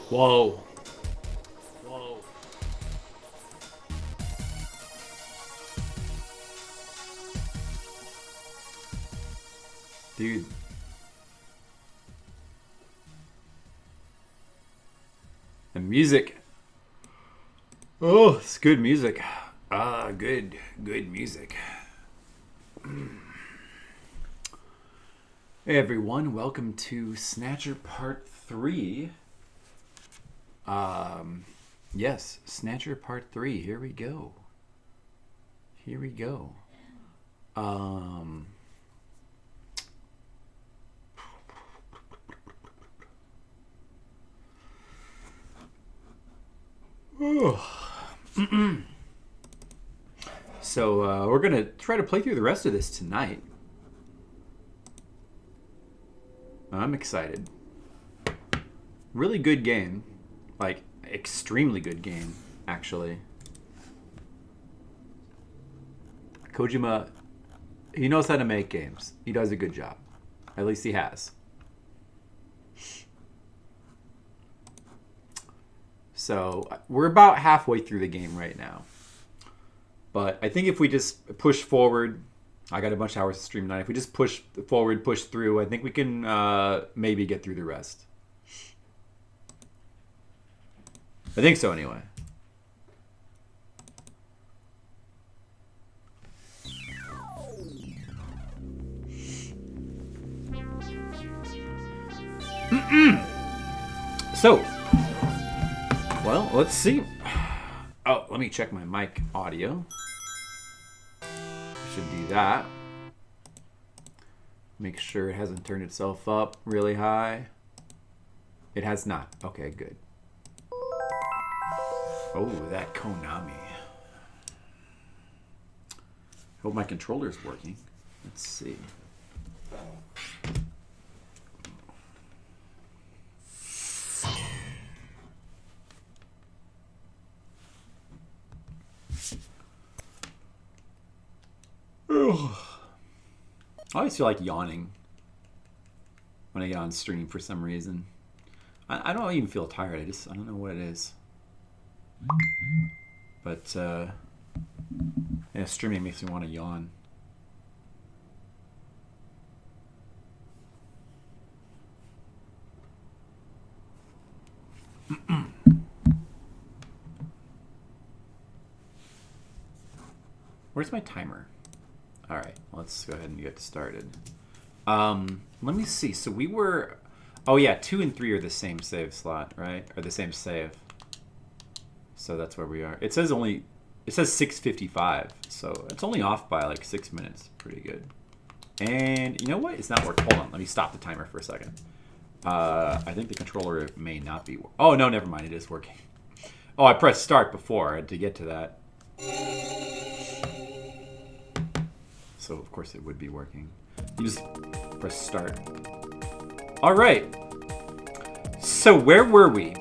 Whoa. Whoa. Dude. The music. Oh, it's good music. Good music. Hey everyone, welcome to Snatcher Part 3. Yes, Snatcher Part 3. Here we go. So, we're gonna try to play through the rest of this tonight. I'm excited. Really good game. Like, extremely good game, actually. Kojima, he knows how to make games. He does a good job. At least he has. So, we're about halfway through the game right now. But I think if we just push forward, I got a bunch of hours to stream tonight. If we just push forward, push through, I think we can maybe get through the rest. I think so, anyway. So, well, let's see. Oh, let me check my mic audio. Should do that. Make sure it hasn't turned itself up really high. It has not. Okay, good. Oh, that Konami. Hope my controller's working. Let's see. I always feel like yawning when I get on stream for some reason. I don't even feel tired. I don't know what it is. But yeah, streaming makes me want to yawn. Where's my timer? All right, let's go ahead and get started. Let me see. So we were, oh yeah, 2 and 3 are the same save slot, right? Or the same save. So that's where we are. It says 6:55, so it's only off by like 6 minutes. Pretty good. And you know what? It's not working. Hold on, let me stop the timer for a second. I think the controller may not be. Oh no, never mind. It is working. Oh, I pressed start before to get to that. So of course it would be working. You just press start. All right. So where were we?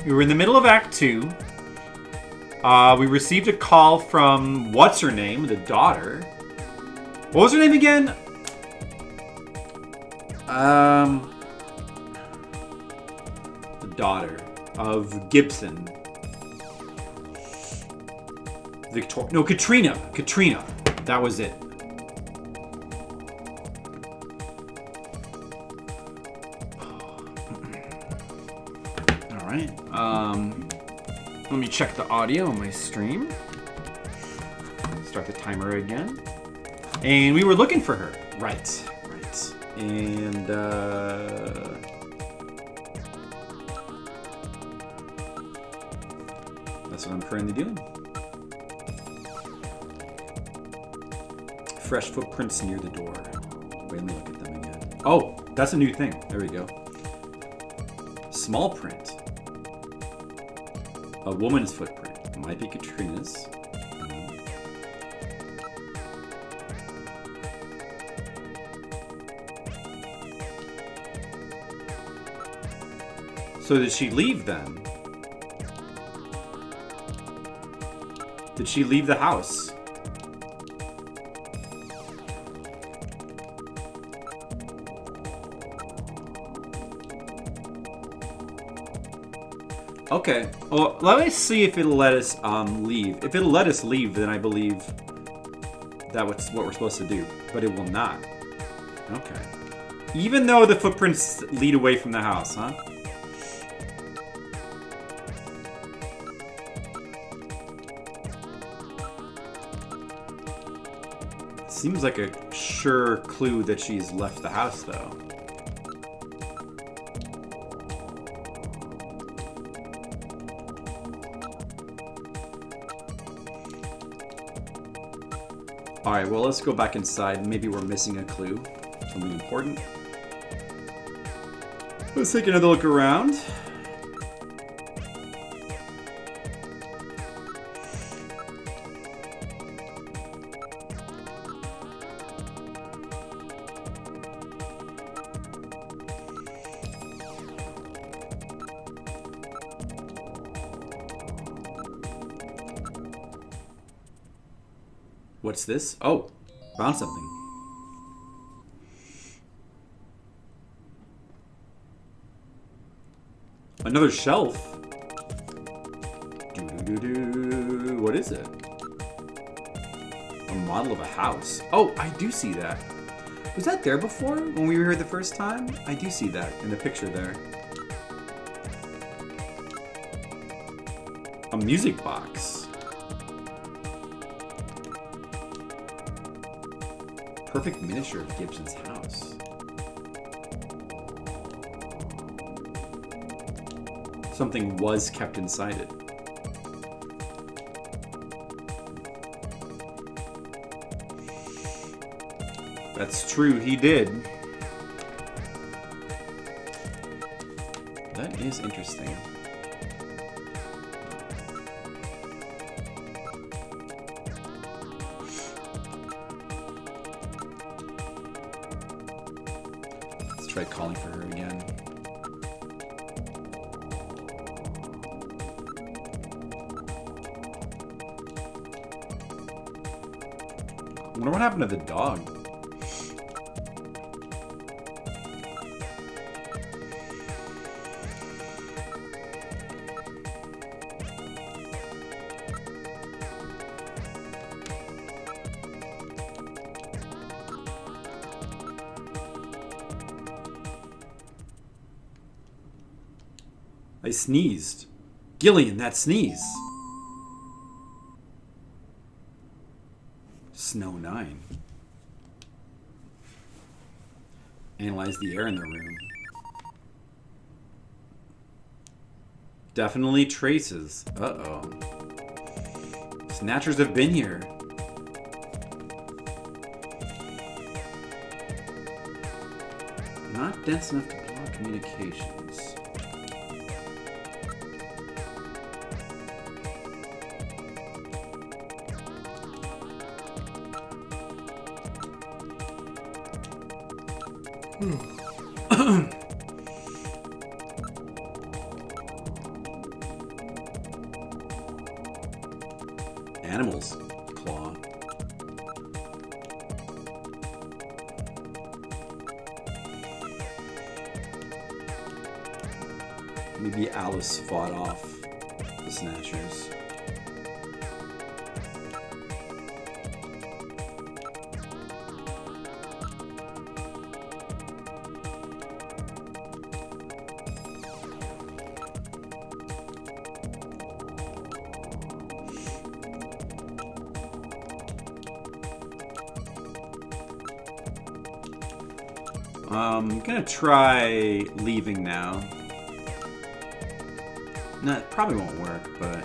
We were in the middle of Act 2. We received a call from what's her name, the daughter. What was her name again? The daughter of Gibson. Katrina. Katrina. That was it. All right. Let me check the audio on my stream. Start the timer again. And we were looking for her. Right. And that's what I'm currently doing. Fresh footprints near the door. Wait, let me look at them again. Oh, that's a new thing. There we go. Small print. A woman's footprint. It might be Katrina's. So did she leave then? Did she leave the house? Okay, well, let me see if it'll let us leave. If it'll let us leave, then I believe that's what we're supposed to do. But it will not. Okay. Even though the footprints lead away from the house, huh? Seems like a sure clue that she's left the house, though. Alright, well, let's go back inside. Maybe we're missing a clue. Something important. Let's take another look around. What's this? Oh, found something. Another shelf. What is it? A model of a house. Oh, I do see that. Was that there before when we were here the first time? I do see that in the picture there. A music box. Perfect miniature of Gibson's house. Something was kept inside it. That's true, he did. That is interesting. tried calling for her again. I wonder what happened to the dog. I sneezed. Gillian, that sneeze. Snow 9. Analyze the air in the room. Definitely traces. Uh-oh. Snatchers have been here. Not dense enough to block communications. Animals. Claw. Maybe Alice fought off the Snatchers. I'm gonna try leaving now. No, it probably won't work, but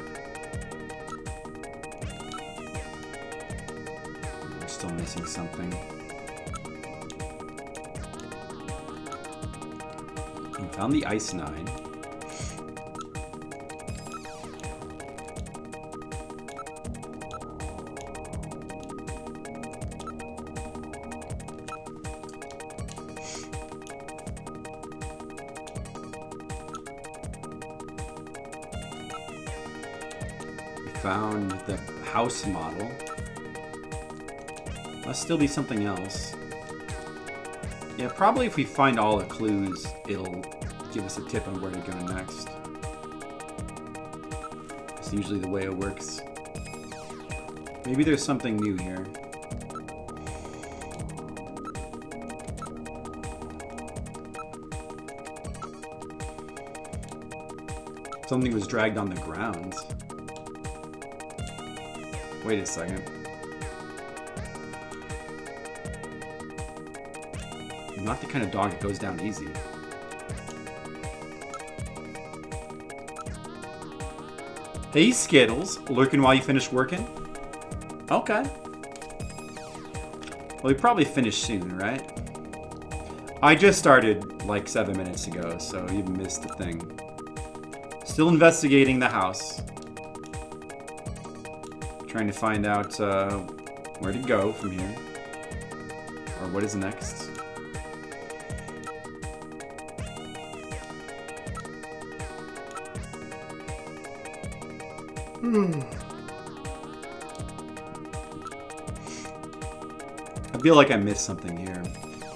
we're still missing something. We found the Ice 9. Found the house model. Must still be something else. Yeah, probably if we find all the clues, it'll give us a tip on where to go next. It's usually the way it works. Maybe there's something new here. Something was dragged on the ground. Wait a second. I'm not the kind of dog that goes down easy. Hey, Skittles. Lurking while you finish working? Okay. Well, we probably finished soon, right? I just started like 7 minutes ago, so you missed the thing. Still investigating the house. Trying to find out where to go from here. Or what is next. I feel like I missed something here.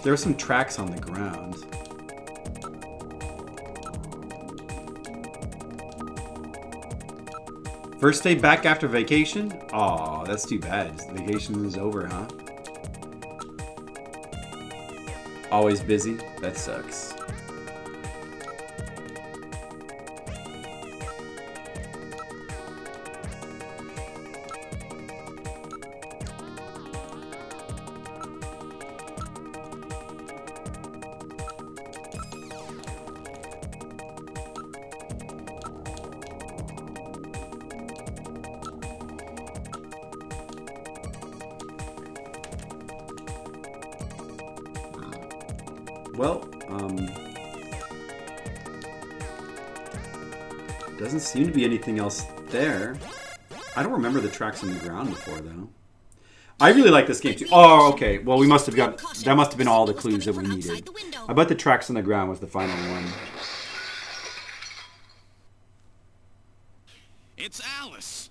There are some tracks on the ground. First day back after vacation? Aw, that's too bad. Vacation is over, huh? Always busy? That sucks. Well, doesn't seem to be anything else there. I don't remember the tracks on the ground before, though. I really like this game, too. Oh, okay. Well, we must have got... That must have been all the clues that we needed. I bet the tracks on the ground was the final one. It's Alice.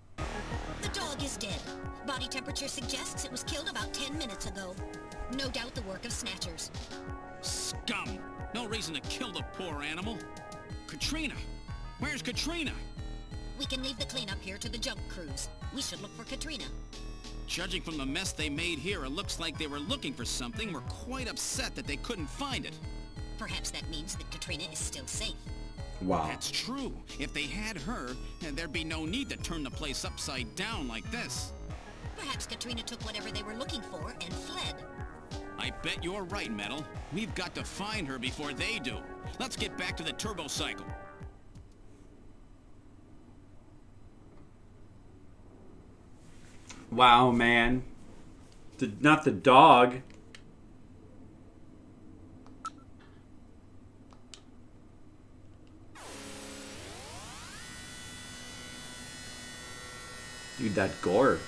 The dog is dead. Body temperature suggests it was killed about 10 minutes ago. No doubt the work of Snatchers. Scum. No reason to kill the poor animal. Katrina. Where's Katrina? We can leave the cleanup here to the junk crews. We should look for Katrina. Judging from the mess they made here, it looks like they were looking for something. We're quite upset that they couldn't find it. Perhaps that means that Katrina is still safe. Wow. That's true. If they had her, there'd be no need to turn the place upside down like this. Perhaps Katrina took whatever they were looking for and fled. I bet you're right, Metal. We've got to find her before they do. Let's get back to the turbo cycle. Wow, man. Not the dog. Dude, that gore.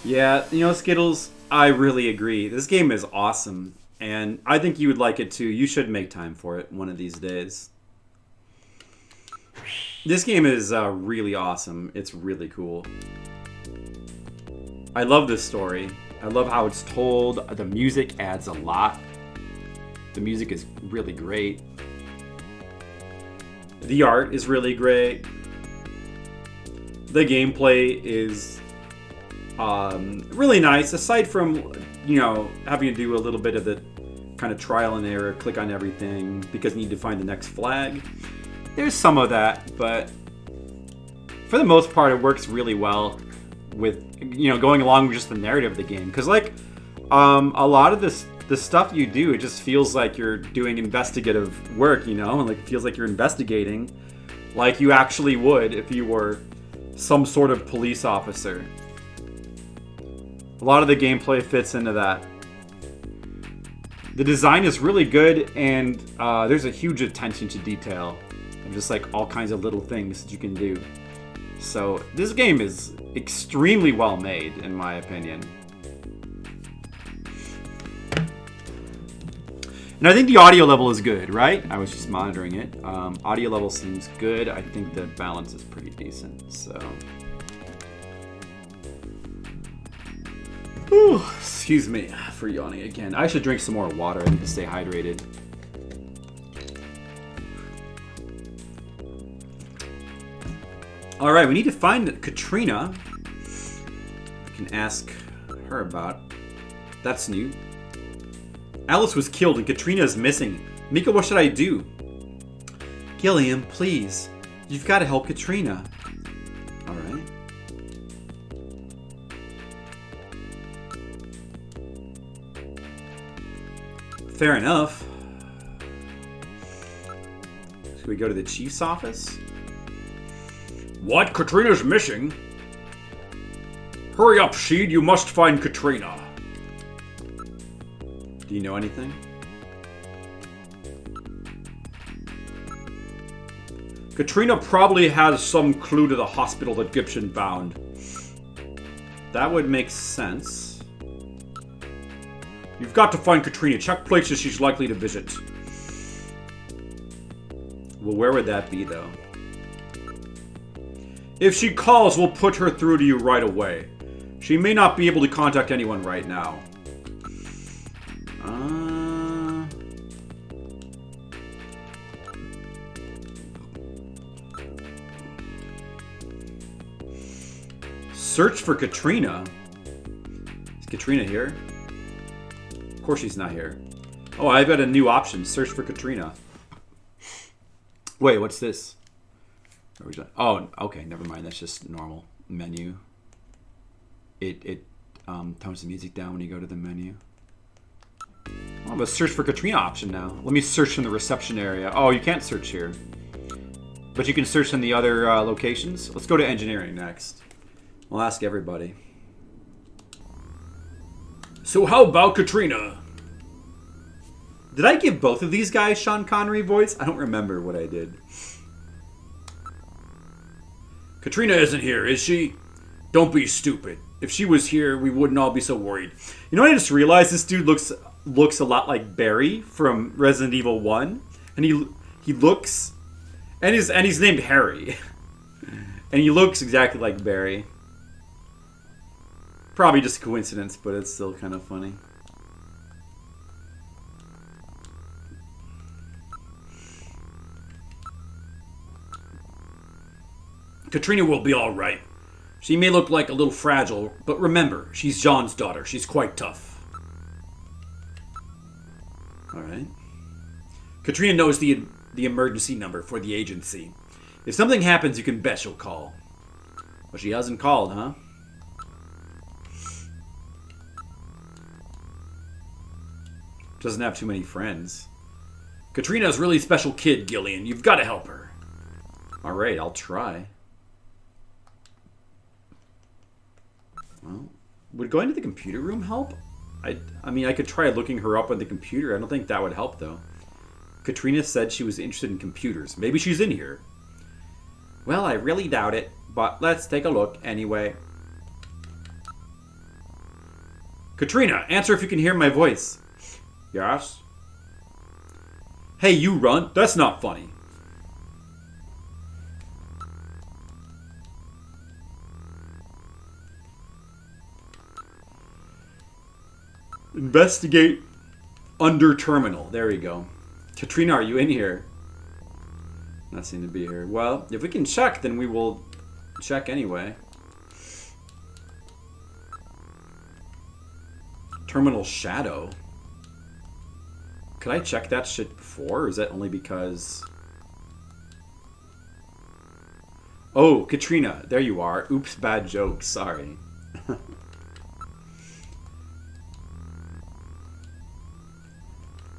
Yeah, you know, Skittles, I really agree. This game is awesome, and I think you would like it too. You should make time for it one of these days. This game is really awesome. It's really cool. I love this story. I love how it's told. The music adds a lot. The music is really great. The art is really great. The gameplay is really nice. Aside from, you know, having to do a little bit of the kind of trial and error, click on everything because you need to find the next flag. There's some of that, but for the most part, it works really well with, you know, going along with just the narrative of the game. Because, like, a lot of the stuff you do, it just feels like you're doing investigative work, you know? And, like, it feels like you're investigating like you actually would if you were some sort of police officer. A lot of the gameplay fits into that. The design is really good, and there's a huge attention to detail. And just like all kinds of little things that you can do. So this game is extremely well made, in my opinion. And I think the audio level is good, right? I was just monitoring it. Audio level seems good. I think the balance is pretty decent, so. Whew, excuse me for yawning again. I should drink some more water. I need to stay hydrated. All right, we need to find Katrina. We can ask her about. That's new. Alice was killed and Katrina is missing. Mika, what should I do? Gilliam, please. You've got to help Katrina. All right. Fair enough. Should we go to the chief's office? What? Katrina's missing? Hurry up, Sheed. You must find Katrina. Do you know anything? Katrina probably has some clue to the hospital that Gibson found. That would make sense. You've got to find Katrina. Check places she's likely to visit. Well, where would that be, though? If she calls, we'll put her through to you right away. She may not be able to contact anyone right now. Search for Katrina. Is Katrina here? Of course she's not here. Oh, I've got a new option. Search for Katrina. Wait, what's this? Oh, okay, never mind. That's just normal menu. It tones the music down when you go to the menu. I have a search for Katrina option now. Let me search in the reception area. Oh, you can't search here. But you can search in the other locations. Let's go to engineering next. We'll ask everybody. So how about Katrina? Did I give both of these guys Sean Connery voice? I don't remember what I did. Katrina isn't here, is she? Don't be stupid. If she was here, we wouldn't all be so worried. You know what I just realized? This dude looks a lot like Barry from Resident Evil 1. And he looks... And he's named Harry. And he looks exactly like Barry. Probably just a coincidence, but it's still kind of funny. Katrina will be all right. She may look like a little fragile, but remember, she's John's daughter. She's quite tough. All right. Katrina knows the emergency number for the agency. If something happens, you can bet she'll call. But she hasn't called, huh? Doesn't have too many friends. Katrina's a really special kid, Gillian. You've got to help her. All right, I'll try. Well, would going to the computer room help? I mean, I could try looking her up on the computer. I don't think that would help, though. Katrina said she was interested in computers. Maybe she's in here. Well, I really doubt it, but let's take a look anyway. Katrina, answer if you can hear my voice. Yes? Hey, you runt. That's not funny. Investigate under terminal. There we go. Katrina, are you in here? Not seem to be here. Well, if we can check, then we will check anyway. Terminal shadow. Could I check that shit before, or is that only because... Oh, Katrina, there you are. Oops, bad joke. Sorry.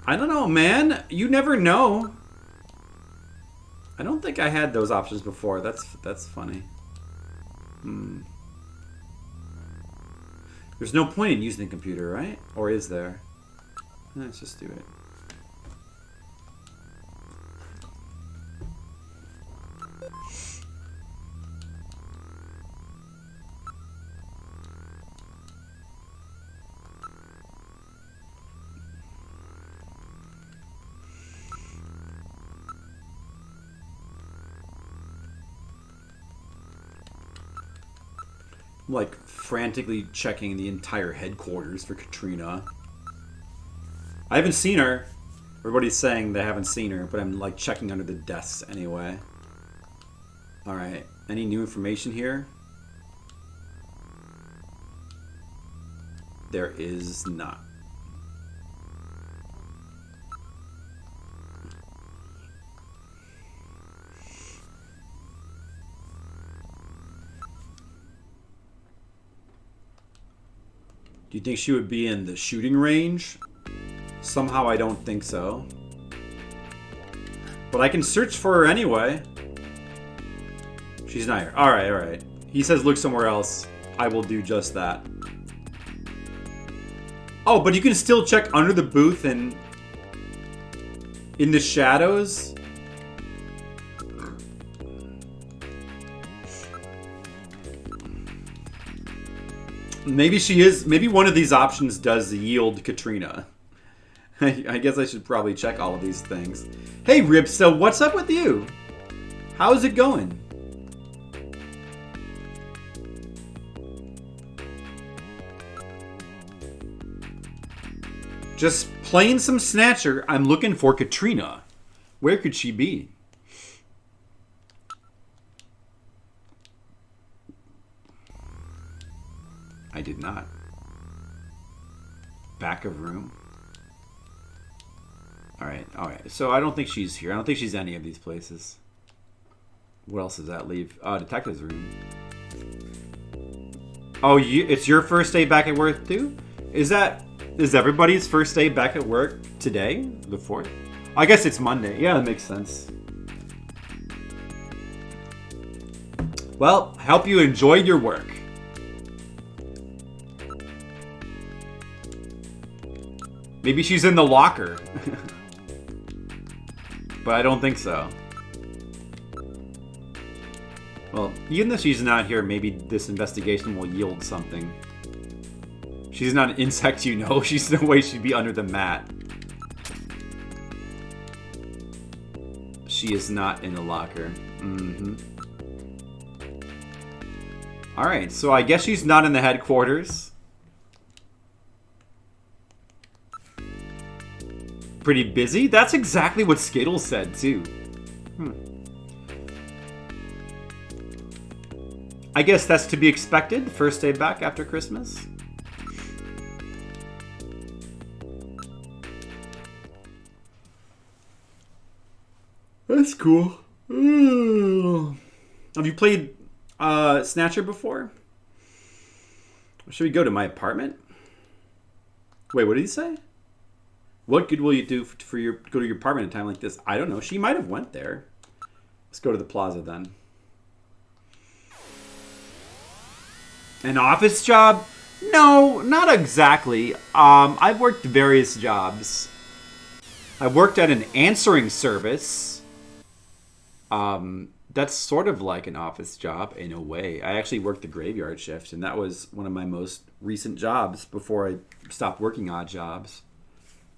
I don't know, man. You never know. I don't think I had those options before. That's funny. There's no point in using the computer, right? Or is there? Let's just do it. I'm like frantically checking the entire headquarters for Katrina. I haven't seen her. Everybody's saying they haven't seen her, but I'm like checking under the desks anyway. Alright, any new information here? There is not. Do you think she would be in the shooting range? Somehow I don't think so. But I can search for her anyway. She's not here. Alright, alright. He says look somewhere else. I will do just that. Oh, but you can still check under the booth and in the shadows. Maybe she is. Maybe one of these options does yield Katrina. I guess I should probably check all of these things. Hey, Ripso, what's up with you? How's it going? Just playing some Snatcher. I'm looking for Katrina. Where could she be? I did not. Back of room. Alright, alright. So I don't think she's here. I don't think she's any of these places. What else does that leave? Detective's room. Oh, it's your first day back at work too? Is everybody's first day back at work today? The 4th? I guess it's Monday. Yeah, that makes sense. Well, I hope you enjoyed your work. Maybe she's in the locker. But I don't think so. Well, even though she's not here, maybe this investigation will yield something. She's not an insect, you know. She's no way she'd be under the mat. She is not in the locker. Alright, so I guess she's not in the headquarters. Pretty busy? That's exactly what Skittles said, too. I guess that's to be expected, the first day back after Christmas. That's cool. Have you played Snatcher before? Should we go to my apartment? Wait, what did he say? What good will you do for your go to your apartment at a time like this? I don't know. She might have went there. Let's go to the plaza then. An office job? No, not exactly. I've worked various jobs. I worked at an answering service. That's sort of like an office job in a way. I actually worked the graveyard shift, and that was one of my most recent jobs before I stopped working odd jobs.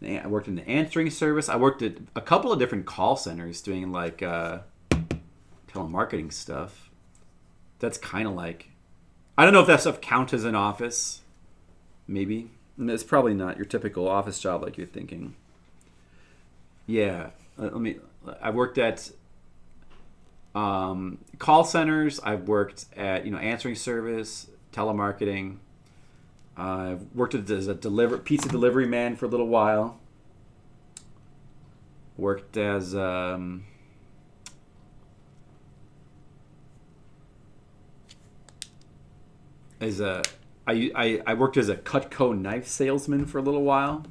I worked in the answering service. I worked at a couple of different call centers doing like telemarketing stuff. That's kind of like, I don't know if that stuff counts as an office. Maybe. It's probably not your typical office job like you're thinking. Yeah. I worked at call centers. I've worked at answering service, telemarketing. I've worked as a pizza delivery man for a little while. Worked as I worked as a Cutco knife salesman for a little while.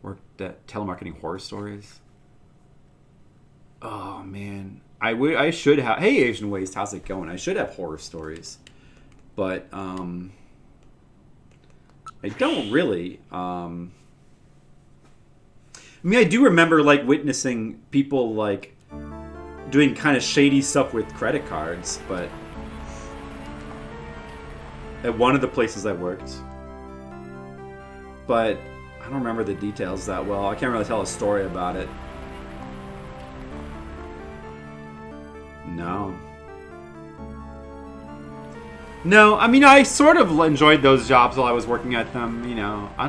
Worked at telemarketing horror stories. Oh man, I should have. Hey, Asian Waste, how's it going? I should have horror stories, but I don't really. I do remember like witnessing people like doing kind of shady stuff with credit cards, but at one of the places I worked, but I don't remember the details that well. I can't really tell a story about it. No, I mean, I sort of enjoyed those jobs while I was working at them. I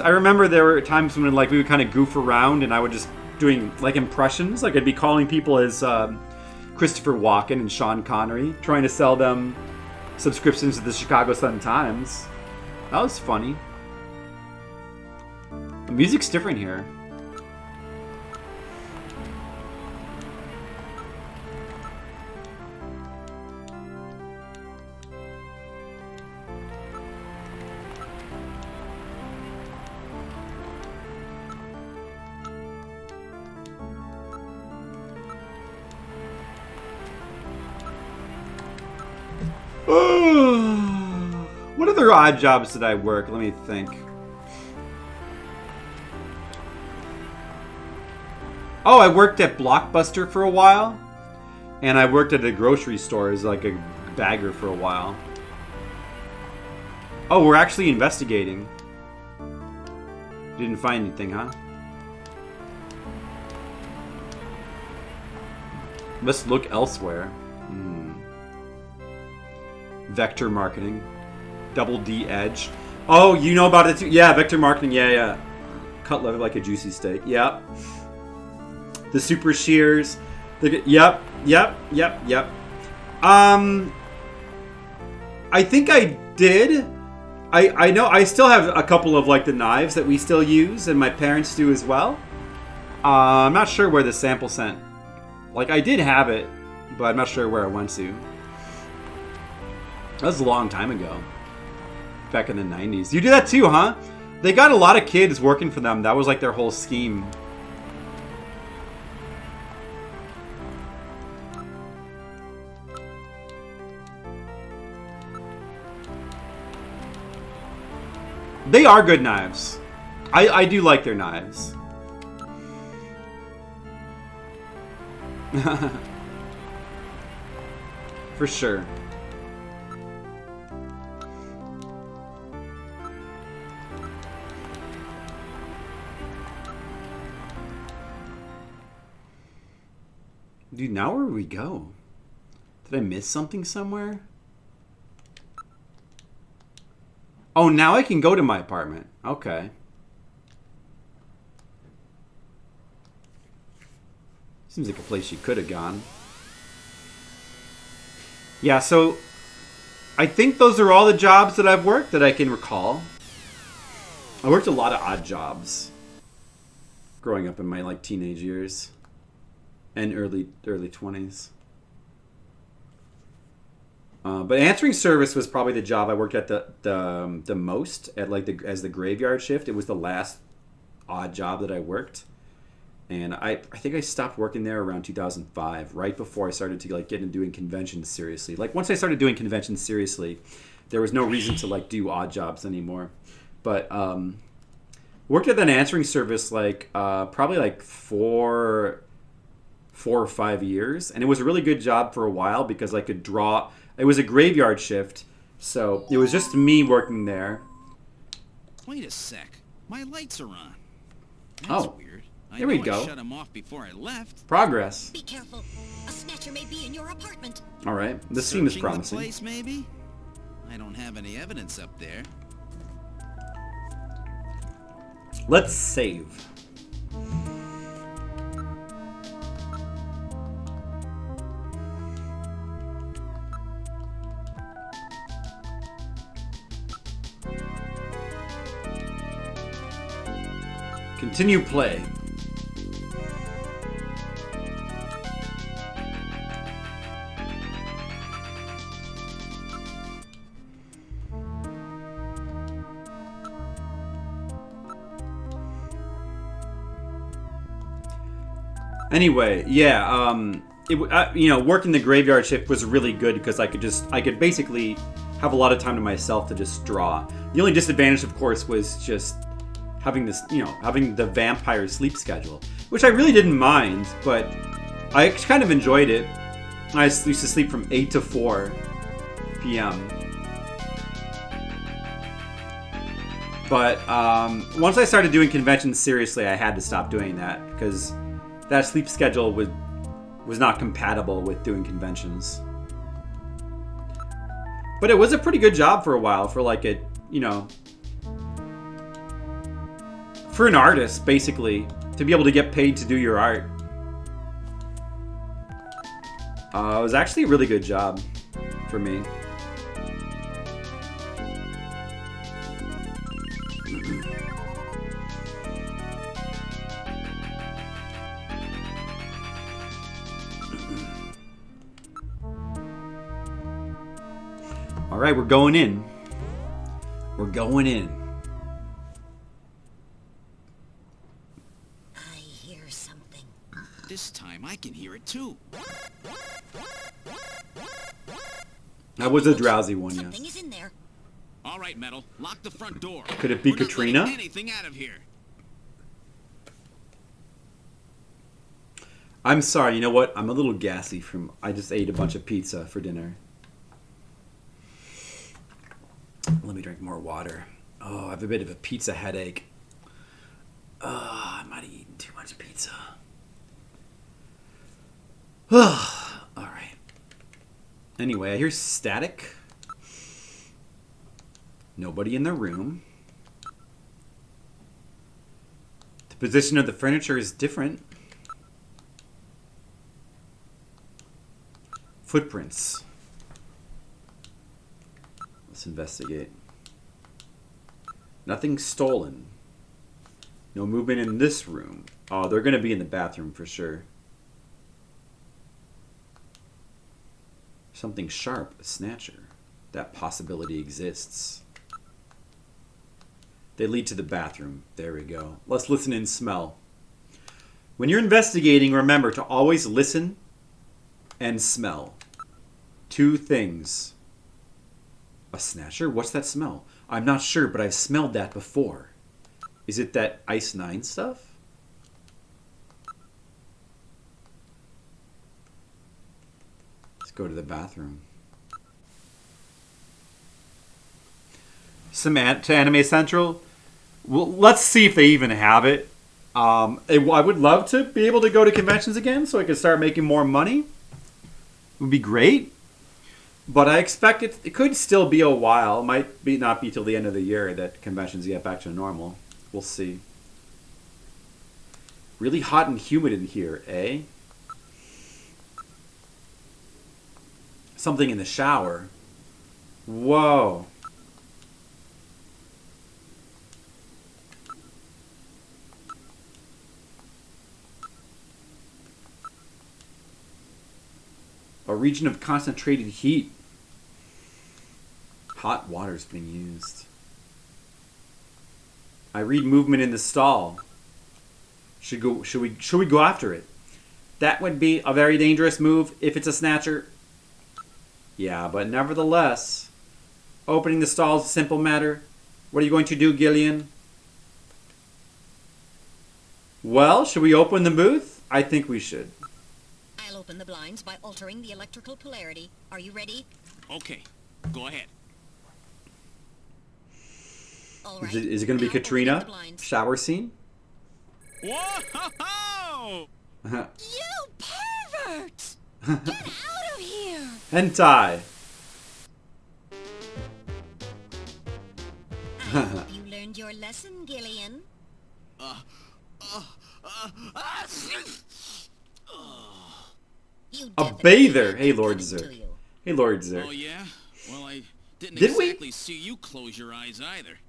remember there were times when like we would kind of goof around, and I would just doing like impressions. Like I'd be calling people as Christopher Walken and Sean Connery, trying to sell them subscriptions to the Chicago Sun-Times. That was funny. The music's different here. What other odd jobs did I work? Let me think. Oh, I worked at Blockbuster for a while. And I worked at a grocery store as like a bagger for a while. Oh, we're actually investigating. Didn't find anything, huh? Let's look elsewhere. Vector marketing. Double D edge. Oh, you know about it too? Yeah, vector marketing. Yeah. Cut leather like a juicy steak. Yep. The super shears. Yep. I think I did. I know I still have a couple of like the knives that we still use, and my parents do as well. I'm not sure where the sample sent. Like I did have it, but I'm not sure where it went to. That was a long time ago. Back in the 90s. You do that too, huh? They got a lot of kids working for them. That was like their whole scheme. They are good knives. I do like their knives. For sure. Dude, now where do we go? Did I miss something somewhere? Oh, now I can go to my apartment. Okay. Seems like a place you could have gone. Yeah, so I think those are all the jobs that I've worked that I can recall. I worked a lot of odd jobs growing up in my like teenage years and early 20s. But answering service was probably the job I worked at the most at like as the graveyard shift. It was the last odd job that I worked, and I think I stopped working there around 2005, right before I started to like get into doing conventions seriously. Like once I started doing conventions seriously, there was no reason to like do odd jobs anymore. But worked at an answering service like probably like four or 5 years, and it was a really good job for a while because I could draw. It was a graveyard shift, so it was just me working there. Wait a sec. My lights are on. That's Oh, weird. here we I go. shut them off before I left. Progress. Be careful. A snatcher may be in your apartment. All right, this seems Searching promising. the place, maybe? I don't have any evidence up there. Let's save. Continue play. Anyway, yeah, you know, working the graveyard shift was really good because I could basically have a lot of time to myself to just draw. The only disadvantage, of course, was just having this, you know, having the vampire sleep schedule, which I really didn't mind, but I kind of enjoyed it. I used to sleep from 8 to 4 p.m. But once I started doing conventions seriously, I had to stop doing that because that sleep schedule was not compatible with doing conventions. But it was a pretty good job for a while, for like a, you know, for an artist, basically, to be able to get paid to do your art. It was actually a really good job for me. All right, we're going in. We're going in. I hear something. This time I can hear it too. That was a drowsy one, Something yes. is in there. All right, Metal. Lock the front door. Could it be We're not Katrina? letting anything out of here. I'm sorry, you know what? I'm a little gassy from... I just ate a bunch of pizza for dinner. Let me drink more water. Oh, I have a bit of a pizza headache. Oh, I might have eaten too much pizza. All right. Anyway, I hear static. Nobody in the room. The position of the furniture is different. Footprints. Let's investigate. Nothing stolen. No movement in this room. Oh, they're going to be in the bathroom for sure. Something sharp, a snatcher. That possibility exists. They lead to the bathroom. There we go. Let's listen and smell. When you're investigating, remember to always listen and smell. Two things. A snatcher? What's that smell? I'm not sure, but I've smelled that before. Is it that Ice 9 stuff? go to the bathroom. To Anime Central. Well, let's see if they even have it. I would love to be able to go to conventions again so I could start making more money. It would be great. But I expect it could still be a while. It might not be till the end of the year that conventions get back to normal. We'll see. Really hot and humid in here, eh? Something in the shower. Whoa. A region of concentrated heat. Hot water's being used. I read movement in the stall. Should we go after it? That would be a very dangerous move if it's a snatcher. Yeah, but nevertheless, opening the stall is a simple matter. What are you going to do, Gillian? Well, should we open the booth? I think we should. I'll open the blinds by altering the electrical polarity. Are you ready? Okay, go ahead. All right. Is it going to be Now opening Katrina? the blinds. Shower scene? Whoa! You pervert! Get out of here! Hentai. I hope you learned your lesson, Gillian. You A definitely bather. had Hey, that Lord coming Zerk. to you. Hey, Lord Zerk. Oh, yeah? Well, I didn't Did we? exactly see you close your eyes either.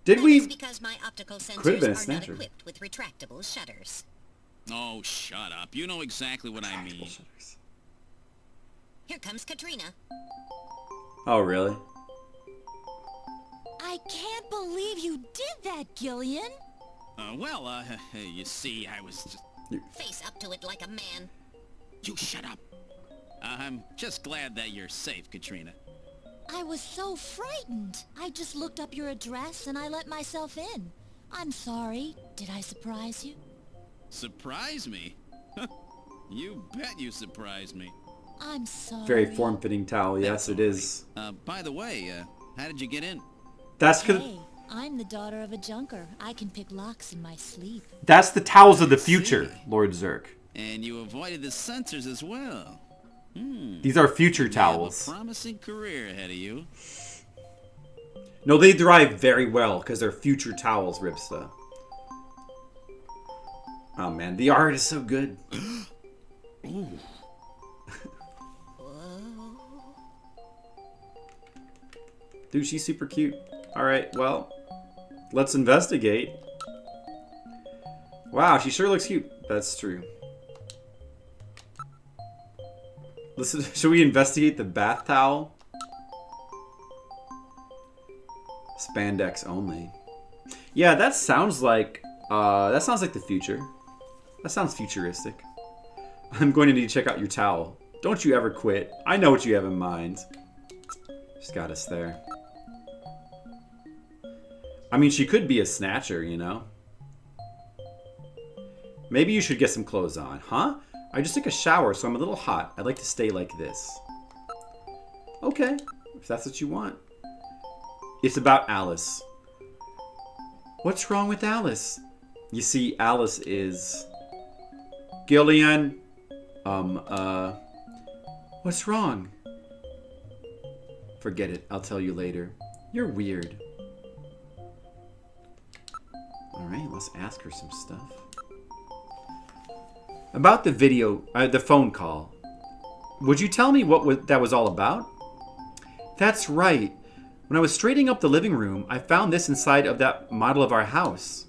Did That is we? because my optical Could've sensors been a are not snatcher. equipped with retractable shutters. Oh, shut up. You know exactly what I mean. Here comes Katrina. Oh, really? I can't believe you did that, Gillian. You see, I was just... Face up to it like a man. You shut up. I'm just glad that you're safe, Katrina. I was so frightened. I just looked up your address and I let myself in. I'm sorry. Did I surprise you? Surprise me? You bet you surprised me. I'm sorry. Very form-fitting towel. Yes, it is. By the way, how did you get in? That's cause Hey, I'm the daughter of a junker. I can pick locks in my sleep. that's the towels of the future, Lord Zerk. And you avoided the censors as well. These are future You have towels. a promising career ahead of you. No, they dry very well because they're future towels, Ripsta. Oh man, the art is so good. Ooh. Dude, she's super cute. Alright, well, let's investigate. Wow, she sure looks cute. That's true. Listen, should we investigate the bath towel? Spandex only. Yeah, that sounds like the future. That sounds futuristic. I'm going to need to check out your towel. Don't you ever quit. I know what you have in mind. She's got us there. I mean, she could be a snatcher, you know? Maybe you should get some clothes on, huh? I just took a shower, so I'm a little hot. I'd like to stay like this. Okay, if that's what you want. It's about Alice. What's wrong with Alice? You see, Alice is... Gillian, what's wrong? Forget it, I'll tell you later. You're weird. Alright, let's ask her some stuff. About the video, the phone call. Would you tell me what that was all about? That's right. When I was straightening up the living room, I found this inside of that model of our house.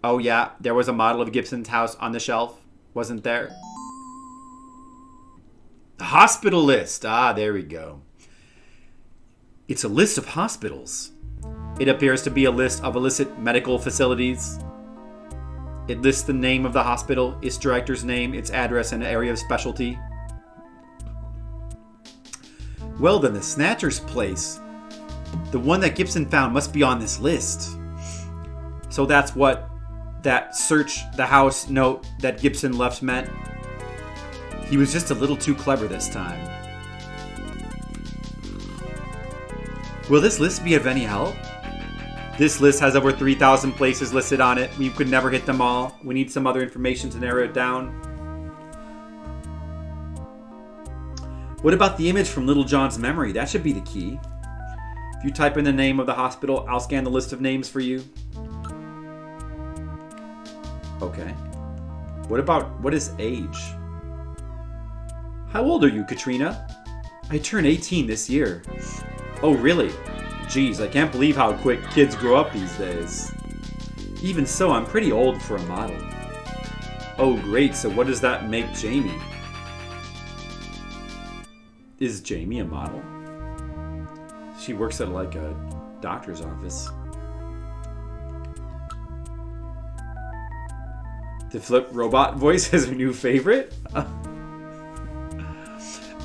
Oh yeah, there was a model of Gibson's house on the shelf, wasn't there? The hospital list. Ah, there we go. It's a list of hospitals. It appears to be a list of illicit medical facilities. It lists the name of the hospital, its director's name, its address, and area of specialty. Well then, the Snatcher's place, the one that Gibson found, must be on this list. So that's what that search the house note that Gibson left meant. He was just a little too clever this time. Will this list be of any help? This list has over 3,000 places listed on it. We could never hit them all. We need some other information to narrow it down. What about the image from Little John's memory? That should be the key. If you type in the name of the hospital, I'll scan the list of names for you. Okay. What is age? How old are you, Katrina? I turn 18 this year. Oh, really? Geez, I can't believe how quick kids grow up these days. Even so, I'm pretty old for a model. Oh, great, so what does that make Jamie? Is Jamie a model? She works at like a doctor's office. The flip robot voice is her new favorite?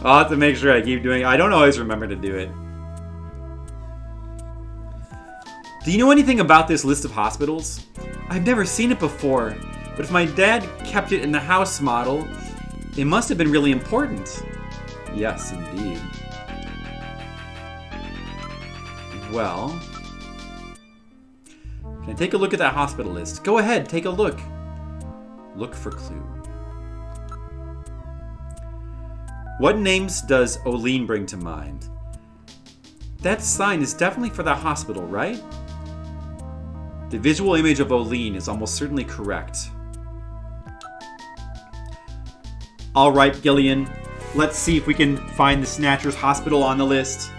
I'll have to make sure I keep doing it. I don't always remember to do it. Do you know anything about this list of hospitals? I've never seen it before, but if my dad kept it in the house model, it must have been really important. Yes, indeed. Well, can I take a look at that hospital list? Go ahead, take a look. Look for clue. What names does Oline bring to mind? That sign is definitely for the hospital, right? The visual image of Oline is almost certainly correct. All right, Gillian. Let's see if we can find the Snatcher's hospital on the list.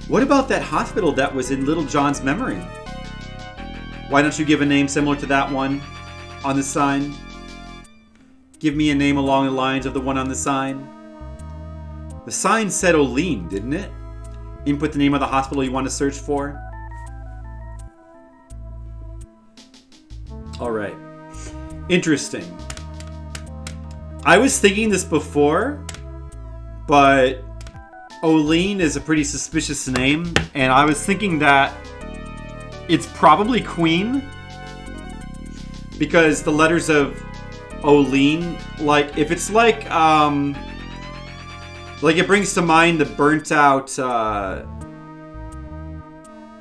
What about that hospital that was in Little John's memory? Why don't you give a name similar to that one on the sign? Give me a name along the lines of the one on the sign. The sign said Oline, didn't it? Input the name of the hospital you want to search for. Alright. Interesting. I was thinking this before, but Oline is a pretty suspicious name, and I was thinking that it's probably Queen, because the letters of Oline, like, if it's like it brings to mind the burnt out,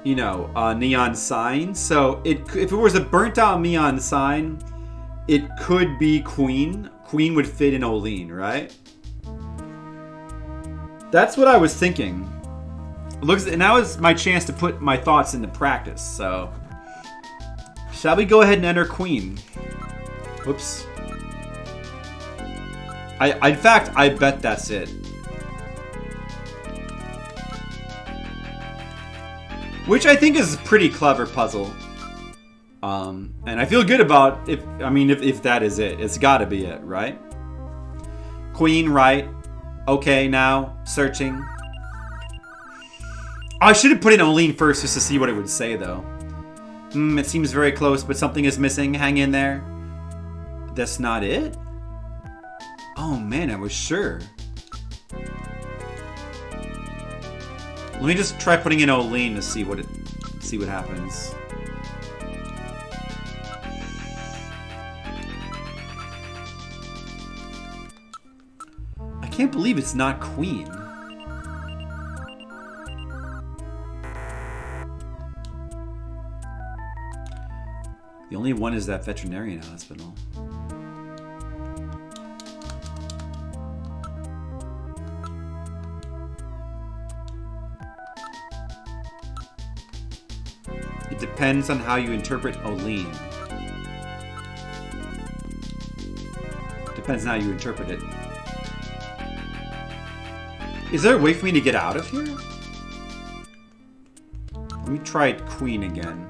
neon sign. So if it was a burnt out neon sign, it could be Queen. Queen would fit in Oline, right? That's what I was thinking. And that was my chance to put my thoughts into practice. So, shall we go ahead and enter Queen? Whoops. In fact, I bet that's it. Which I think is a pretty clever puzzle. And I feel good about if that is it. It's gotta be it, right? Queen, right. Okay, now, searching. I should have put in Oline first just to see what it would say, though. It seems very close, but something is missing. Hang in there. That's not it? Oh man, I was sure. Let me just try putting in Oline to see what happens. I can't believe it's not Queen. The only one is that veterinarian hospital. It depends on how you interpret Oline. Depends on how you interpret it. Is there a way for me to get out of here? Let me try Queen again.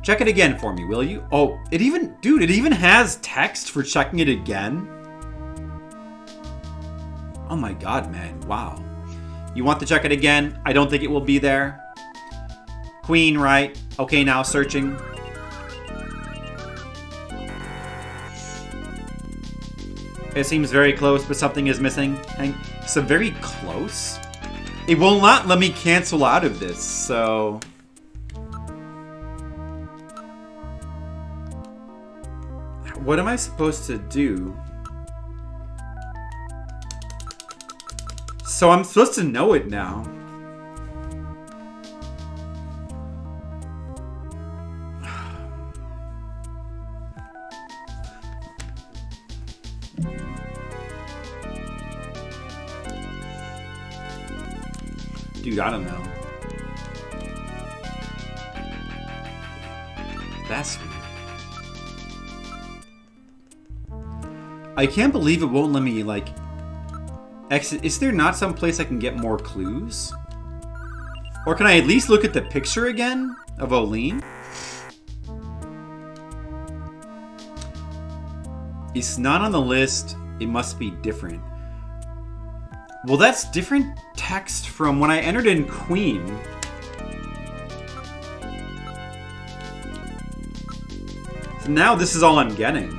Check it again for me, will you? Oh, it even has text for checking it again? Oh my god, man. Wow. You want to check it again? I don't think it will be there. Queen, right? Okay, now searching. It seems very close, but something is missing. So very close? It will not let me cancel out of this, so... What am I supposed to do? So I'm supposed to know it now. Dude, I don't know. That's weird. I can't believe it won't let me, like, exit. Is there not some place I can get more clues? Or can I at least look at the picture again of Oline? It's not on the list. It must be different. Well, that's different text from when I entered in Queen. So now this is all I'm getting.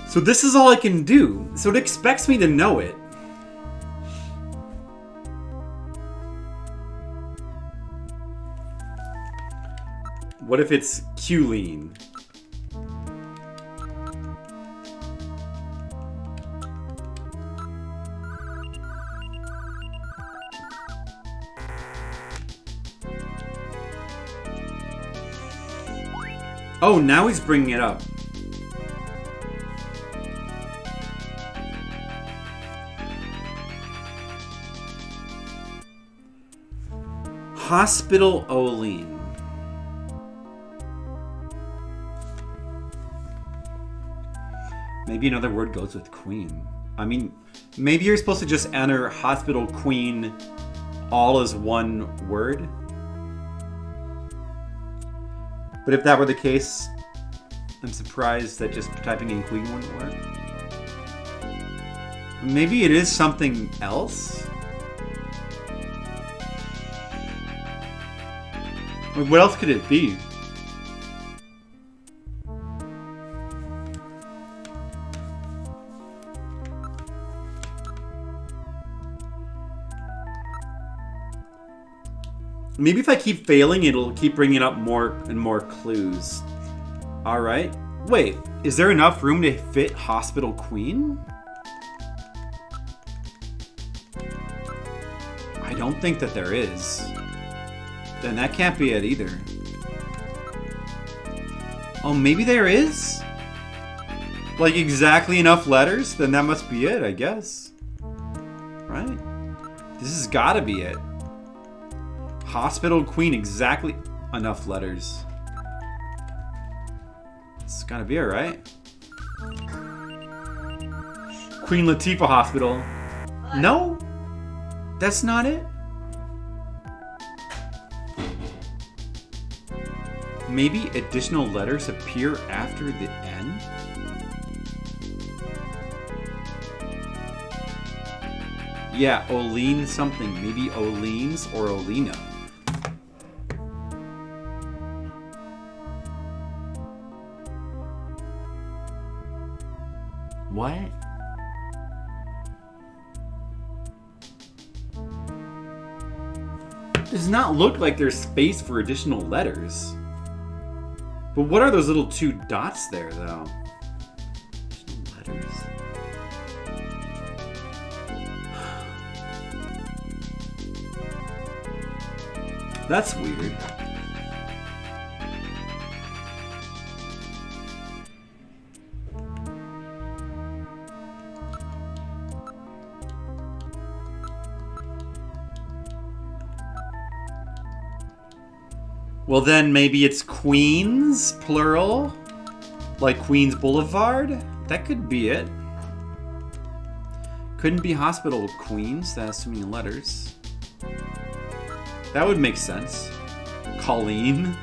So this is all I can do. So it expects me to know it. What if it's Q-lean? Oh, now he's bringing it up. Hospital Oline. Maybe another word goes with queen. I mean, maybe you're supposed to just enter hospital queen all as one word. But if that were the case, I'm surprised that just typing in queen wouldn't work. Maybe it is something else? What else could it be? Maybe if I keep failing, it'll keep bringing up more and more clues. Alright. Wait, is there enough room to fit Hospital Queen? I don't think that there is. Then that can't be it either. Oh, maybe there is? Like exactly enough letters? Then that must be it, I guess. Right? This has gotta be it. Hospital Queen, exactly enough letters. It's gotta be it, right? Queen Latifah Hospital. No? That's not it? Maybe additional letters appear after the N? Yeah, Oline something. Maybe Olene's or Olina. What? Does not look like there's space for additional letters. But what are those little two dots there, though? Additional letters. That's weird. Well, then maybe it's Queens, plural? Like Queens Boulevard? That could be it. Couldn't be Hospital Queens, that has too many letters. That would make sense. Colleen.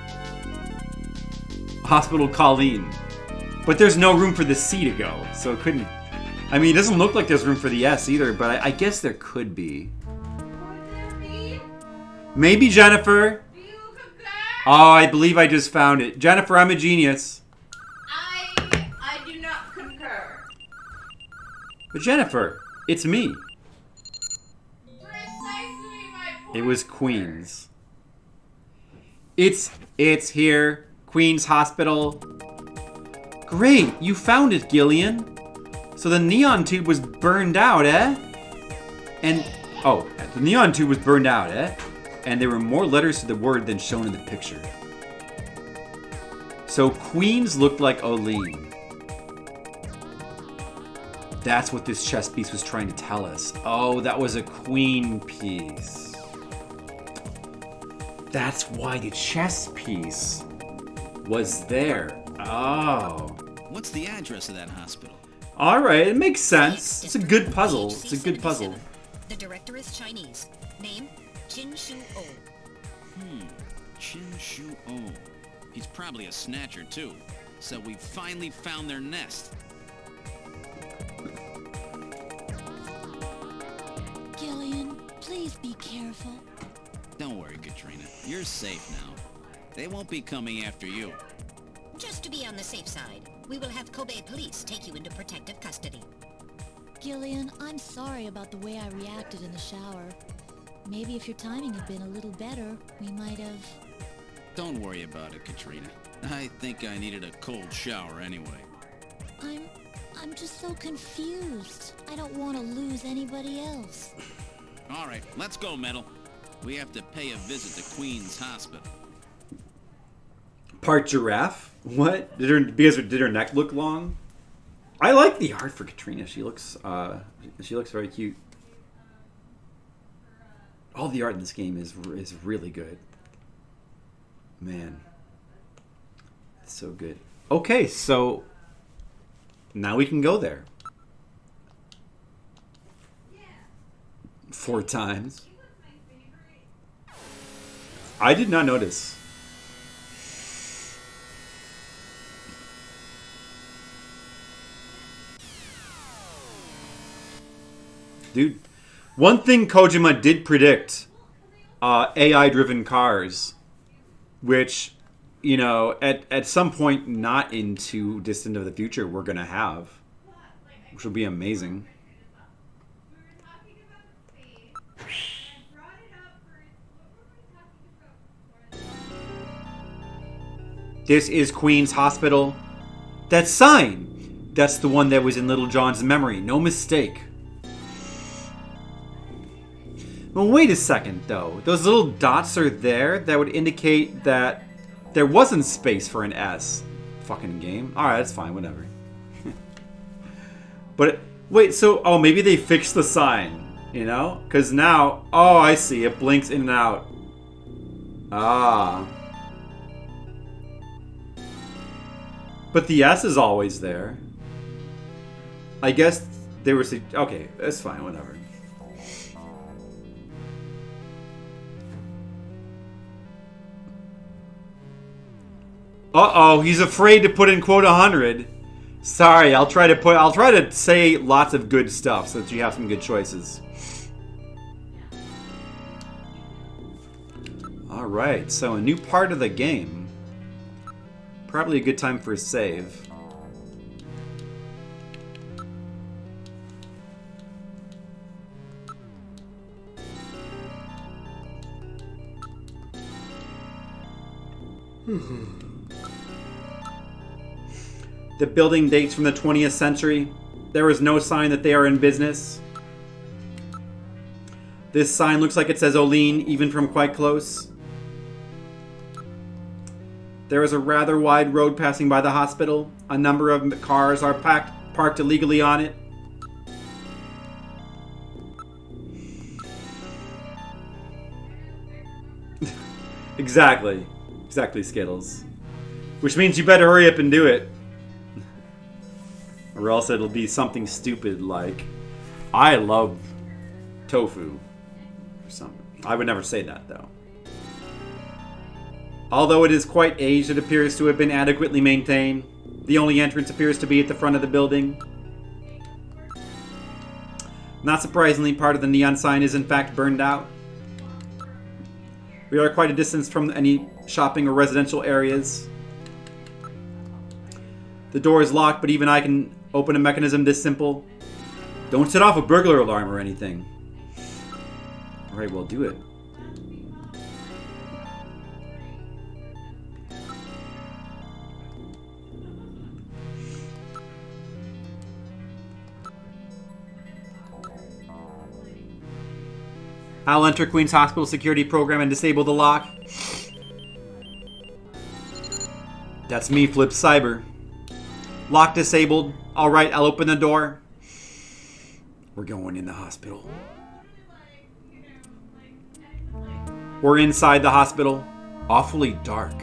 Hospital Colleen. But there's no room for the C to go, so it couldn't... I mean, it doesn't look like there's room for the S either, but I guess there could be. Could there be? Maybe, Jennifer. Do you concur? Oh, I believe I just found it. Jennifer, I'm a genius. I do not concur. But Jennifer, it's me. Precisely my point. It was Queens. It's here. Queen's Hospital. Great, you found it, Gillian. So the neon tube was burned out, eh? And, oh, the neon tube was burned out, eh? And there were more letters to the word than shown in the picture. So Queens looked like Oline. That's what this chess piece was trying to tell us. Oh, that was a queen piece. That's why the chess piece was there. Oh. What's the address of that hospital? All right, it makes sense. It's a good puzzle. It's a good puzzle. The director is Chinese. Name, Chin Shu Oh. Chin Shu Oh. He's probably a snatcher, too. So we finally found their nest. Gillian, please be careful. Don't worry, Katrina. You're safe now. They won't be coming after you. Just to be on the safe side, we will have Kobe police take you into protective custody. Gillian, I'm sorry about the way I reacted in the shower. Maybe if your timing had been a little better, we might have... Don't worry about it, Katrina. I think I needed a cold shower anyway. I'm just so confused. I don't want to lose anybody else. All right, let's go, Metal. We have to pay a visit to Queen's Hospital. Part giraffe? What? Did her neck look long? I like the art for Katrina. She looks very cute. All the art in this game is really good. Man. It's so good. Okay, so now we can go there. 4 times. I did not notice. Dude, one thing Kojima did predict, AI-driven cars, which, you know, at some point not in too distant of the future we're going to have, which will be amazing. This is Queen's Hospital. That sign! That's the one that was in Little John's memory. No mistake. Well, wait a second, though. Those little dots are there that would indicate that there wasn't space for an S. Fucking game. Alright, that's fine. Whatever. But, wait, so... Oh, maybe they fixed the sign. You know? Because now... Oh, I see. It blinks in and out. Ah... But the S is always there. I guess they were... Okay, that's fine, whatever. Uh-oh, he's afraid to put in quote 100. Sorry, I'll try to say lots of good stuff so that you have some good choices. Alright, so a new part of the game. Probably a good time for a save. The building dates from the 20th century. There is no sign that they are in business. This sign looks like it says Oline, even from quite close. There is a rather wide road passing by the hospital. A number of cars are parked illegally on it. Exactly. Exactly, Skittles. Which means you better hurry up and do it. Or else it'll be something stupid like, I love tofu. Or something. I would never say that, though. Although it is quite aged, it appears to have been adequately maintained. The only entrance appears to be at the front of the building. Not surprisingly, part of the neon sign is in fact burned out. We are quite a distance from any shopping or residential areas. The door is locked, but even I can open a mechanism this simple. Don't set off a burglar alarm or anything. Alright, well, do it. I'll enter Queen's Hospital security program and disable the lock. That's me, Flip Cyber. Lock disabled. Alright, I'll open the door. We're going in the hospital. We're inside the hospital. Awfully dark.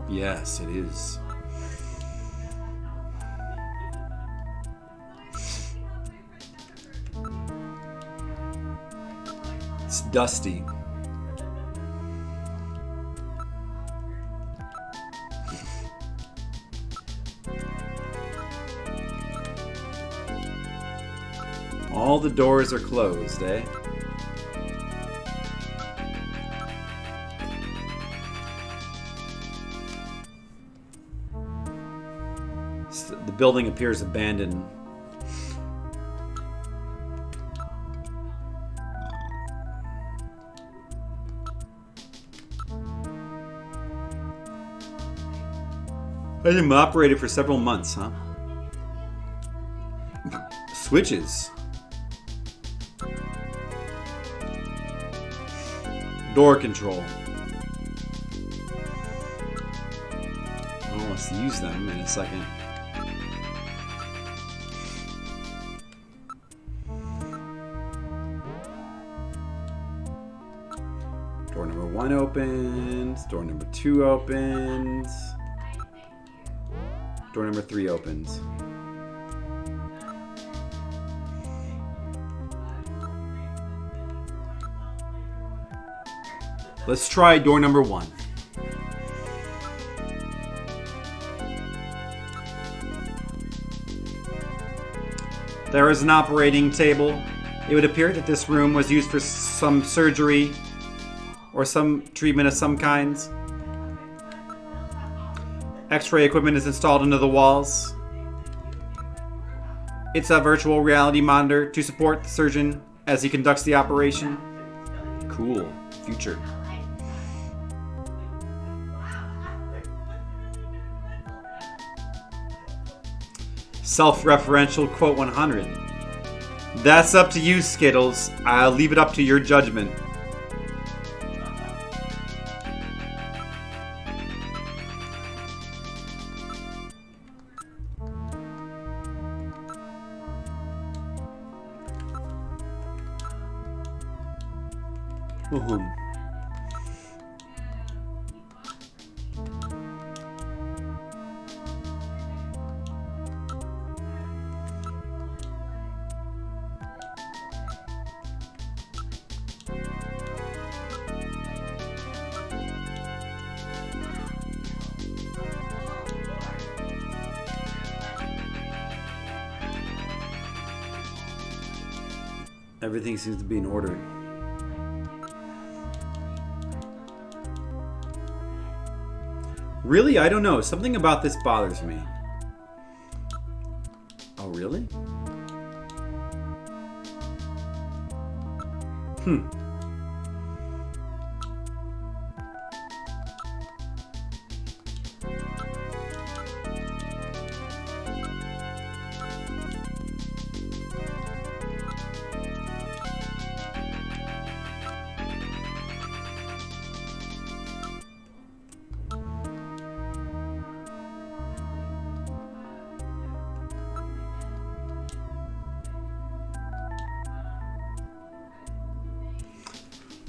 Yes, it is. It's dusty. All the doors are closed, eh? The building appears abandoned. Has been operated for several months, huh? Switches. Door control. Well, let's use them in a second. Door number 1 opens. Door number 2 opens. Door number 3 opens. Let's try door number 1. There is an operating table. It would appear that this room was used for some surgery or some treatment of some kinds. X-ray equipment is installed into the walls. It's a virtual reality monitor to support the surgeon as he conducts the operation. Cool. Future. Self-referential quote 100. That's up to you, Skittles. I'll leave it up to your judgment. Everything seems to be in order. Really? I don't know. Something about this bothers me. Oh, really?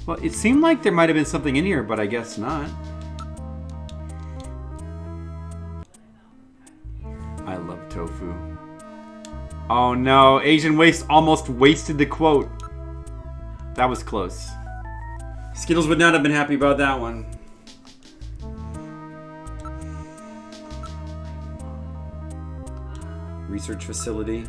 Well, it seemed like there might have been something in here, but I guess not. I love tofu. Oh no, Asian Waste almost wasted the quote. That was close. Skittles would not have been happy about that one. Research facility.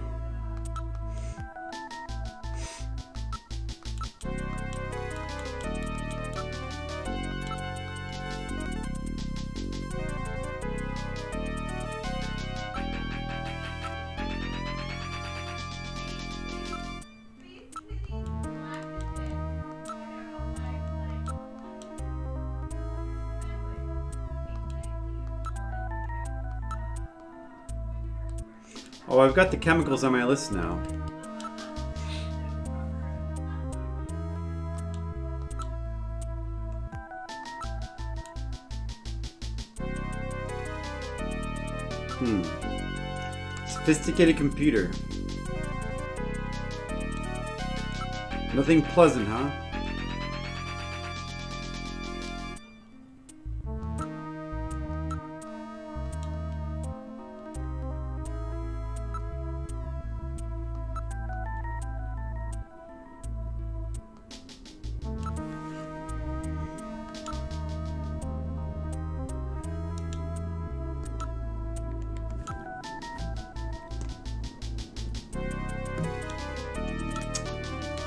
Oh, I've got the chemicals on my list now. Sophisticated computer. Nothing pleasant, huh?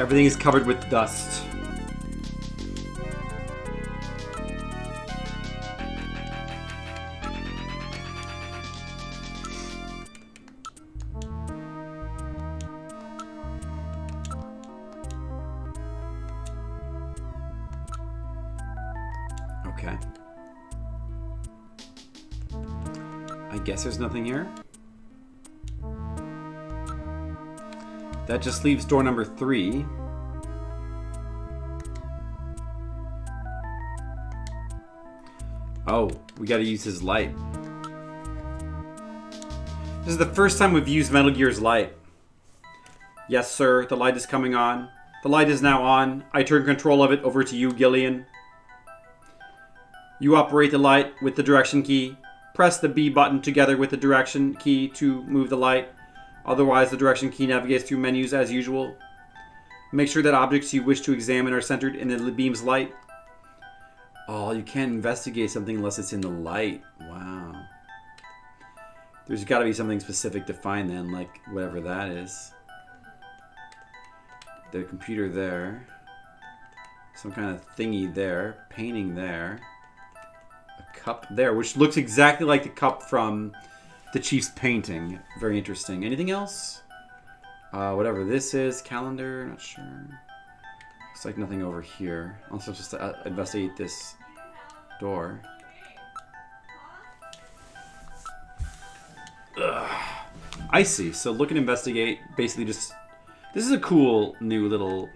Everything is covered with dust. Okay. I guess there's nothing here. That just leaves door number 3. Oh, we gotta use his light. This is the first time we've used Metal Gear's light. Yes, sir, the light is coming on. The light is now on. I turn control of it over to you, Gillian. You operate the light with the direction key. Press the B button together with the direction key to move the light. Otherwise, the direction key navigates through menus as usual. Make sure that objects you wish to examine are centered in the beam's light. Oh, you can't investigate something unless it's in the light. Wow. There's got to be something specific to find then, like whatever that is. The computer there. Some kind of thingy there. Painting there. A cup there, which looks exactly like the cup from the Chief's painting. Very interesting. Anything else? Whatever this is. Calendar. Not sure. Looks like nothing over here. Also, just to investigate this door. Ugh. I see. So look and investigate. Basically just... This is a cool new little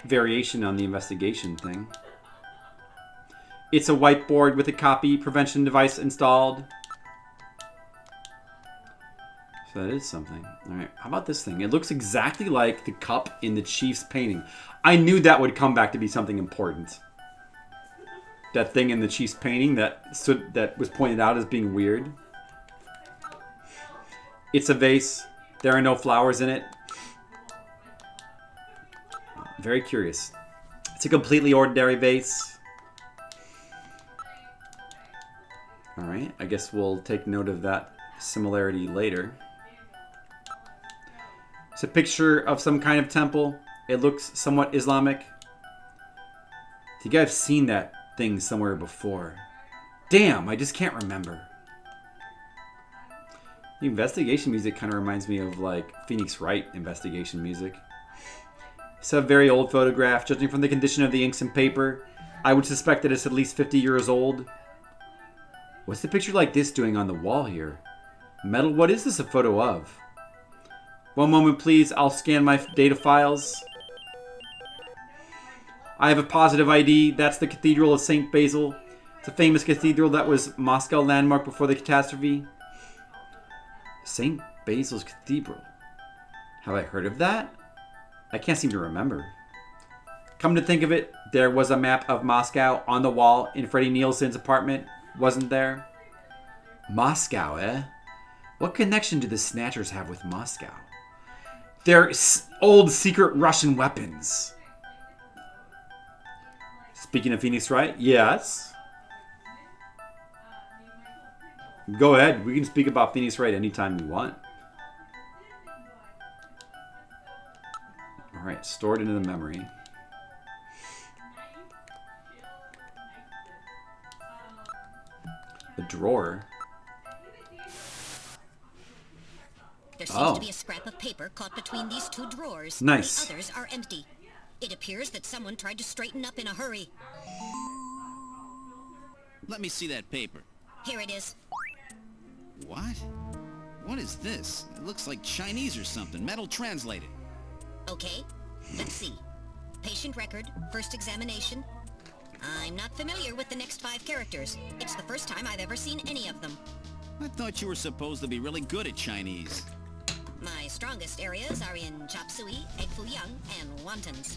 variation on the investigation thing. It's a whiteboard with a copy prevention device installed. So that is something. Alright, how about this thing? It looks exactly like the cup in the Chief's painting. I knew that would come back to be something important. That thing in the Chief's painting that was pointed out as being weird. It's a vase. There are no flowers in it. Very curious. It's a completely ordinary vase. Alright, I guess we'll take note of that similarity later. It's a picture of some kind of temple. It looks somewhat Islamic. I think I've seen that thing somewhere before. Damn, I just can't remember. The investigation music kind of reminds me of like Phoenix Wright investigation music. It's a very old photograph. Judging from the condition of the inks and paper, I would suspect that it's at least 50 years old. What's the picture like this doing on the wall here? Metal, what is this a photo of? One moment, please. I'll scan my data files. I have a positive ID. That's the Cathedral of St. Basil. It's a famous cathedral that was Moscow landmark before the catastrophe. St. Basil's Cathedral. Have I heard of that? I can't seem to remember. Come to think of it, there was a map of Moscow on the wall in Freddie Nielsen's apartment. Wasn't there? Moscow, eh? What connection do the Snatchers have with Moscow? They're old secret Russian weapons. Speaking of Phoenix Wright, yes. Go ahead. We can speak about Phoenix Wright anytime we want. Alright, stored into the memory. The drawer. There seems to be a scrap of paper caught between these two drawers. Nice. The others are empty. It appears that someone tried to straighten up in a hurry. Let me see that paper. Here it is. What? What is this? It looks like Chinese or something. Metal translated. Okay, let's see. Patient record, first examination. I'm not familiar with the next 5 characters. It's the first time I've ever seen any of them. I thought you were supposed to be really good at Chinese. My strongest areas are in chop suey, egg foo young, and wontons.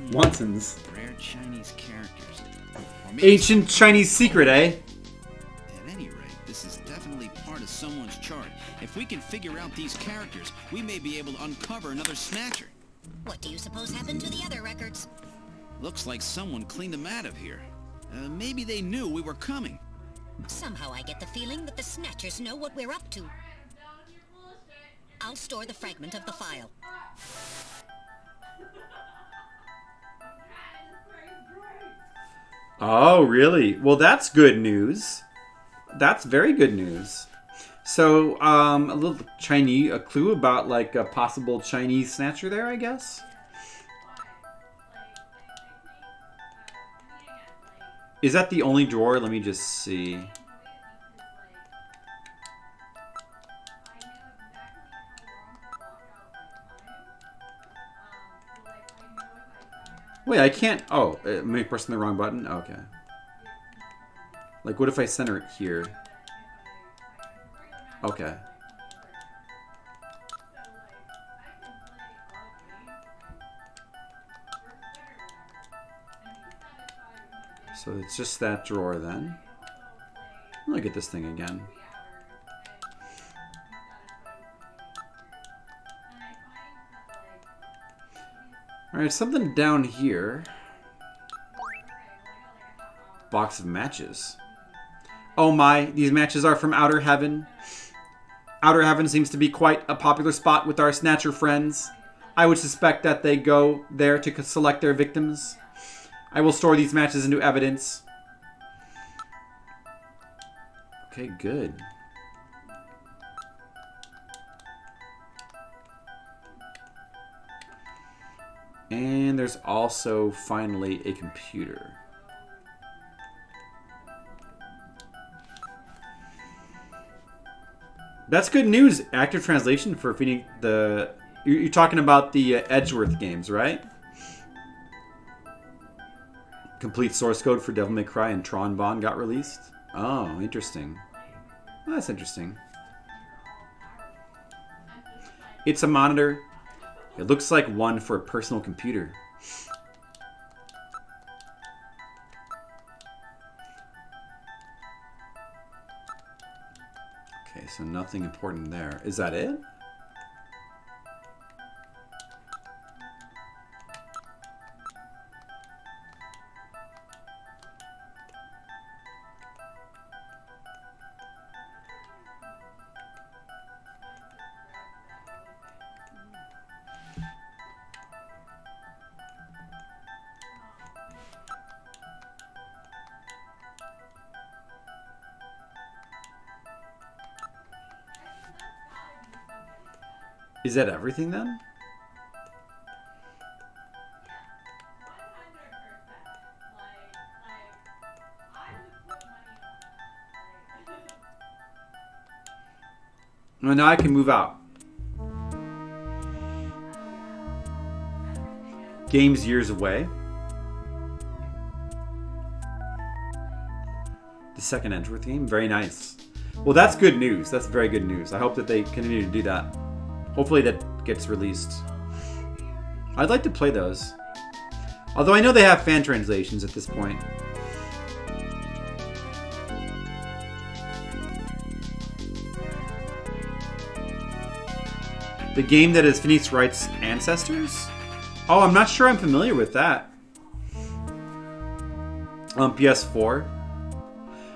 Wontons. Rare Chinese characters. Or maybe Ancient Chinese secret, eh? At any rate, this is definitely part of someone's chart. If we can figure out these characters, we may be able to uncover another Snatcher. What do you suppose happened to the other records? Looks like someone cleaned them out of here. Maybe they knew we were coming. Somehow I get the feeling that the Snatchers know what we're up to. I'll store the fragment of the file. Oh, really? Well, that's good news. That's very good news. So, a little Chinese, a clue about like a possible Chinese Snatcher there, I guess. Is that the only drawer? Let me just see. Wait, I can't. Oh, am I pressing the wrong button? Okay. Like, what if I center it here? Okay. So it's just that drawer then. Look at this thing again. Alright, something down here. Box of matches. Oh my, these matches are from Outer Heaven. Outer Heaven seems to be quite a popular spot with our Snatcher friends. I would suspect that they go there to select their victims. I will store these matches into evidence. Okay, good. And there's also finally a computer. That's good news. Active translation for feeding the... You're talking about the Edgeworth games, right? Complete source code for Devil May Cry and Tron Bonne got released. Oh, interesting. Well, that's interesting. It's a monitor. It looks like one for a personal computer. Okay, so nothing important there. Is that it? Is that everything then? Well, now I can move out. Game's years away. The second Edgeworth game, very nice. Well, that's good news. That's very good news. I hope that they continue to do that. Hopefully that gets released. I'd like to play those. Although I know they have fan translations at this point. The game that is Phoenix Wright's ancestors? Oh, I'm not sure I'm familiar with that. On PS4.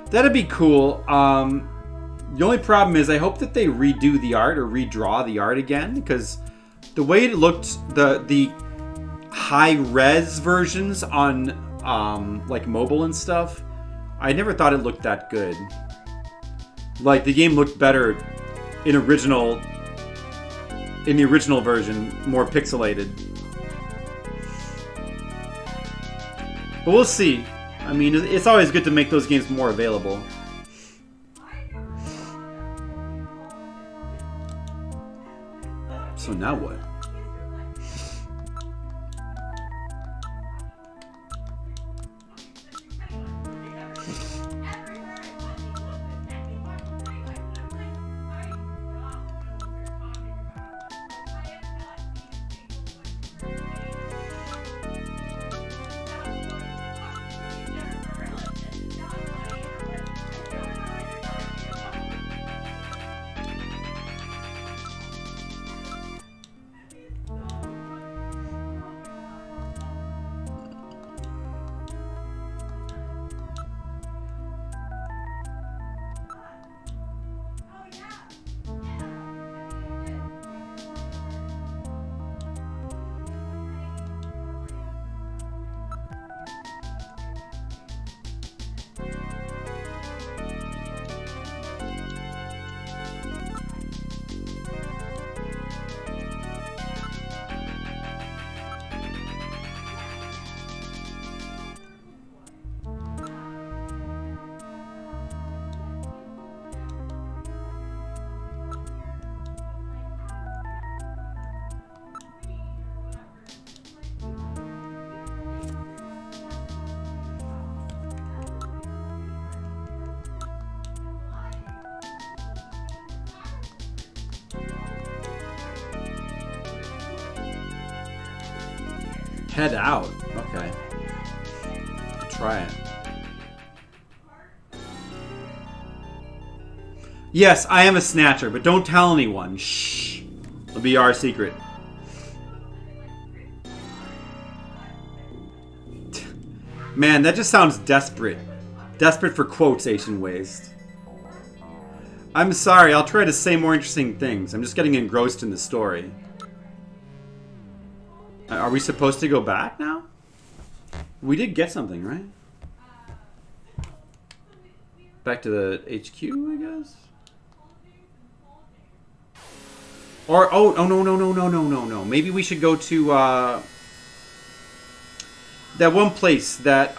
That'd be cool. The only problem is I hope that they redo the art or redraw the art again, because the way it looked, the high-res versions on like mobile and stuff, I never thought it looked that good. Like the game looked better in the original version, more pixelated. But we'll see. I mean, it's always good to make those games more available. So now what? Head out. Okay. I'll try it. Yes, I am a snatcher, but don't tell anyone. Shh. It'll be our secret. Man, that just sounds desperate. Desperate for quotation waste. I'm sorry, I'll try to say more interesting things. I'm just getting engrossed in the story. Are we supposed to go back now? We did get something, right? Back to the HQ, I guess? Or, oh, no. Maybe we should go to, that one place that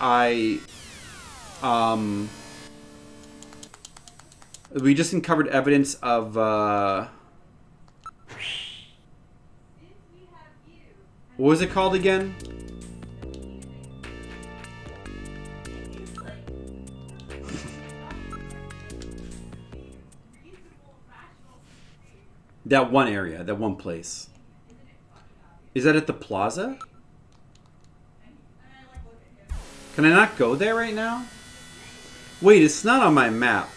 we just uncovered evidence of, what was it called again? That one area, that one place. Is that at the plaza? Can I not go there right now? Wait, it's not on my map.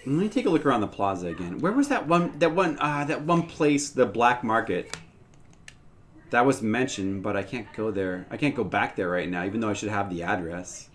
Let me take a look around the plaza again. Where was that one place, the black market? That was mentioned, but I can't go there. I can't go back there right now, even though I should have the address.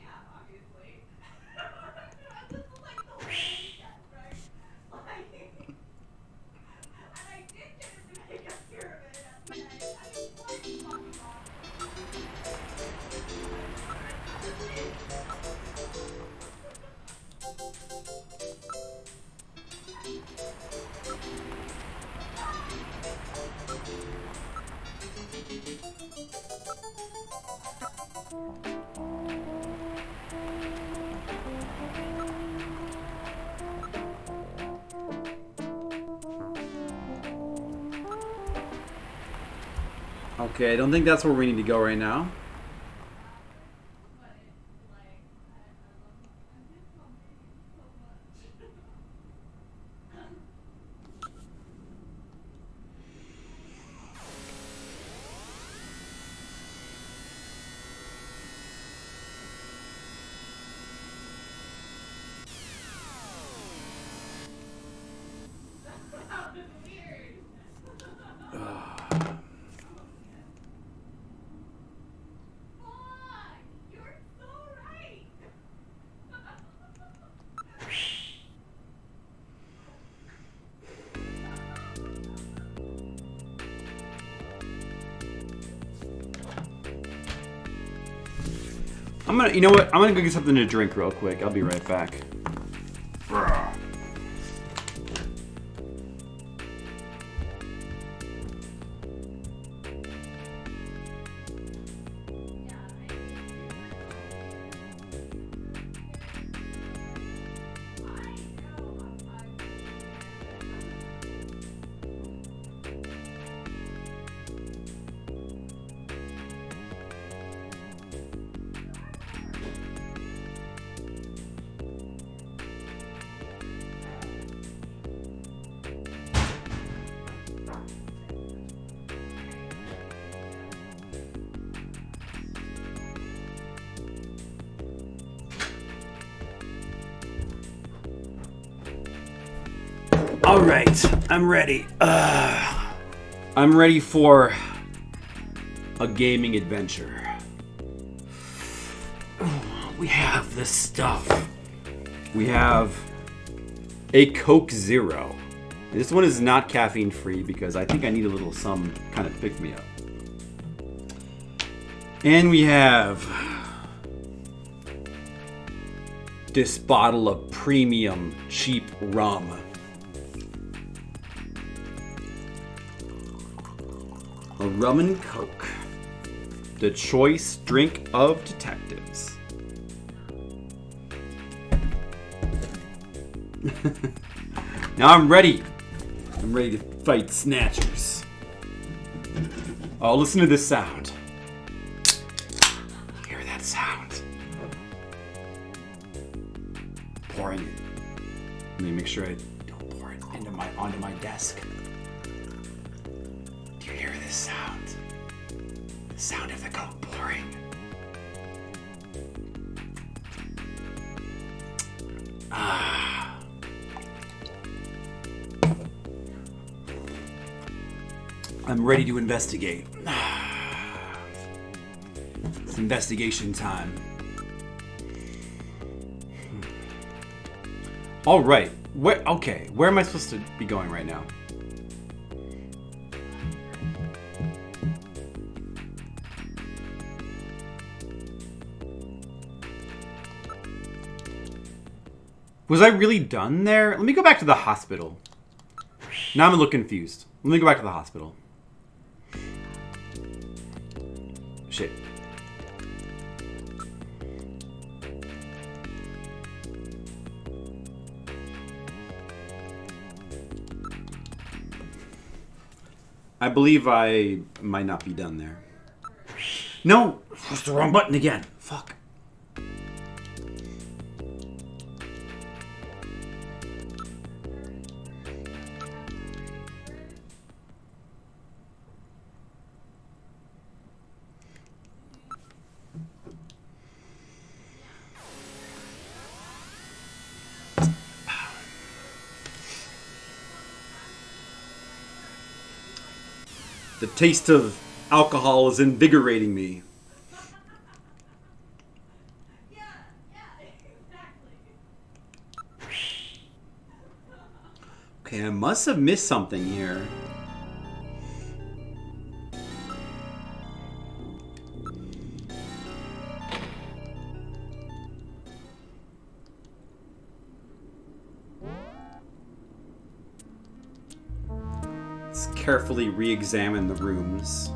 Okay, I don't think that's where we need to go right now. You know what? I'm gonna go get something to drink real quick. I'll be right back. All right, I'm ready. I'm ready for a gaming adventure. We have this stuff. We have a Coke Zero. This one is not caffeine free because I think I need a little some kind of pick me up. And we have this bottle of premium cheap rum. A rum and Coke. The choice drink of detectives. Now I'm ready. I'm ready to fight snatchers. Oh, listen to this sound. Hear that sound? Pouring it. Let me make sure I don't pour it into onto my desk. Do you hear this sound? The sound of the Coke pouring. Ah. I'm ready to investigate. It's investigation time. All right. Okay. Where am I supposed to be going right now? Was I really done there? Let me go back to the hospital. Now I'm a little confused. Let me go back to the hospital. Shit. I believe I might not be done there. No! Pressed the wrong button again. Fuck. The taste of alcohol is invigorating me. Okay, I must have missed something here. Let's carefully re-examine the rooms.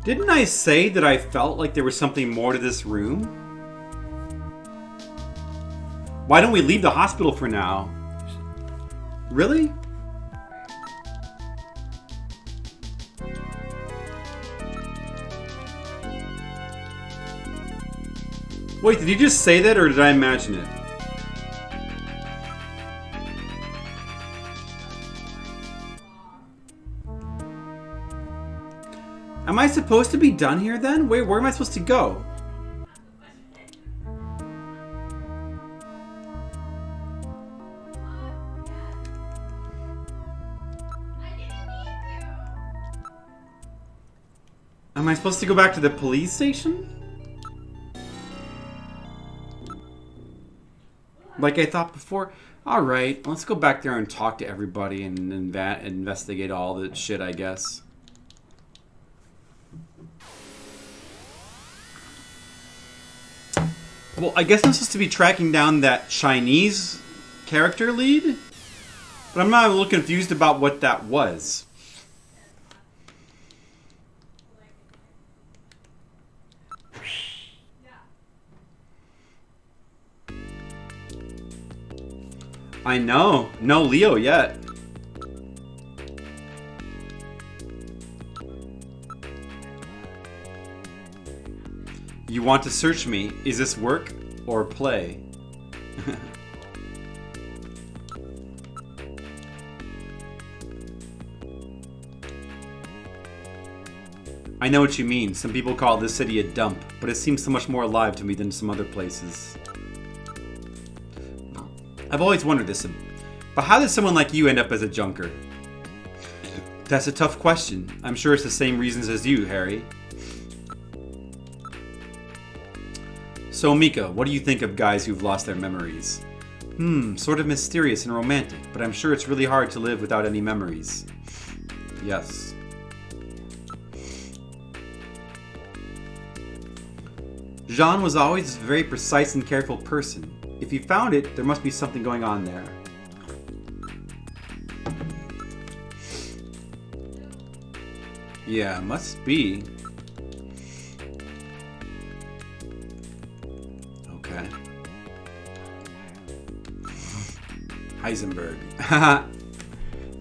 Didn't I say that I felt like there was something more to this room? Why don't we leave the hospital for now? Really? Wait, did you just say that or did I imagine it? Am I supposed to be done here then? Wait, where am I supposed to go? Am I supposed to go back to the police station? Like I thought before? Alright, let's go back there and talk to everybody and investigate all the shit, I guess. Well, I guess I'm supposed to be tracking down that Chinese character lead, but I'm not a little confused about what that was. I know. No Leo yet. You want to search me? Is this work or play? I know what you mean. Some people call this city a dump, but it seems so much more alive to me than some other places. I've always wondered this, but how did someone like you end up as a junker? That's a tough question. I'm sure it's the same reasons as you, Harry. So, Mika, what do you think of guys who've lost their memories? Sort of mysterious and romantic, but I'm sure it's really hard to live without any memories. Yes. Jean was always a very precise and careful person. If you found it, there must be something going on there. Yeah, must be. Okay. Heisenberg.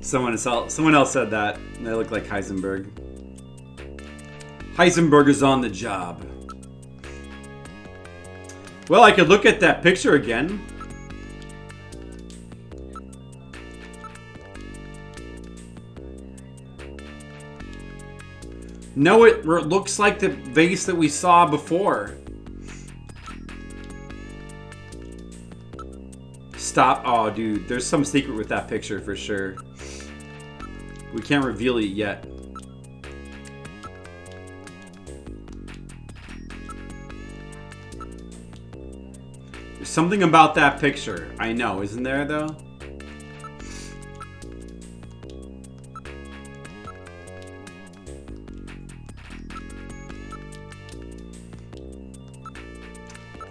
Someone else said that. They look like Heisenberg. Heisenberg is on the job. Well, I could look at that picture again. No, it looks like the vase that we saw before. Stop. Oh, dude, there's some secret with that picture for sure. We can't reveal it yet. There's something about that picture. I know, isn't there, though?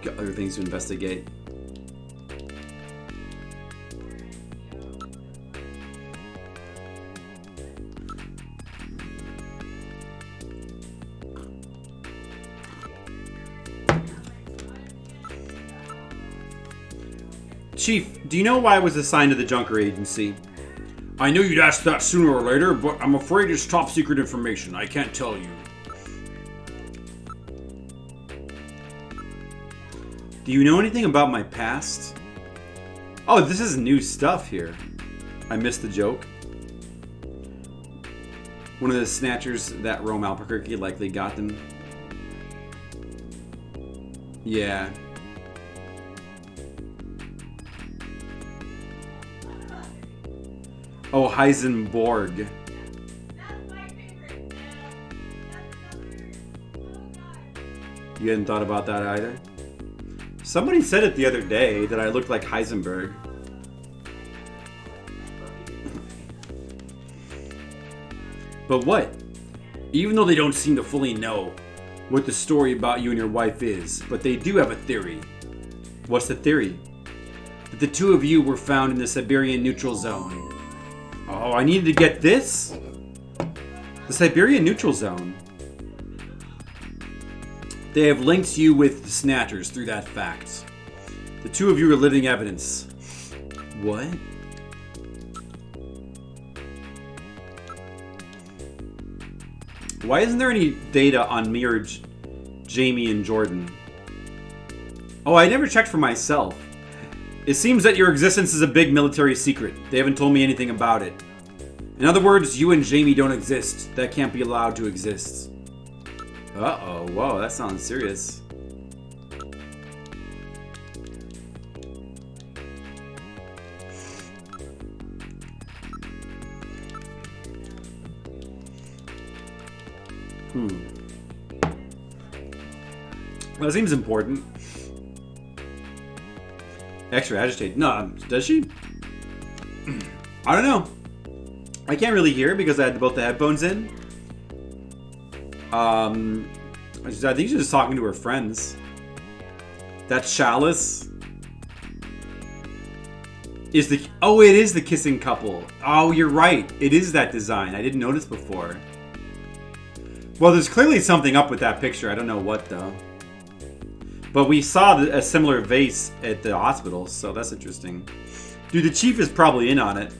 Got other things to investigate. Chief, do you know why I was assigned to the Junker Agency? I knew you'd ask that sooner or later, but I'm afraid it's top secret information. I can't tell you. Do you know anything about my past? Oh, this is new stuff here. I missed the joke. One of the snatchers that roam Albuquerque likely got them. Yeah. Oh, Heisenberg. You hadn't thought about that either? Somebody said it the other day that I looked like Heisenberg. But what? Even though they don't seem to fully know what the story about you and your wife is, but they do have a theory. What's the theory? That the two of you were found in the Siberian neutral zone. Oh, I needed to get this? The Siberian neutral zone. They have linked you with the Snatchers through that fact. The two of you are living evidence. What? Why isn't there any data on me or Jamie and Jordan? Oh, I never checked for myself. It seems that your existence is a big military secret. They haven't told me anything about it. In other words, you and Jamie don't exist. That can't be allowed to exist. Uh-oh. Whoa, that sounds serious. That seems important. Extra agitated. No, does she? I don't know. I can't really hear because I had both the headphones in. I think she's just talking to her friends. That chalice is the... Oh, it is the kissing couple. Oh, you're right. It is that design. I didn't notice before. Well, there's clearly something up with that picture. I don't know what, though. But we saw a similar vase at the hospital, so that's interesting. Dude, the chief is probably in on it.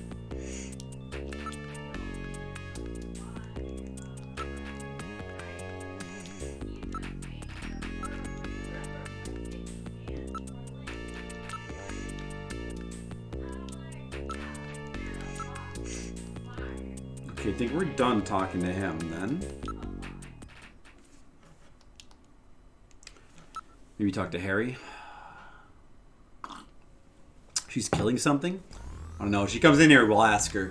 Okay, I think we're done talking to him then. Maybe talk to Harry. She's killing something? I don't know. If she comes in here, we'll ask her.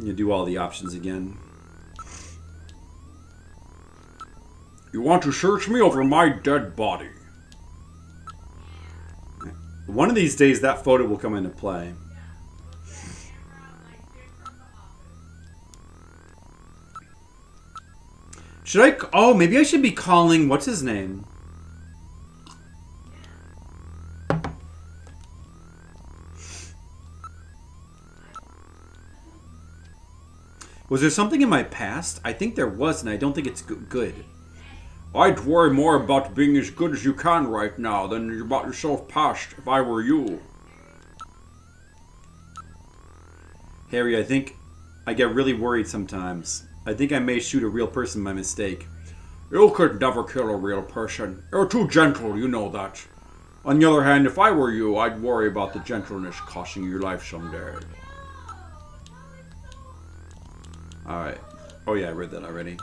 You do all the options again. You want to search me over my dead body? One of these days, that photo will come into play. Should I... Oh, maybe I should be calling... What's his name? Was there something in my past? I think there was, and I don't think it's good. I'd worry more about being as good as you can right now than about yourself past, if I were you. Harry, I think I get really worried sometimes. I think I may shoot a real person by mistake. You could never kill a real person. You're too gentle, you know that. On the other hand, if I were you, I'd worry about the gentleness costing you your life someday. Alright. Oh yeah, I read that already.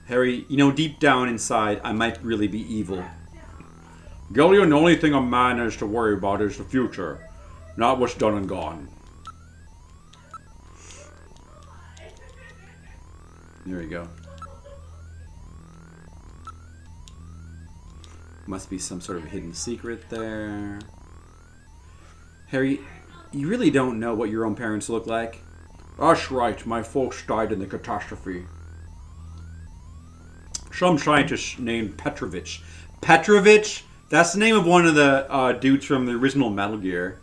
Harry, you know, deep down inside, I might really be evil. Gillian, the only thing a man has to worry about is the future, not what's done and gone. There we go. Must be some sort of hidden secret there. Harry, you really don't know what your own parents look like? That's right, my folks died in the catastrophe. Some scientist named Petrovich. Petrovich? That's the name of one of the dudes from the original Metal Gear.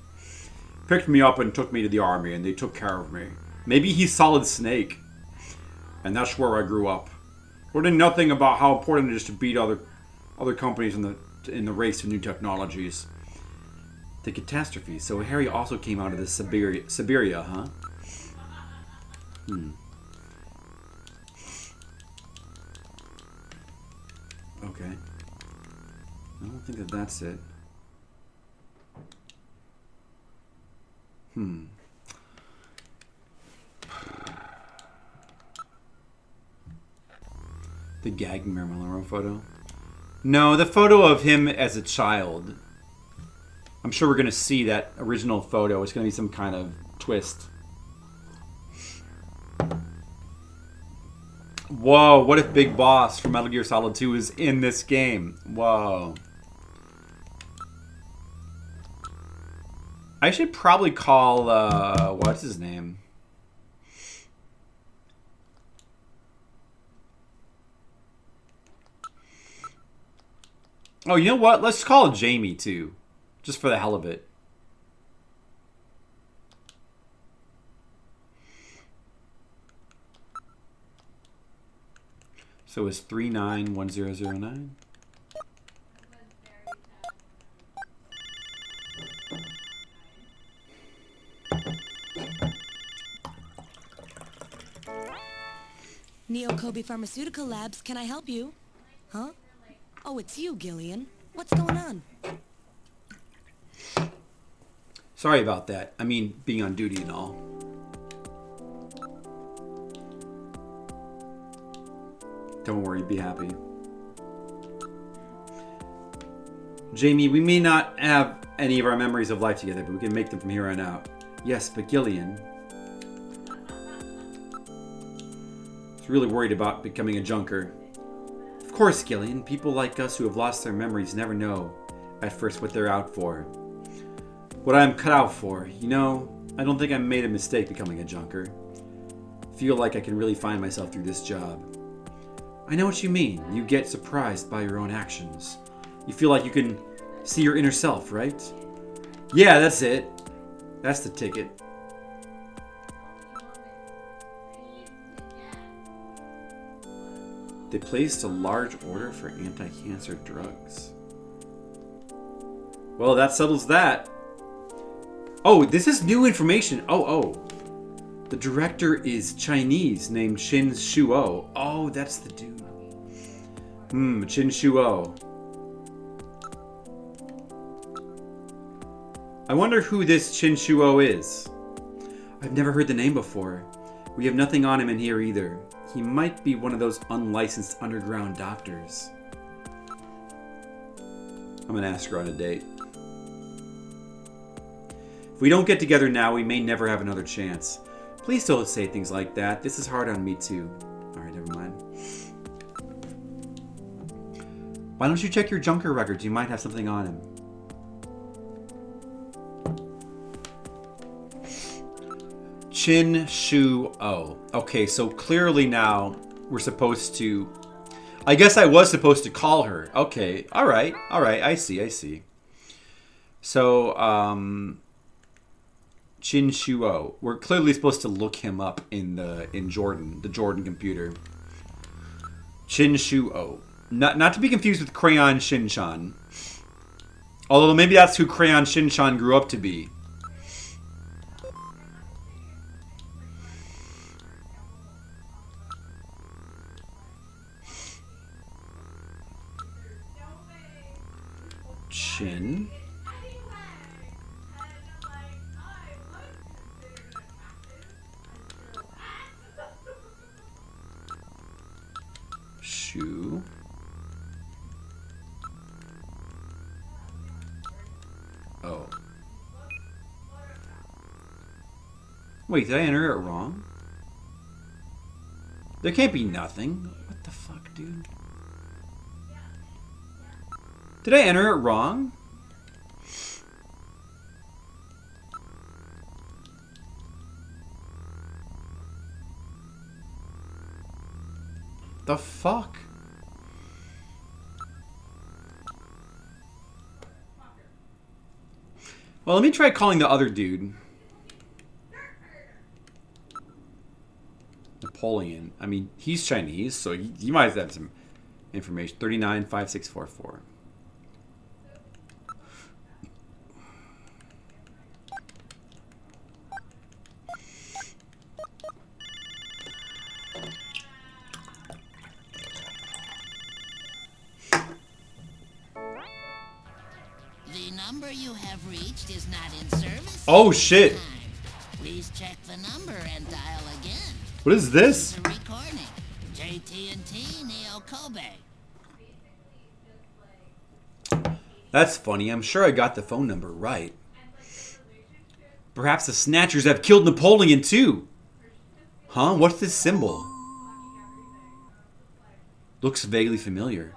Picked me up and took me to the army, and they took care of me. Maybe he's Solid Snake. And that's where I grew up. Learning nothing about how important it is to beat other companies in the race to new technologies. The catastrophe. So Harry also came out of the Siberia, huh? Okay. I don't think that that's it. The gag Marilyn photo? No, the photo of him as a child. I'm sure we're going to see that original photo. It's going to be some kind of twist. Whoa, what if Big Boss from Metal Gear Solid 2 is in this game? Whoa. I should probably call, what's his name? Oh, you know what? Let's call Jamie, too. Just for the hell of it. So it's 391009. Neo Kobe Pharmaceutical Labs, can I help you? Huh? Oh, it's you, Gillian. What's going on? Sorry about that. I mean, being on duty and all. Don't worry, be happy. Jamie, we may not have any of our memories of life together, but we can make them from here on out. Yes, but Gillian... is really worried about becoming a junker. Of course, Gillian. People like us who have lost their memories never know at first what they're out for. What I'm cut out for. You know, I don't think I made a mistake becoming a junker. Feel like I can really find myself through this job. I know what you mean. You get surprised by your own actions. You feel like you can see your inner self, right? Yeah, that's it. That's the ticket. They placed a large order for anti-cancer drugs. Well, that settles that. Oh, this is new information. Oh. The director is Chinese, named Chin Shuo. Oh, that's the dude. Chin Shuo. I wonder who this Chin Shuo is. I've never heard the name before. We have nothing on him in here either. He might be one of those unlicensed underground doctors. I'm gonna ask her on a date. If we don't get together now, we may never have another chance. Please don't say things like that. This is hard on me too. Alright, never mind. Why don't you check your Junker records? You might have something on him. Chin Shu O. Okay, so clearly now we're supposed to... I guess I was supposed to call her. Okay, alright, I see. So, Chin Shu O. We're clearly supposed to look him up in Jordan, the Jordan computer. Chin Shu O. Not to be confused with Crayon Shinchan. Although maybe that's who Crayon Shinchan grew up to be. Chin. Shu. Oh. Wait, did I enter it wrong? There can't be nothing. What the fuck, dude? Did I enter it wrong? The fuck? Well, let me try calling the other dude. Napoleon. I mean, he's Chinese, so you might have some information. 395644. The number you have reached is not in service. Oh shit! Please check the number and dial again. What is this? This is a recording. JT&T Neo Kobe. That's funny. I'm sure I got the phone number right. Perhaps the Snatchers have killed Napoleon too. Huh? What's this symbol? Looks vaguely familiar.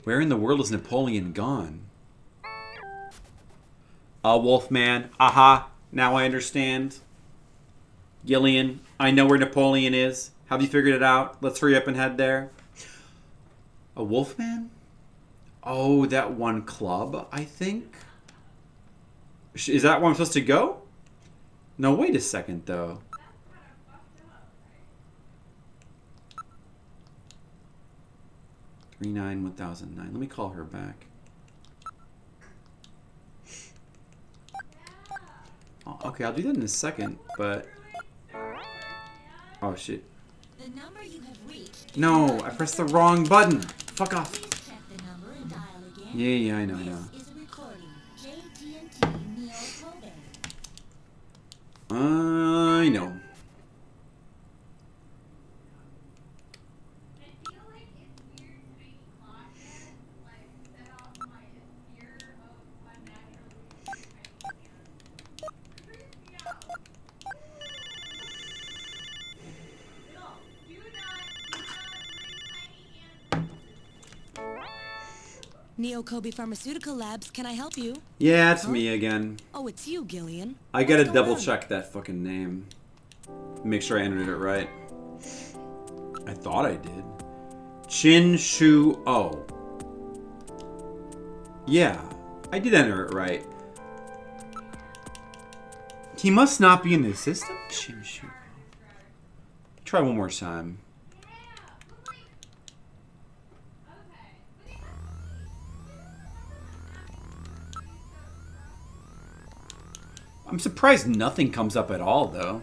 Where in the world is Napoleon gone? Wolfman. Aha. Now I understand. Gillian, I know where Napoleon is. Have you figured it out? Let's hurry up and head there. A Wolfman? Oh, that one club, I think. Is that where I'm supposed to go? No, wait a second, though. Three 1009. Let me call her back. Oh, okay, I'll do that in a second, but... Oh, shit. The number you have reached. No, I pressed the wrong button. Fuck off. Please check the number and dial again. Yeah, I know. This is a recording. JT&T Neo Kobe. I know. I feel like it's weird being cautious, like set off my fear of unnaturally creeps me out. Bill, do not bring tiny ants. Neo Kobe Pharmaceutical Labs, can I help you? Yeah, it's me again. Oh, it's you, Gillian. I gotta What's going double on? check that fucking name. Make sure I entered it right. I thought I did. Chin Shu O. Yeah, I did enter it right. He must not be in the system? Chin Shu O. Try one more time. I'm surprised nothing comes up at all, though.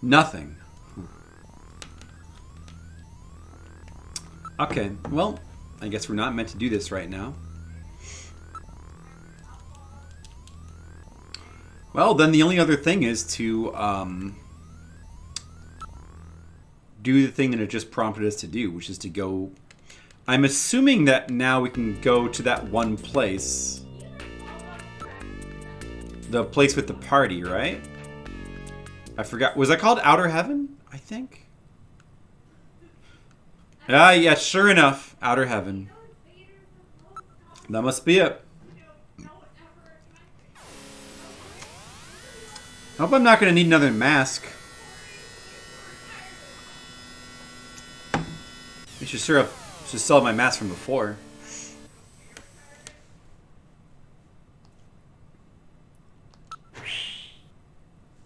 Nothing. Okay, well, I guess we're not meant to do this right now. Well, then the only other thing is to do the thing that it just prompted us to do, which is to go... I'm assuming that now we can go to that one place. The place with the party, right? I forgot. Was that called Outer Heaven? I think. Ah, yeah, sure enough. Outer Heaven. That must be it. I hope I'm not going to need another mask. I should still have my mask from before.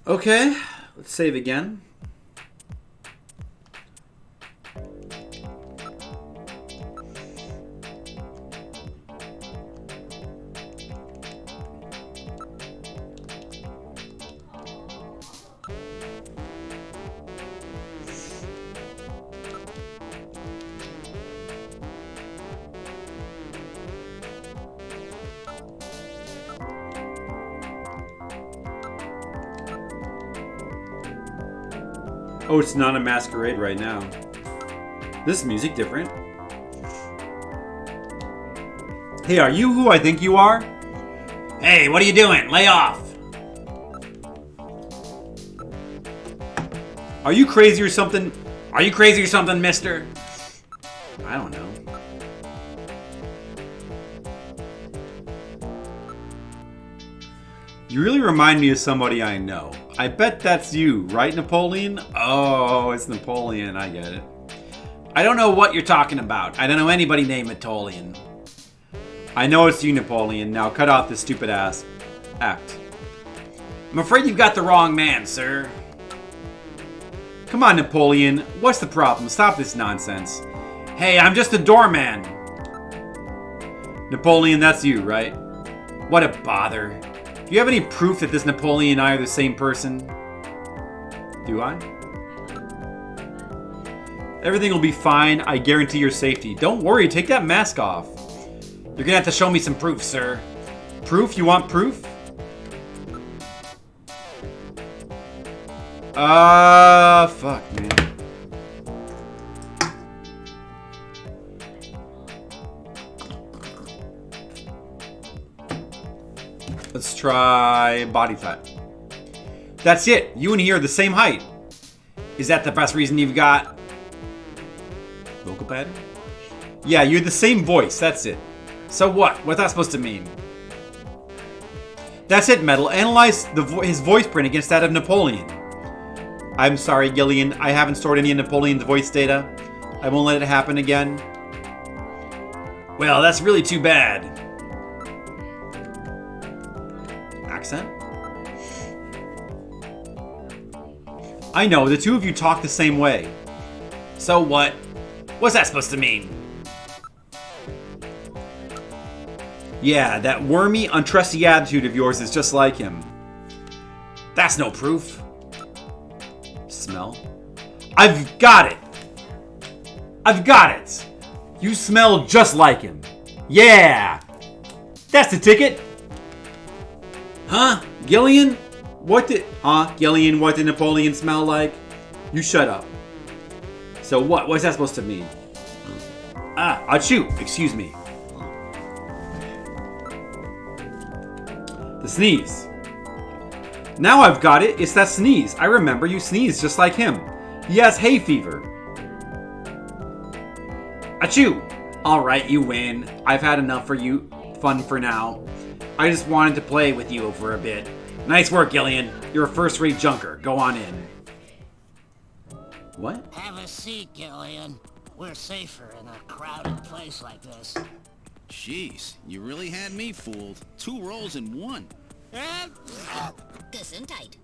Okay, let's save again. Oh, it's not a masquerade right now. This music different. Hey, are you who I think you are? Hey, what are you doing? Lay off. Are you crazy or something? Are you crazy or something, mister? I don't know. You really remind me of somebody I know. I bet that's you, right, Napoleon? Oh, it's Napoleon. I get it. I don't know what you're talking about. I don't know anybody named Napoleon. I know it's you, Napoleon. Now cut off this stupid ass act. I'm afraid you've got the wrong man, sir. Come on, Napoleon. What's the problem? Stop this nonsense. Hey, I'm just a doorman. Napoleon, that's you, right? What a bother. Do you have any proof that this Napoleon and I are the same person? Do I? Everything will be fine. I guarantee your safety. Don't worry. Take that mask off. You're gonna have to show me some proof, sir. Proof? You want proof? Fuck, man. Let's try body type. That's it. You and he are the same height. Is that the best reason you've got? Vocal pattern? Yeah, you're the same voice. That's it. So what? What's that supposed to mean? That's it, Metal. Analyze his voice print against that of Napoleon. I'm sorry, Gillian. I haven't stored any of Napoleon's voice data. I won't let it happen again. Well, that's really too bad. Accent? I know, the two of you talk the same way. So what? What's that supposed to mean? Yeah, that wormy, untrusty attitude of yours is just like him. That's no proof. Smell? I've got it! I've got it! You smell just like him. Yeah! That's the ticket! Huh? Gillian? Gillian, what did Napoleon smell like? You shut up. So what? What's that supposed to mean? Achoo! Excuse me. The sneeze. Now I've got it. It's that sneeze. I remember you sneezed just like him. He has hay fever. Achoo! Alright, you win. I've had enough for you. Fun for now. I just wanted to play with you for a bit. Nice work, Gillian. You're a first-rate junker. Go on in. What? Have a seat, Gillian. We're safer in a crowded place like this. Jeez, you really had me fooled. 2 roles in 1. Gesundheit.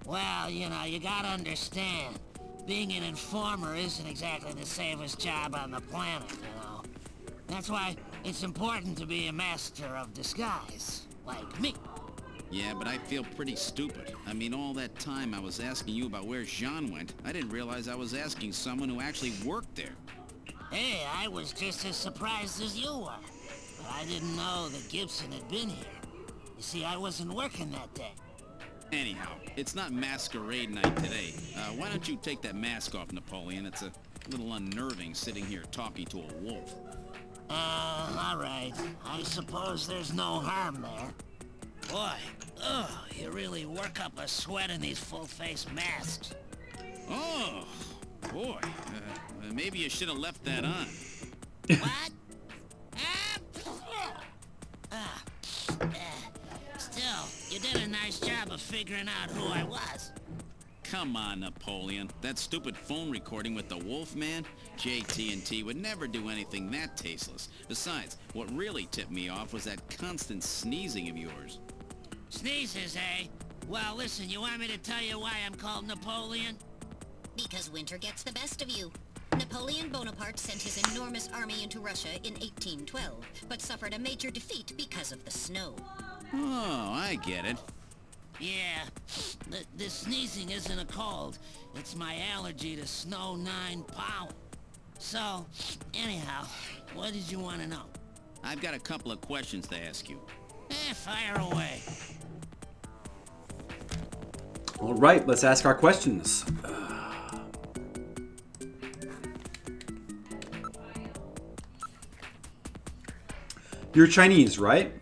Well, you know, you gotta understand. Being an informer isn't exactly the safest job on the planet, you know. That's why it's important to be a master of disguise, like me. Yeah, but I feel pretty stupid. I mean, all that time I was asking you about where Jean went, I didn't realize I was asking someone who actually worked there. Hey, I was just as surprised as you were. But I didn't know that Gibson had been here. You see, I wasn't working that day. Anyhow, it's not masquerade night today. Why don't you take that mask off, Napoleon? It's a little unnerving sitting here talking to a wolf. All right. I suppose there's no harm there. Boy, you really work up a sweat in these full-face masks. Oh, boy. Maybe you should have left that on. What? Still, you did a nice job of figuring out who I was. Come on, Napoleon. That stupid phone recording with the Wolfman? JT&T would never do anything that tasteless. Besides, what really tipped me off was that constant sneezing of yours. Sneezes, eh? Well, listen, you want me to tell you why I'm called Napoleon? Because winter gets the best of you. Napoleon Bonaparte sent his enormous army into Russia in 1812, but suffered a major defeat because of the snow. Oh, I get it. Yeah, the sneezing isn't a cold. It's my allergy to snow 9 pollen. So, anyhow, what did you want to know? I've got a couple of questions to ask you. Fire away. All right, let's ask our questions. You're Chinese, right?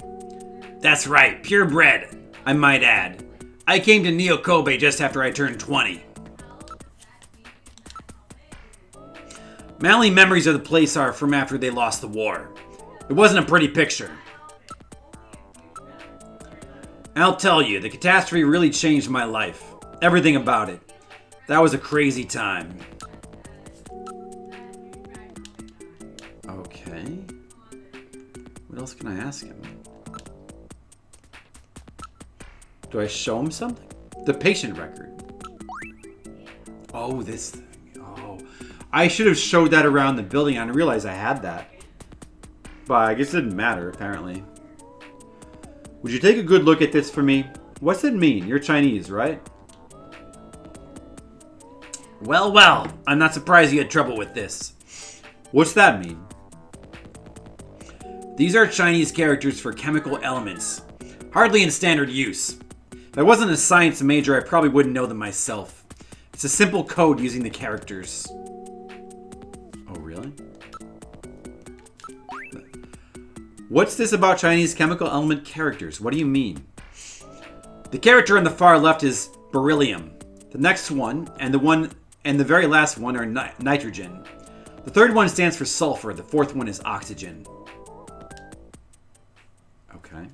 That's right, purebred, I might add. I came to Neo Kobe just after I turned 20. My only memories of the place are from after they lost the war. It wasn't a pretty picture. I'll tell you, the catastrophe really changed my life. Everything about it. That was a crazy time. Okay. What else can I ask him? Do I show him something? The patient record. Oh, this thing. Oh. I should have showed that around the building. I didn't realize I had that. But I guess it didn't matter, apparently. Would you take a good look at this for me? What's it mean? You're Chinese, right? Well, well. I'm not surprised you had trouble with this. What's that mean? These are Chinese characters for chemical elements. Hardly in standard use. If I wasn't a science major, I probably wouldn't know them myself. It's a simple code using the characters. Oh, really? What's this about Chinese chemical element characters? What do you mean? The character on the far left is beryllium. The next one, and the very last one are nitrogen. The third one stands for sulfur. The fourth one is oxygen. Okay.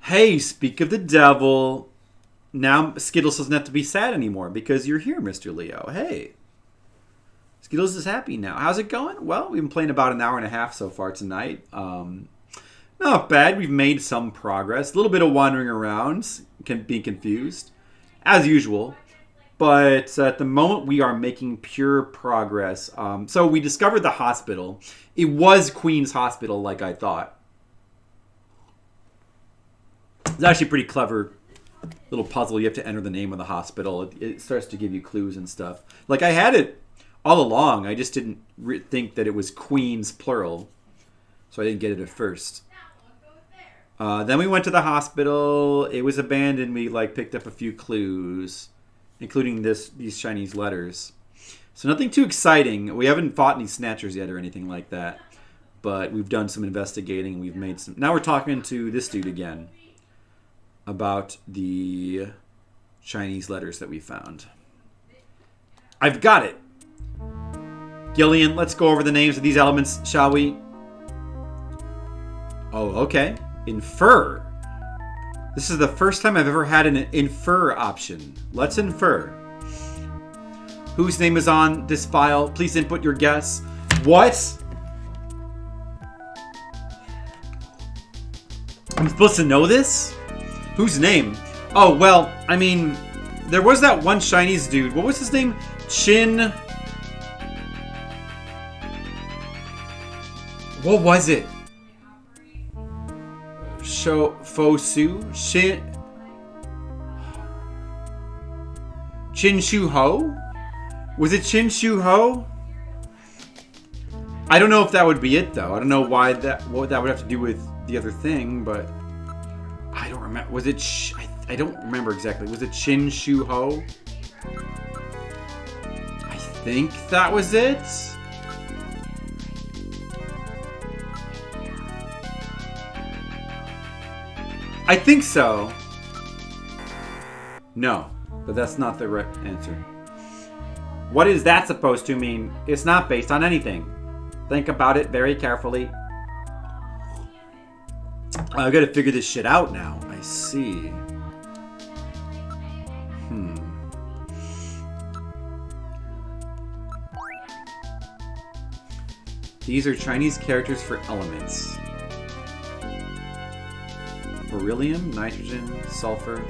Hey, speak of the devil. Now Skittles doesn't have to be sad anymore because you're here, Mr. Leo. Hey. Skittles is happy now. How's it going? Well, we've been playing about an hour and a half so far tonight. Not bad. We've made some progress. A little bit of wandering around, being confused, as usual. But at the moment, we are making pure progress. So we discovered the hospital. It was Queen's Hospital, like I thought. It's actually a pretty clever little puzzle. You have to enter the name of the hospital. It starts to give you clues and stuff. Like, I had it all along. I just didn't think that it was Queen's plural. So I didn't get it at first. Then we went to the hospital. It was abandoned. We picked up a few clues, including these Chinese letters. So nothing too exciting. We haven't fought any Snatchers yet or anything like that. But we've done some investigating. We've made some. Now we're talking to this dude again about the Chinese letters that we found. I've got it. Gillian, let's go over the names of these elements, shall we? Oh, okay. Infer. This is the first time I've ever had an infer option. Let's infer. Whose name is on this file? Please input your guess. What? I'm supposed to know this? Whose name? Oh, well, I mean, there was that one Chinese dude. What was his name? Chin. What was it? Fosu? Chin Shu Ho? Was it Chin Shu Ho? I don't know if that would be it, though. I don't know what that would have to do with the other thing, but remember. Was it? I don't remember exactly. Was it Chin Shu Ho? I think that was it. I think so. No, but that's not the right answer. What is that supposed to mean? It's not based on anything. Think about it very carefully. I've got to figure this shit out now. I see. These are Chinese characters for elements. Beryllium, nitrogen, sulfur.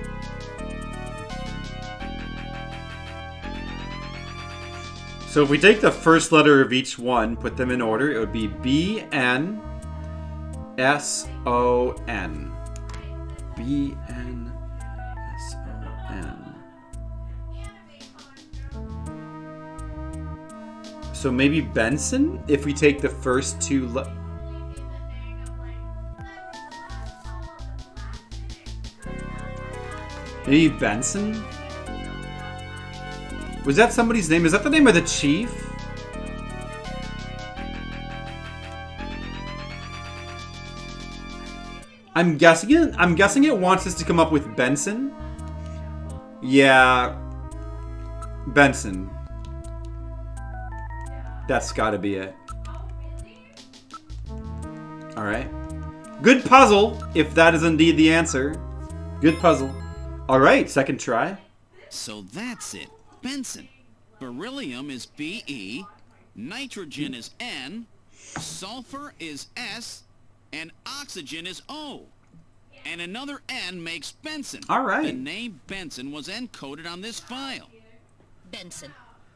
So if we take the first letter of each one, put them in order, it would be B-N-S-O-N. B-N-S-O-N. So maybe Benson, if we take the first two maybe Benson? Was that somebody's name? Is that the name of the chief? I'm guessing it wants us to come up with Benson. Yeah. Benson. That's gotta be it. Alright. Good puzzle, if that is indeed the answer. Good puzzle. Alright, second try. So that's it. Benson. Beryllium is Be, nitrogen is N, sulfur is S, and oxygen is O. And another N makes Benson. All right. The name Benson was encoded on this file. Benson.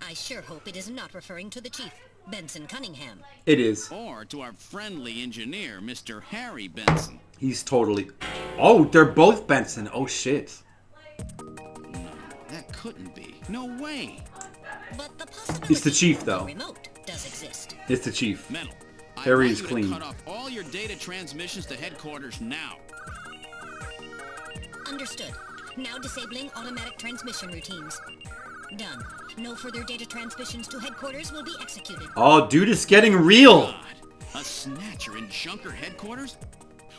I sure hope it is not referring to the chief, Benson Cunningham. It is. Or to our friendly engineer, Mr. Harry Benson. He's totally... Oh, they're both Benson. Oh, shit. No, that couldn't be. No way. But the possibility It's the chief, though. of the remote does exist. It's the chief. Metal. Harry I is want clean. you to cut off all your data transmissions to headquarters now. Understood. Now disabling automatic transmission routines. Done. No further data transmissions to headquarters will be executed. Oh, dude, it's getting real. God, a Snatcher in Junker headquarters?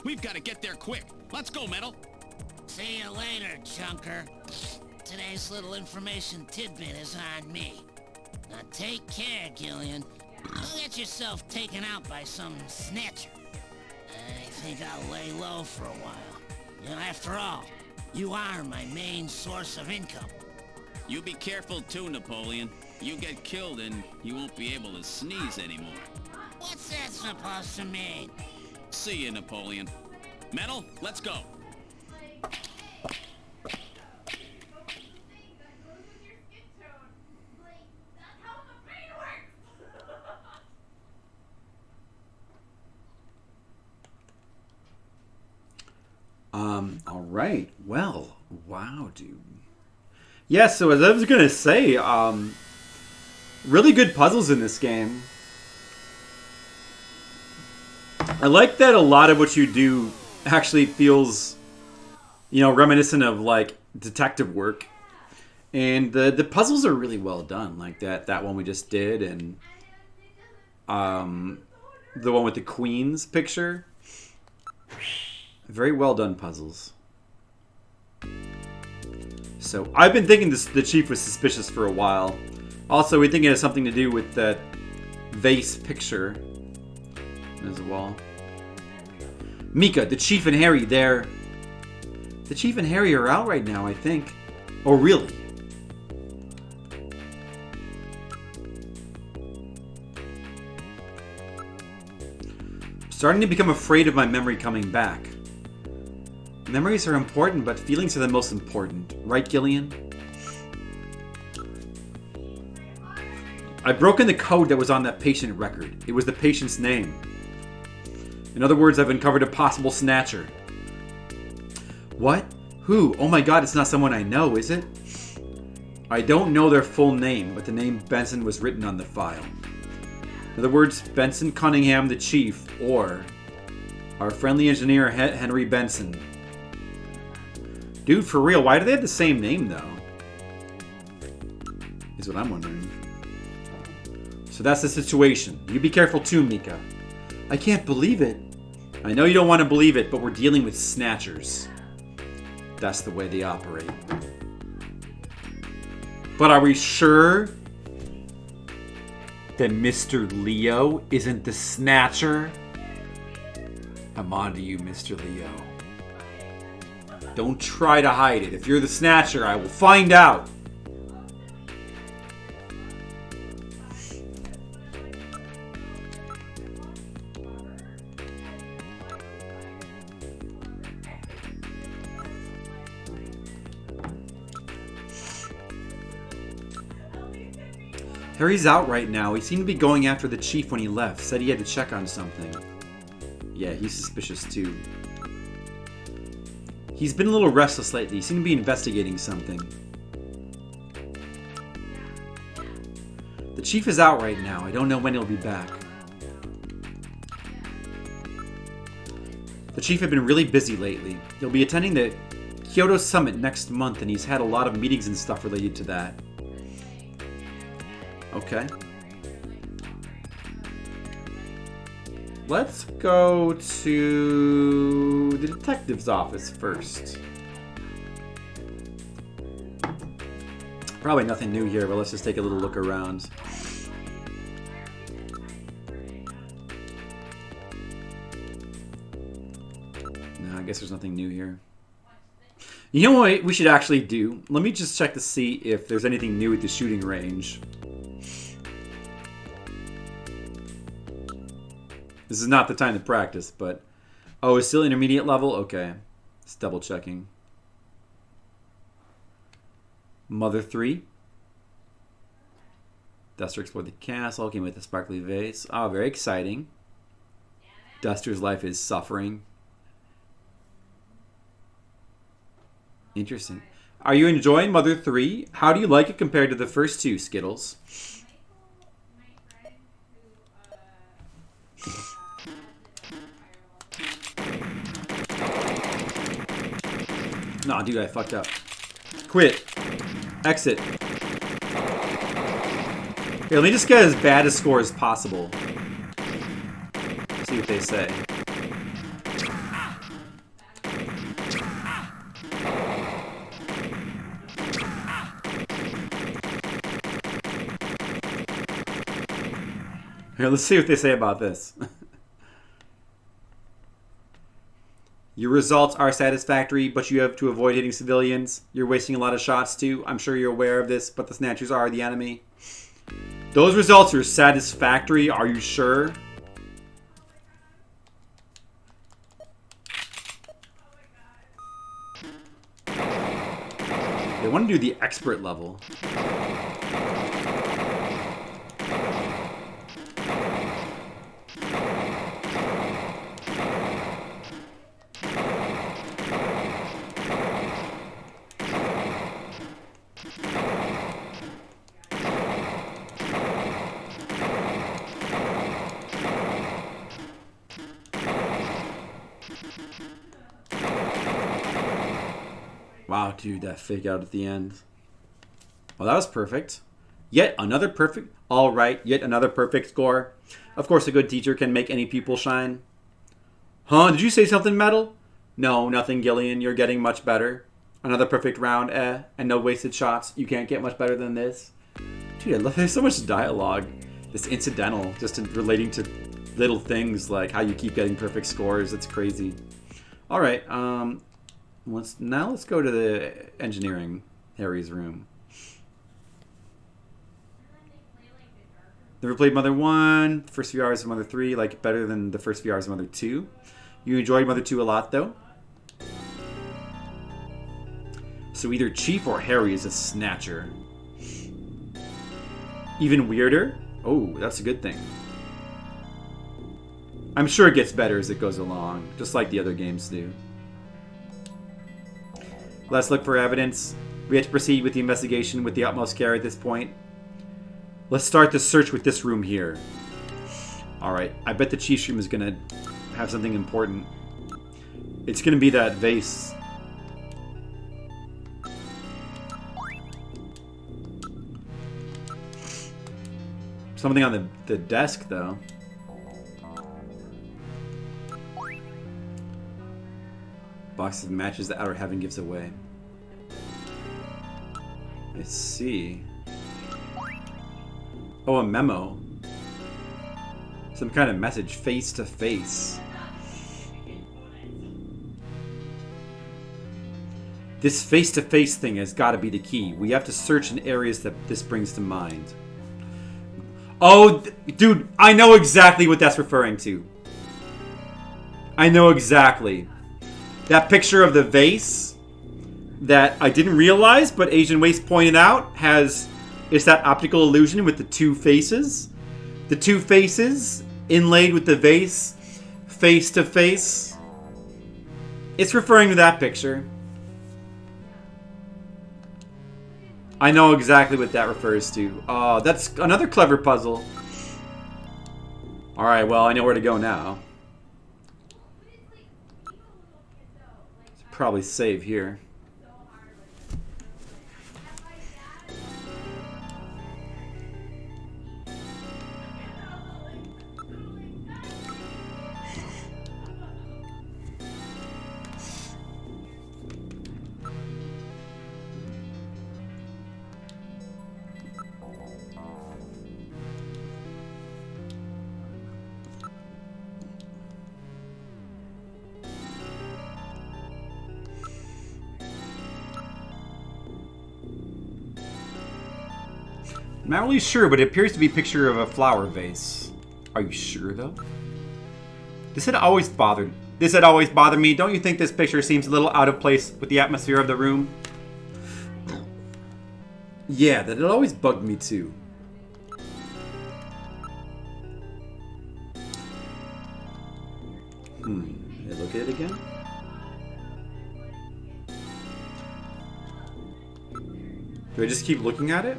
We've got to get there quick. Let's go, Metal. See you later, Junker. Today's little information tidbit is on me. Now take care, Gillian. Don't get yourself taken out by some Snatcher. I think I'll lay low for a while. You know, after all, you are my main source of income. You be careful too, Napoleon. You get killed and you won't be able to sneeze anymore. What's that supposed to mean? See you, Napoleon. Metal, let's go. All right. Well, wow, dude. Yeah, so as I was going to say, really good puzzles in this game. I like that a lot of what you do actually feels, you know, reminiscent of, like, detective work. And the puzzles are really well done, like that one we just did, and the one with the Queen's picture. Very well done puzzles. So I've been thinking the chief was suspicious for a while. Also, we think it has something to do with that vase picture as well. Mika, the chief and Harry, the chief and Harry are out right now, I think. Oh, really? Starting to become afraid of my memory coming back. Memories are important, but feelings are the most important. Right, Gillian? I've broken the code that was on that patient record. It was the patient's name. In other words, I've uncovered a possible Snatcher. What? Who? Oh my god, it's not someone I know, is it? I don't know their full name, but the name Benson was written on the file. In other words, Benson Cunningham, the chief, or our friendly engineer, Henry Benson. Dude, for real, why do they have the same name, though? Is what I'm wondering. So that's the situation. You be careful too, Mika. I can't believe it. I know you don't want to believe it, but we're dealing with Snatchers. That's the way they operate. But are we sure that Mr. Leo isn't the Snatcher? I'm on to you, Mr. Leo. Don't try to hide it. If you're the Snatcher, I will find out. Harry's out right now. He seemed to be going after the chief when he left. Said he had to check on something. Yeah, he's suspicious too. He's been a little restless lately. He seemed to be investigating something. The chief is out right now. I don't know when he'll be back. The chief had been really busy lately. He'll be attending the Kyoto Summit next month, and he's had a lot of meetings and stuff related to that. Okay. Let's go to the detective's office first. Probably nothing new here, but let's just take a little look around. No, I guess there's nothing new here. You know what we should actually do? Let me just check to see if there's anything new at the shooting range. This is not the time to practice, but... Oh, it's still intermediate level? Okay. Just double checking. Mother 3. Duster explored the castle. Came with a sparkly vase. Oh, very exciting. Duster's life is suffering. Interesting. Are you enjoying Mother 3? How do you like it compared to the first two, Skittles? Nah, dude, I fucked up. Quit. Exit. Here, let me just get as bad a score as possible. See what they say. Here, let's see what they say about this. Your results are satisfactory, but you have to avoid hitting civilians. You're wasting a lot of shots too. I'm sure you're aware of this, but the Snatchers are the enemy. Those results are satisfactory. Are you sure? They want to do the expert level. Wow, dude, that fake out at the end. Well, that was perfect. Yet another perfect... All right, yet another perfect score. Of course, a good teacher can make any pupil shine. Huh? Did you say something, Metal? No, nothing, Gillian. You're getting much better. Another perfect round, and no wasted shots. You can't get much better than this. Dude, I love there's so much dialogue. This incidental, just relating to little things like how you keep getting perfect scores. It's crazy. All right, let's go to the engineering, Harry's room. Never played Mother 1, first few hours of Mother 3, like it better than the first few hours of Mother 2. You enjoyed Mother 2 a lot, though. So either Chief or Harry is a Snatcher. Even weirder? Oh, that's a good thing. I'm sure it gets better as it goes along, just like the other games do. Let's look for evidence. We have to proceed with the investigation with the utmost care at this point. Let's start the search with this room here. Alright, I bet the Chief's room is going to have something important. It's going to be that vase. something on the desk, though. Box of matches that Outer Heaven gives away. Let's see. Oh, a memo. Some kind of message, face to face. This face-to-face thing has got to be the key. We have to search in areas that this brings to mind. Oh, dude, I know exactly what that's referring to. I know exactly. That picture of the vase that I didn't realize, but Asian Waste pointed out, it's that optical illusion with the two faces. The two faces inlaid with the vase, face to face. It's referring to that picture. I know exactly what that refers to. Oh, that's another clever puzzle. Alright, well, I know where to go now. Probably save here. I'm not really sure, but it appears to be a picture of a flower vase. Are you sure, though? This had always bothered me. Don't you think this picture seems a little out of place with the atmosphere of the room? Yeah, that had always bugged me, too. Did I look at it again? Do I just keep looking at it?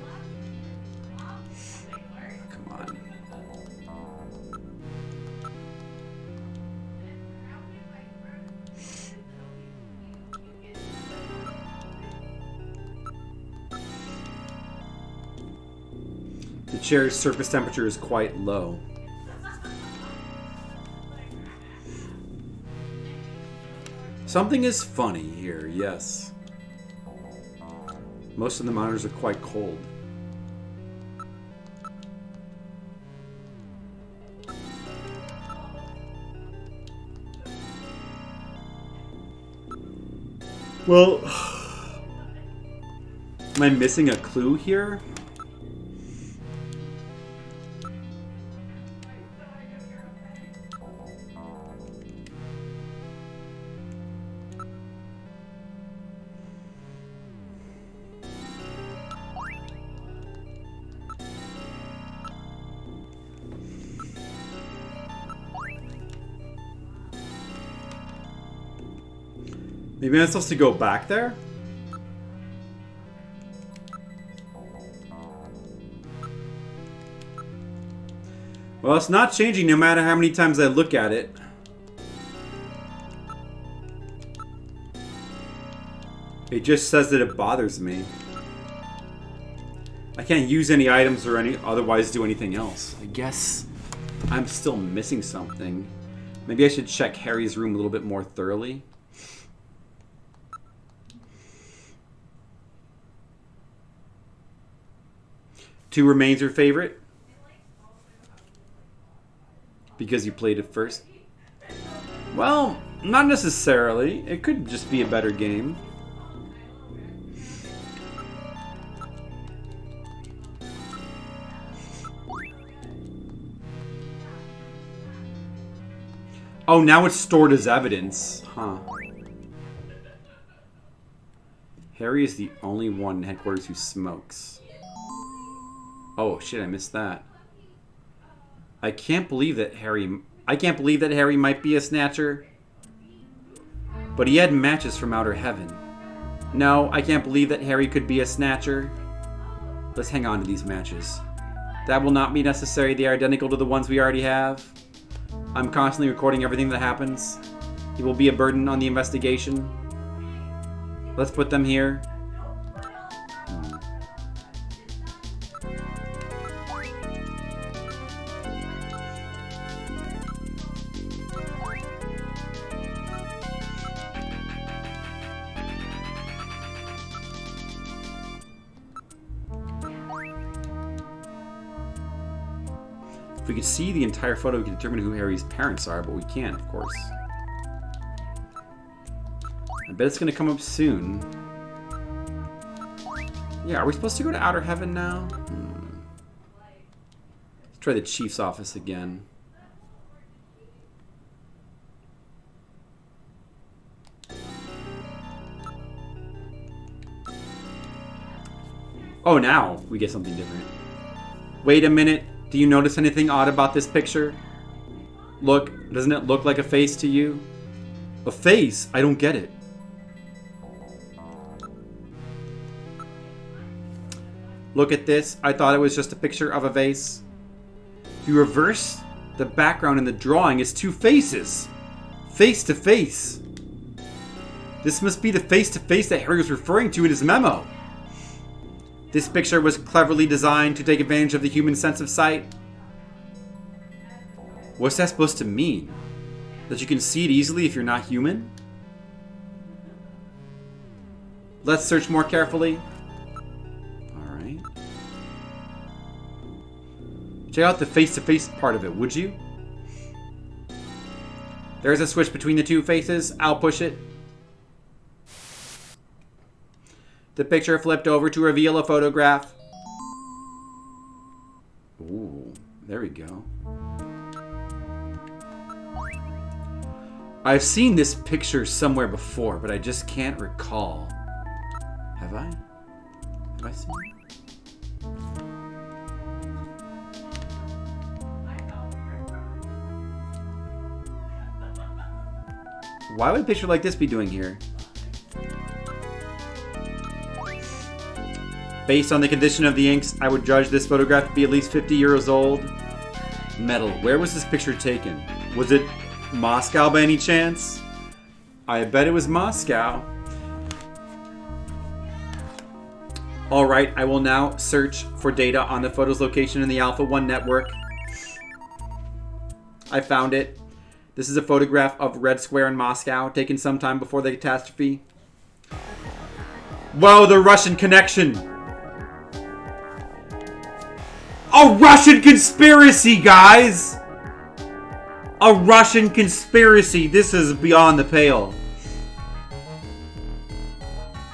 The chair's surface temperature is quite low. Something is funny here, yes. Most of the monitors are quite cold. Well, am I missing a clue here? Maybe I'm supposed to go back there? Well, it's not changing no matter how many times I look at it. It just says that it bothers me. I can't use any items or otherwise do anything else. I guess I'm still missing something. Maybe I should check Harry's room a little bit more thoroughly. 2 remains your favorite? Because you played it first? Well, not necessarily. It could just be a better game. Oh, now it's stored as evidence. Huh. Harry is the only one in headquarters who smokes. Oh shit, I missed that. I can't believe that Harry might be a Snatcher. But he had matches from Outer Heaven. No, I can't believe that Harry could be a Snatcher. Let's hang on to these matches. That will not be necessary. They are identical to the ones we already have. I'm constantly recording everything that happens. It will be a burden on the investigation. Let's put them here. could see the entire photo, we could determine who Harry's parents are, but we can't, of course. I bet it's gonna come up soon. Yeah, are we supposed to go to Outer Heaven now? Let's try the Chief's office again. Oh, now we get something different. Wait a minute. Do you notice anything odd about this picture? Look, doesn't it look like a face to you? A face? I don't get it. Look at this. I thought it was just a picture of a vase. If you reverse the background in the drawing, it's two faces. Face to face. This must be the face to face that Harry was referring to in his memo. This picture was cleverly designed to take advantage of the human sense of sight. What's that supposed to mean? That you can see it easily if you're not human? Let's search more carefully. Alright. Check out the face-to-face part of it, would you? There's a switch between the two faces. I'll push it. The picture flipped over to reveal a photograph. Ooh, there we go. I've seen this picture somewhere before, but I just can't recall. Have I? Have I seen it? Why would a picture like this be doing here? Based on the condition of the inks, I would judge this photograph to be at least 50 years old. Metal. Where was this picture taken? Was it Moscow by any chance? I bet it was Moscow. Alright, I will now search for data on the photo's location in the Alpha 1 network. I found it. This is a photograph of Red Square in Moscow, taken sometime before the catastrophe. Whoa, the Russian connection! A Russian conspiracy, guys! A Russian conspiracy. This is beyond the pale.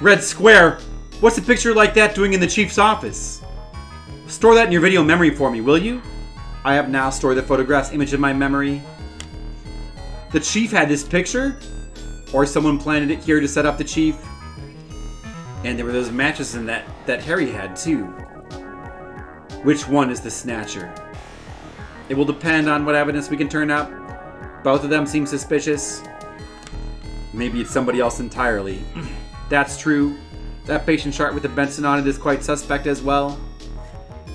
Red Square. What's a picture like that doing in the Chief's office? Store that in your video memory for me, will you? I have now stored the photograph's image in my memory. The Chief had this picture? Or someone planted it here to set up the Chief? And there were those matches in that Harry had, too. Which one is the Snatcher? It will depend on what evidence we can turn up. Both of them seem suspicious. Maybe it's somebody else entirely. That's true. That patient chart with the Benson on it is quite suspect as well.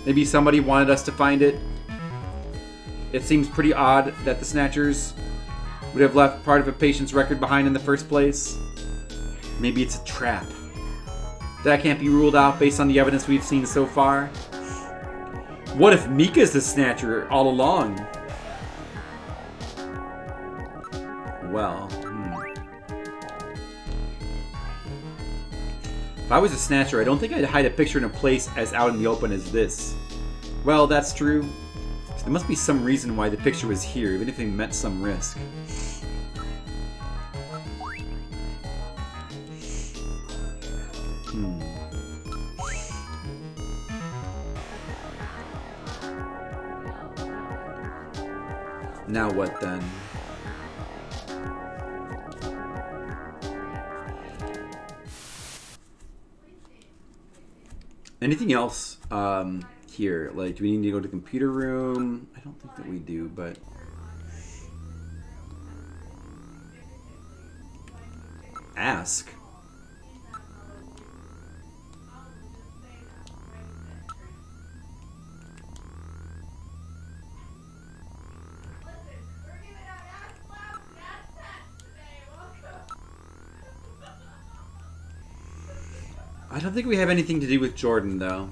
Maybe somebody wanted us to find it. It seems pretty odd that the Snatchers would have left part of a patient's record behind in the first place. Maybe it's a trap. That can't be ruled out based on the evidence we've seen so far. What if Mika's the Snatcher all along? Well, If I was a Snatcher, I don't think I'd hide a picture in a place as out in the open as this. Well, that's true. So there must be some reason why the picture was here, even if it meant some risk. Now what then? Anything else here? Like, do we need to go to the computer room? I don't think that we do, but... Ask. I don't think we have anything to do with Jordan, though.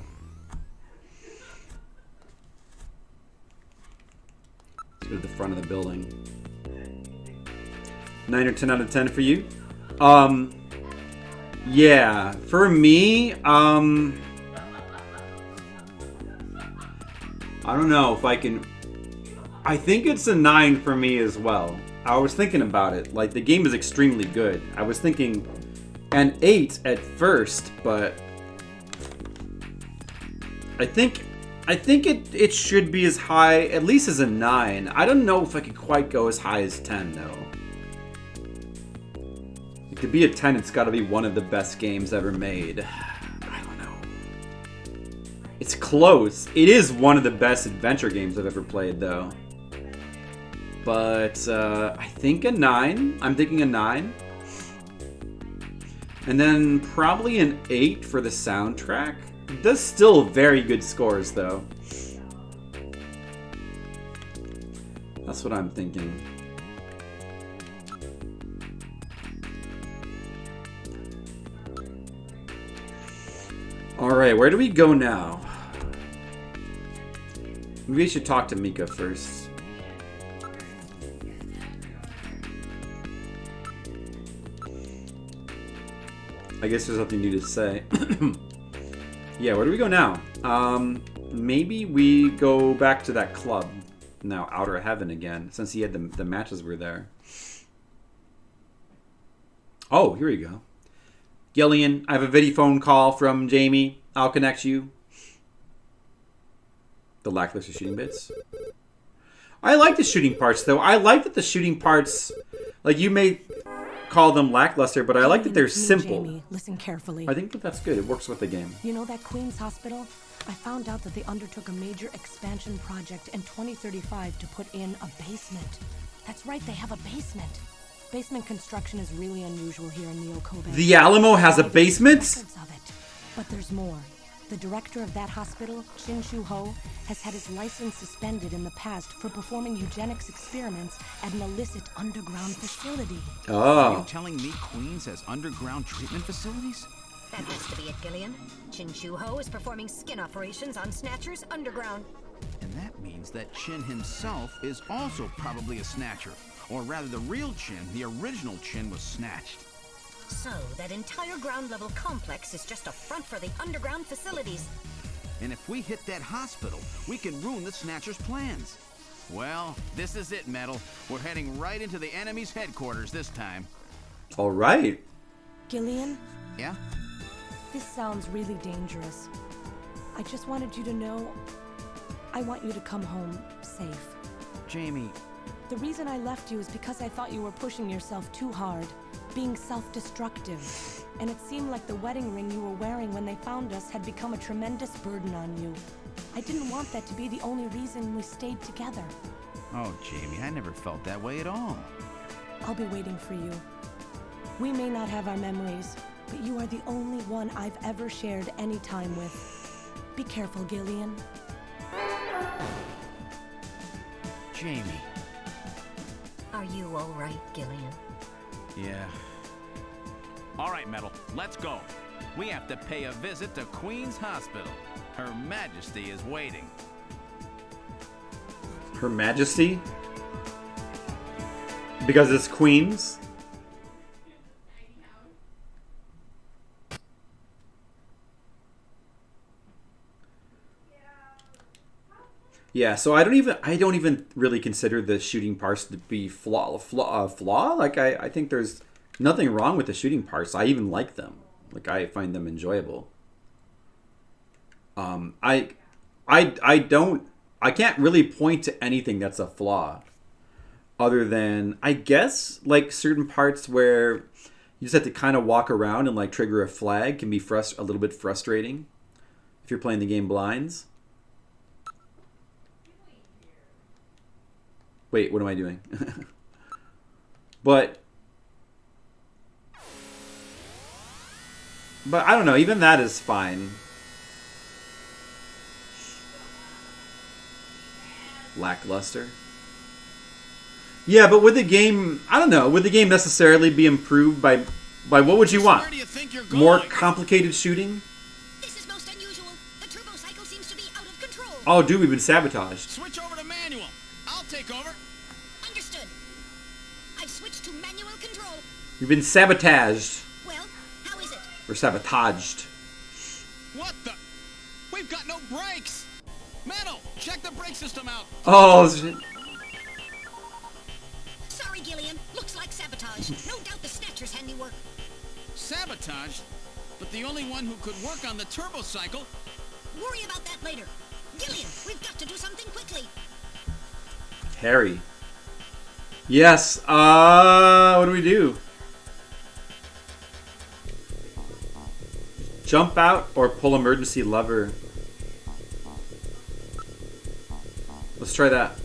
Let's go to the front of the building. 9 or 10 out of 10 for you. Yeah. For me, I don't know if I can... I think it's a 9 for me as well. I was thinking about it. Like, the game is extremely good. I was thinking an 8 at first, but I think it should be as high, at least as a 9. I don't know if I could quite go as high as 10 though. To be a 10, it's got to be one of the best games ever made. I don't know. It's close. It is one of the best adventure games I've ever played though. But I think a 9. I'm thinking a 9. And then probably an 8 for the soundtrack. It does still very good scores though. That's what I'm thinking. Alright, where do we go now? Maybe we should talk to Mika first. I guess there's nothing new to say. Yeah, where do we go now? Maybe we go back to that club. Now, Outer Heaven again, since he had the matches were there. Oh, here we go. Gillian, I have a video phone call from Jamie. I'll connect you. The lackluster shooting bits. I like the shooting parts, though. I like that the shooting parts, like you may call them lackluster, but I like that they're simple. Jamie, listen carefully. I think that that's good. It works with the game. You know that Queens hospital? I found out that they undertook a major expansion project in 2035 to put in a basement. That's right, they have a basement. Basement construction is really unusual here in Neo Kobe. The Alamo has a basement? Records of it. But there's more. The director of that hospital, Chin Shu Ho, has had his license suspended in the past for performing eugenics experiments at an illicit underground facility. Are you Oh. telling me Queens has underground treatment facilities? That has to be it, Gillian. Chin Shu Ho is performing skin operations on Snatchers underground. And that means that Chin himself is also probably a Snatcher. Or rather, the real Chin, the original Chin, was snatched. So, that entire ground level complex is just a front for the underground facilities. And if we hit that hospital, we can ruin the Snatcher's plans. Well, this is it, Metal. We're heading right into the enemy's headquarters this time. All right. Gillian, Yeah? this sounds really dangerous. I just wanted you to know I want you to come home safe. Jamie, The reason I left you is because I thought you were pushing yourself too hard, being self-destructive. And it seemed like the wedding ring you were wearing when they found us had become a tremendous burden on you. I didn't want that to be the only reason we stayed together. oh, Jamie, I never felt that way at all. I'll be waiting for you. We may not have our memories, but you are the only one I've ever shared any time with. Be careful, Gillian. Jamie. Are you all right, Gillian? Yeah. All right, Metal, let's go. We have to pay a visit to Queen's Hospital. Her Majesty is waiting. Her Majesty? Because it's Queens? Yeah, so I don't even really consider the shooting parts to be flaw. Like I think there's nothing wrong with the shooting parts. I even like them. Like I find them enjoyable. I can't really point to anything that's a flaw, other than I guess like certain parts where you just have to kind of walk around and like trigger a flag can be a little bit frustrating if you're playing the game blinds. Wait, what am I doing? But I don't know, even that is fine. Lackluster. Yeah, but would the game, I don't know, would the game necessarily be improved by what would you want? Where do you think you're going? More complicated shooting? This is most unusual. The turbo cycle seems to be out of control. Oh, dude, we've been sabotaged. Switch over to manual. I'll take over. Understood. I've switched to manual control. We've been sabotaged. Well, how is it? Or sabotaged. What the? We've got no brakes. Metal, check the brake system out. Oh, shit. like sabotage. No doubt the Snatcher's handiwork. Sabotage? But the only one who could work on the turbo cycle. Worry about that later. Gillian, we've got to do something quickly. Harry. Yes. What do we do? Jump out or pull emergency lever? Let's try that.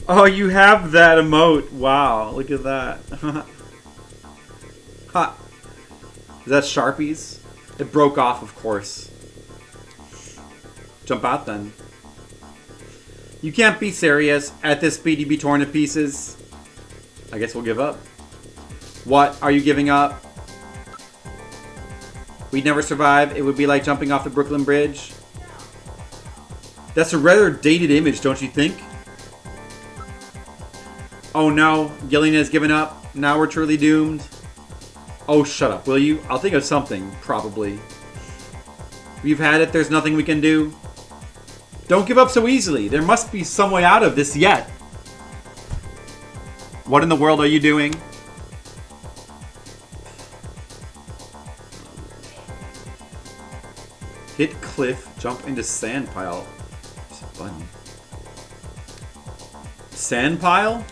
Oh, you have that emote. Wow, look at that. Ha. Is that Sharpies? It broke off, of course. Jump out then. You can't be serious. At this speed, you'd be torn to pieces. I guess we'll give up. What? Are you giving up? We'd never survive. It would be like jumping off the Brooklyn Bridge. That's a rather dated image, don't you think? Oh no, Gillian has given up. Now we're truly doomed. Oh, shut up, will you? I'll think of something, probably. We've had it, there's nothing we can do. Don't give up so easily. There must be some way out of this yet. What in the world are you doing? Hit cliff, jump into sand pile. There's a button. Sand pile?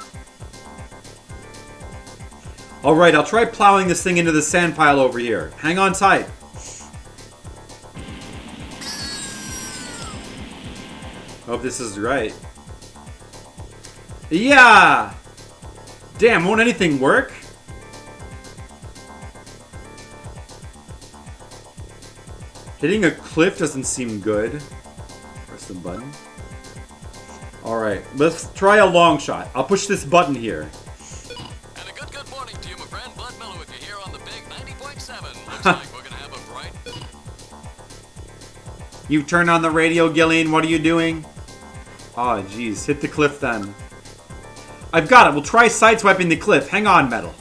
Alright, I'll try plowing this thing into the sand pile over here. Hang on tight. Hope this is right. Yeah! Damn, won't anything work? Hitting a cliff doesn't seem good. Press the button. Alright, let's try a long shot. I'll push this button here. And a good morning to you, my friend. Bud Miller with you here on the big 90.7. Looks like we're gonna have a bright... You turned on the radio, Gillian. What are you doing? Oh, jeez. Hit the cliff then. I've got it. We'll try sideswiping the cliff. Hang on, Metal.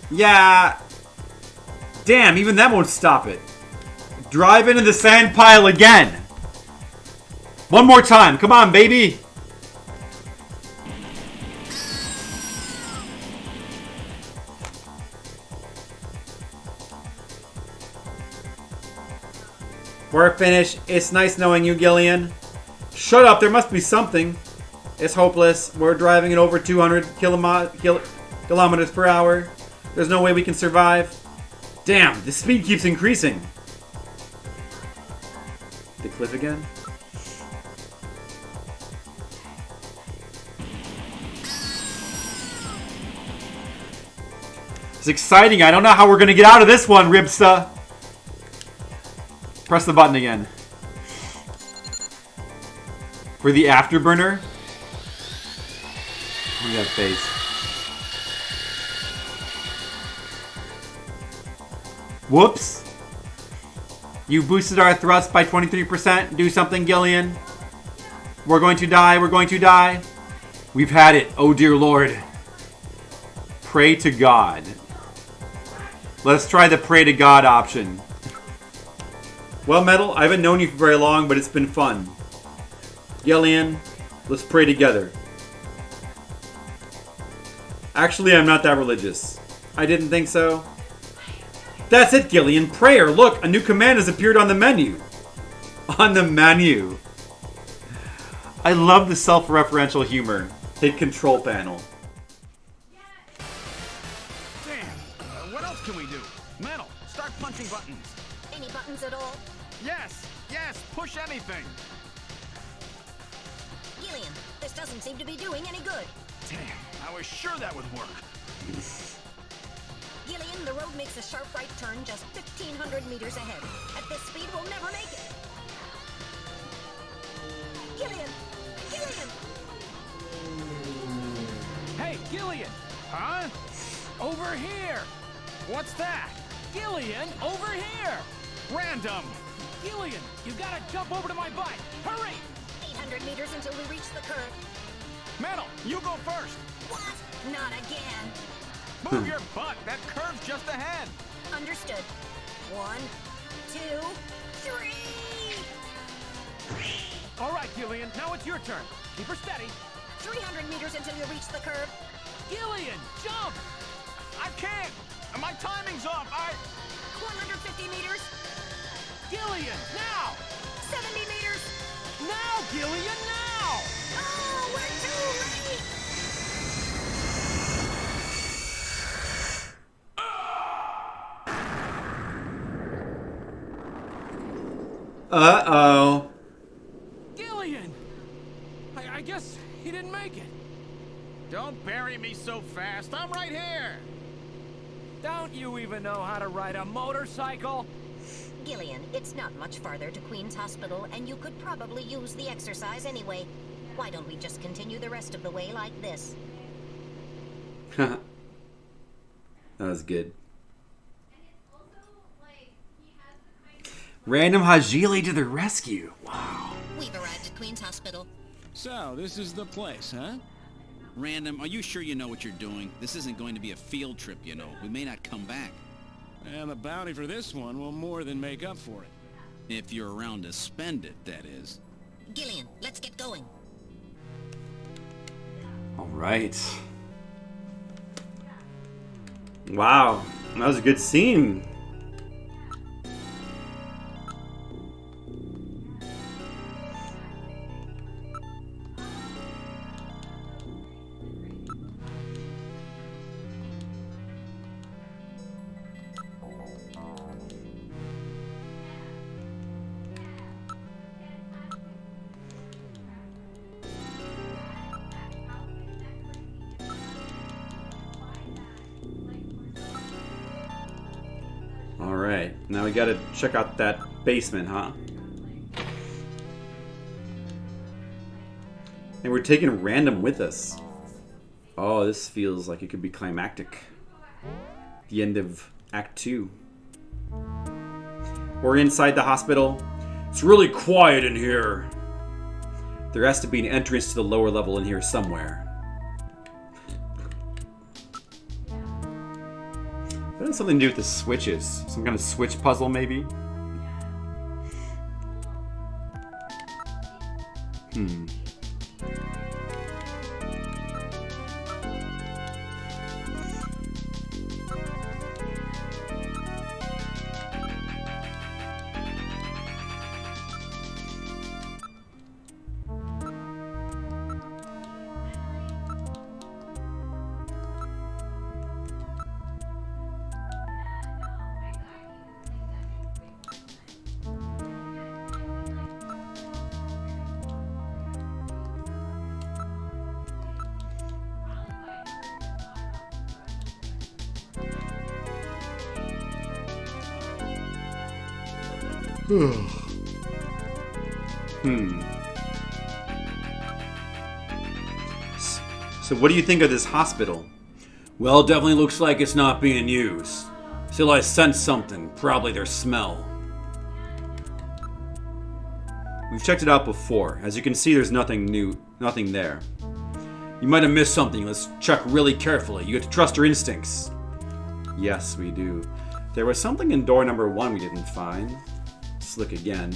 Yeah. Damn, even that won't stop it. Drive into the sand pile again. One more time. Come on, baby. We're finished. It's nice knowing you, Gillian. Shut up. There must be something. It's hopeless. We're driving at over 200 kilometers per hour. There's no way we can survive. Damn, the speed keeps increasing. The cliff again? It's exciting. I don't know how we're going to get out of this one, Ribsta. Press the button again. For the afterburner? Look at that face. Whoops. You boosted our thrust by 23%. Do something, Gillian. We're going to die. We're going to die. We've had it. Oh, dear Lord. Pray to God. Let's try the pray to God option. Well, Metal, I haven't known you for very long, but it's been fun. Gillian, let's pray together. Actually, I'm not that religious. I didn't think so. That's it, Gillian. Prayer. Look, a new command has appeared on the menu. On the menu. I love the self-referential humor. Hit control panel. Damn. What else can we do? Metal, start punching buttons. Any buttons at all? Yes, push anything. Gillian, this doesn't seem to be doing any good. Damn, I was sure that would work. Gillian, the road makes a sharp right turn just 1,500 meters ahead. At this speed, we'll never make it. Gillian! Gillian! Hey, Gillian! Huh? Over here! What's that? Gillian, over here! Random! Gillian, you gotta jump over to my bike! Hurry! 800 meters until we reach the curve. Metal, you go first! What? Not again. Move your butt. That curve's just ahead. Understood. 1, 2, 3. All right, Gillian. Now it's your turn. Keep her steady. 300 meters until you reach the curve. Gillian, jump! I can't. My timing's off. 150 meters. Gillian, now! 70 meters. Now, Gillian, now! Oh, we're too late. Uh-oh. Gillian! I guess he didn't make it. Don't bury me so fast. I'm right here. Don't you even know how to ride a motorcycle? Gillian, it's not much farther to Queen's Hospital, and you could probably use the exercise anyway. Why don't we just continue the rest of the way like this? That was good. Random Hajili to the rescue. Wow. We've arrived at Queen's Hospital. So, this is the place, huh? Random, are you sure you know what you're doing? This isn't going to be a field trip, you know. We may not come back. And the bounty for this one will more than make up for it. If you're around to spend it, that is. Gillian, let's get going. All right. Wow. That was a good scene. Alright, now we gotta check out that basement, huh? And we're taking Random with us. Oh, this feels like it could be climactic. The end of Act 2. We're inside the hospital. It's really quiet in here. There has to be an entrance to the lower level in here somewhere. That has something to do with the switches. Some kind of switch puzzle, maybe? So what do you think of this hospital? Well, it definitely looks like it's not being used. Still, I sense something. Probably their smell. We've checked it out before. As you can see, there's nothing new, nothing there. You might have missed something. Let's check really carefully. You have to trust your instincts. Yes, we do. There was something in door number 1 we didn't find. Let's look again.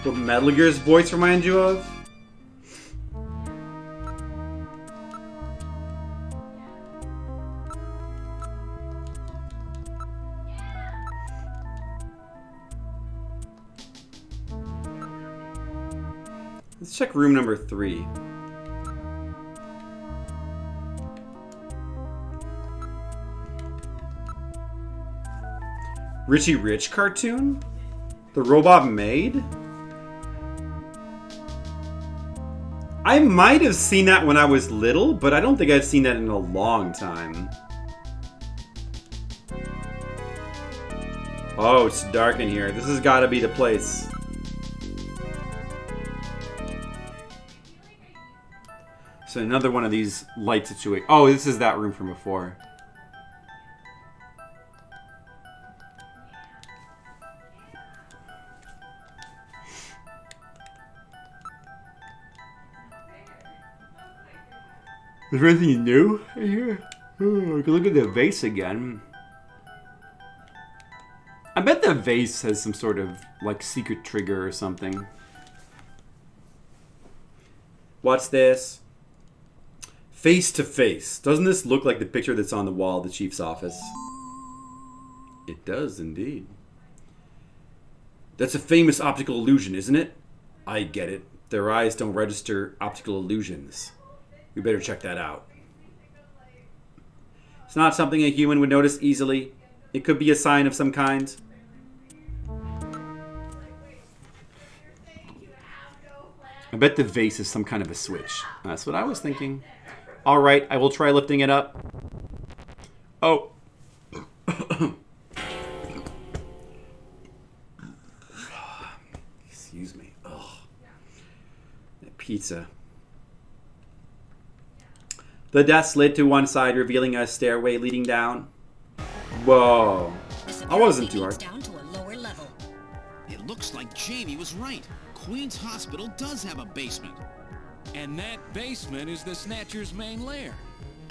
What Metal Gear's voice remind you of? Let's check room number 3. Richie Rich cartoon? The Robot Maid? I might have seen that when I was little, but I don't think I've seen that in a long time. Oh, it's dark in here. This has got to be the place. So another one of these light situations. Oh, this is that room from before. Is there anything new in here? Oh, I can look at the vase again. I bet the vase has some sort of, like, secret trigger or something. What's this? Face to face. Doesn't this look like the picture that's on the wall of the chief's office? It does, indeed. That's a famous optical illusion, isn't it? I get it. Their eyes don't register optical illusions. We better check that out. It's not something a human would notice easily. It could be a sign of some kind. I bet the vase is some kind of a switch. That's what I was thinking. Alright, I will try lifting it up. Oh. Excuse me. Oh. That pizza. The desk slid to one side, revealing a stairway leading down. Whoa. I wasn't too hard. Down to a lower level. It looks like Jamie was right. Queen's Hospital does have a basement. And that basement is the Snatcher's main lair.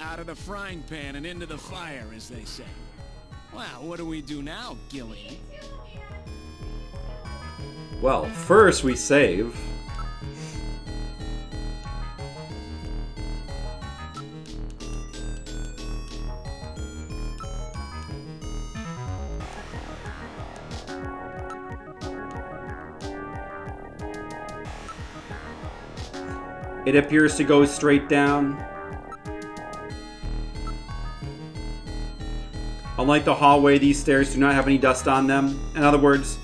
Out of the frying pan and into the fire, as they say. Well, what do we do now, Gillian? Well, first we save. It appears to go straight down. Unlike the hallway, these stairs do not have any dust on them. In other words,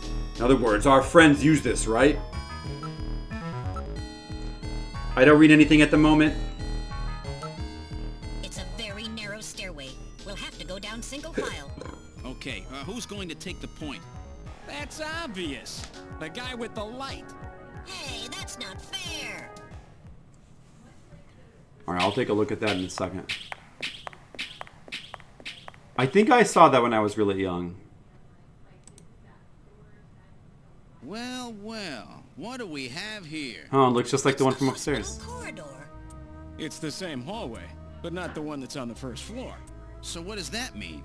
our friends use this, right? I don't read anything at the moment. It's a very narrow stairway. We'll have to go down single file. Okay, who's going to take the point? That's obvious. The guy with the light. Hey, that's not fair. Alright, I'll take a look at that in a second. I think I saw that when I was really young. Well, well, what do we have here? Oh, it looks just like the one from upstairs. Corridor. It's the same hallway, but not the one that's on the first floor. So what does that mean?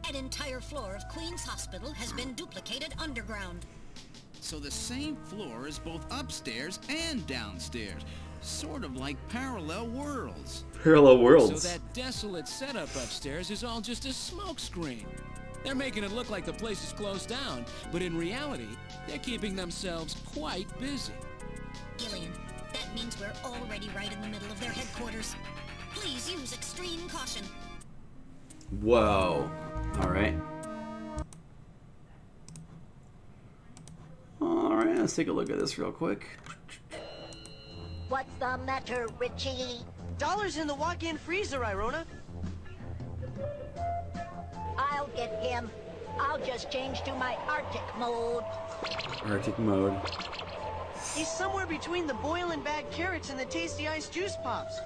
An entire floor of Queen's Hospital has been duplicated underground. So the same floor is both upstairs and downstairs. Sort of like parallel worlds. Parallel worlds. So that desolate setup upstairs is all just a smokescreen. They're making it look like the place is closed down, but in reality, they're keeping themselves quite busy. Gillian, that means we're already right in the middle of their headquarters. Please use extreme caution. Whoa. Alright. Alright, let's take a look at this real quick. What's the matter, Richie? Dollars in the walk-in freezer, Irona. I'll get him. I'll just change to my Arctic mode. Arctic mode. He's somewhere between the boiling bagged carrots and the tasty ice juice pops.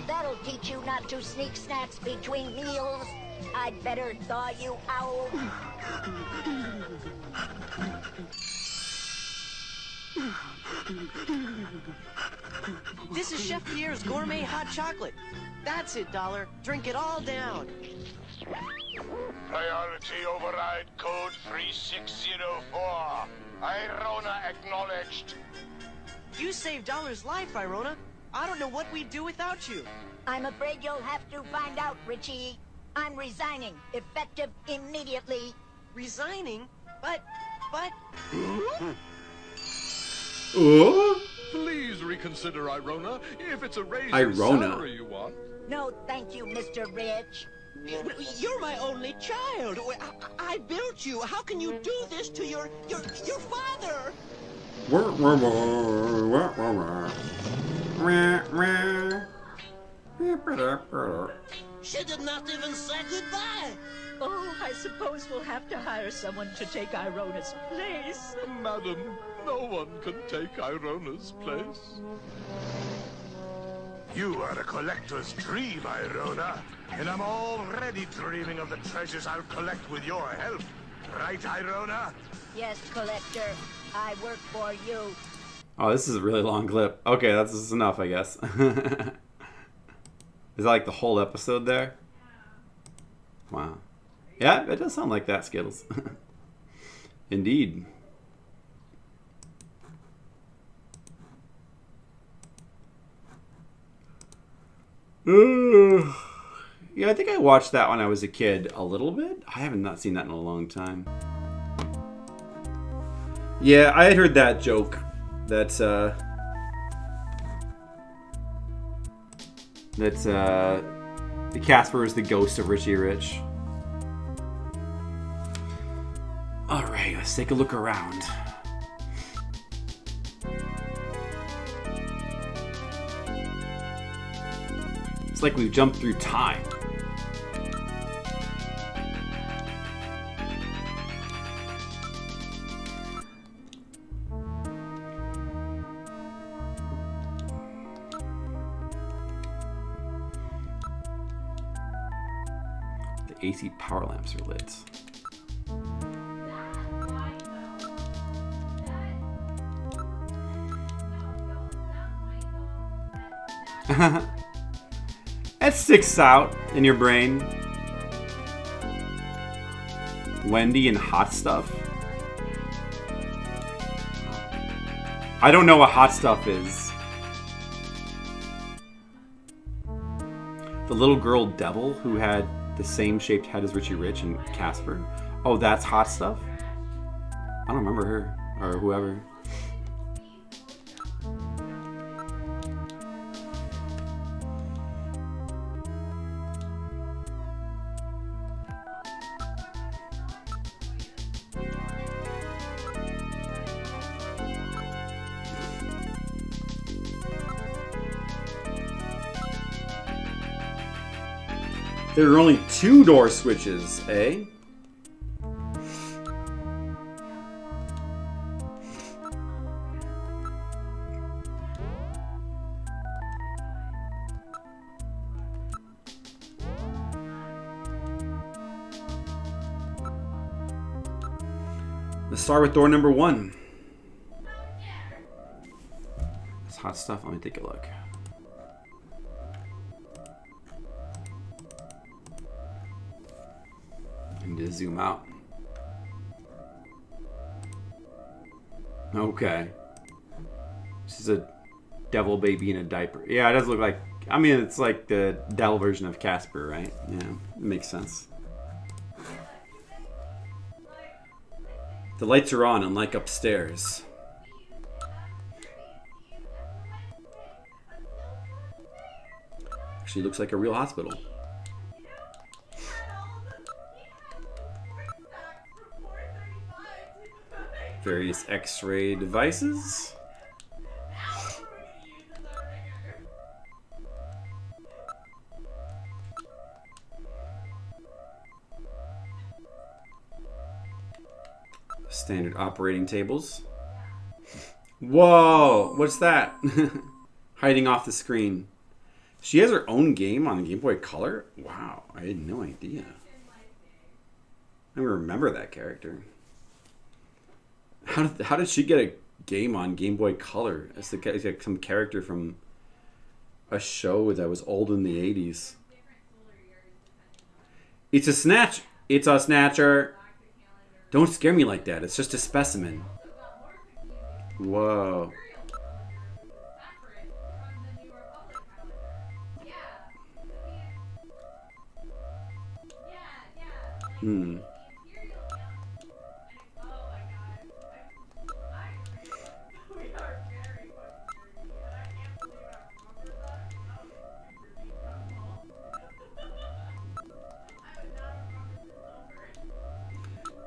That'll teach you not to sneak snacks between meals. I'd better thaw you out. This is Chef Pierre's gourmet hot chocolate. That's it, Dollar. Drink it all down. Priority override code 3604. Irona acknowledged. You saved Dollar's life, Irona. I don't know what we'd do without you. I'm afraid you'll have to find out, Richie. I'm resigning, effective immediately. Resigning? But but... Please reconsider, Irona, if it's a raise in Irona. salary you want. No, thank you, Mr. Rich. You're my only child. I built you. How can you do this to your father? She did not even say goodbye. Oh, I suppose we'll have to hire someone to take Irona's place. Madam, no one can take Irona's place. You are a collector's dream, Irona, and I'm already dreaming of the treasures I'll collect with your help. Right, Irona? Yes, Collector. I work for you. Oh, this is a really long clip. Okay, that's enough, I guess. Is that like the whole episode there? Wow. Yeah, it does sound like that, Skittles. Indeed. Yeah, I think I watched that when I was a kid a little bit. I haven't not seen that in a long time. Yeah, I had heard that joke. That's the Casper is the ghost of Richie Rich. Alright, let's take a look around. It's like we've jumped through time. The AC power lamps are lit. That sticks out in your brain. Wendy and hot stuff. I don't know what hot stuff is. The little girl devil who had the same shaped head as Richie Rich and Casper. Oh, that's hot stuff? I don't remember her or whoever. There are only 2 door switches, eh? Let's start with door number 1. It's hot stuff. Let me take a look. To zoom out. Okay. This is a devil baby in a diaper. Yeah, it does look like... I mean, it's like the devil version of Casper, right? Yeah, it makes sense. The lights are on, unlike upstairs. Actually looks like a real hospital. Various X-ray devices. Standard operating tables. Whoa! What's that? Hiding off the screen. She has her own game on the Game Boy Color? Wow, I had no idea. I don't remember that character. How did she get a game on Game Boy Color? It's like some character from a show that was old in the 80s. It's a snatch. It's a snatcher. Don't scare me like that. It's just a specimen. Whoa.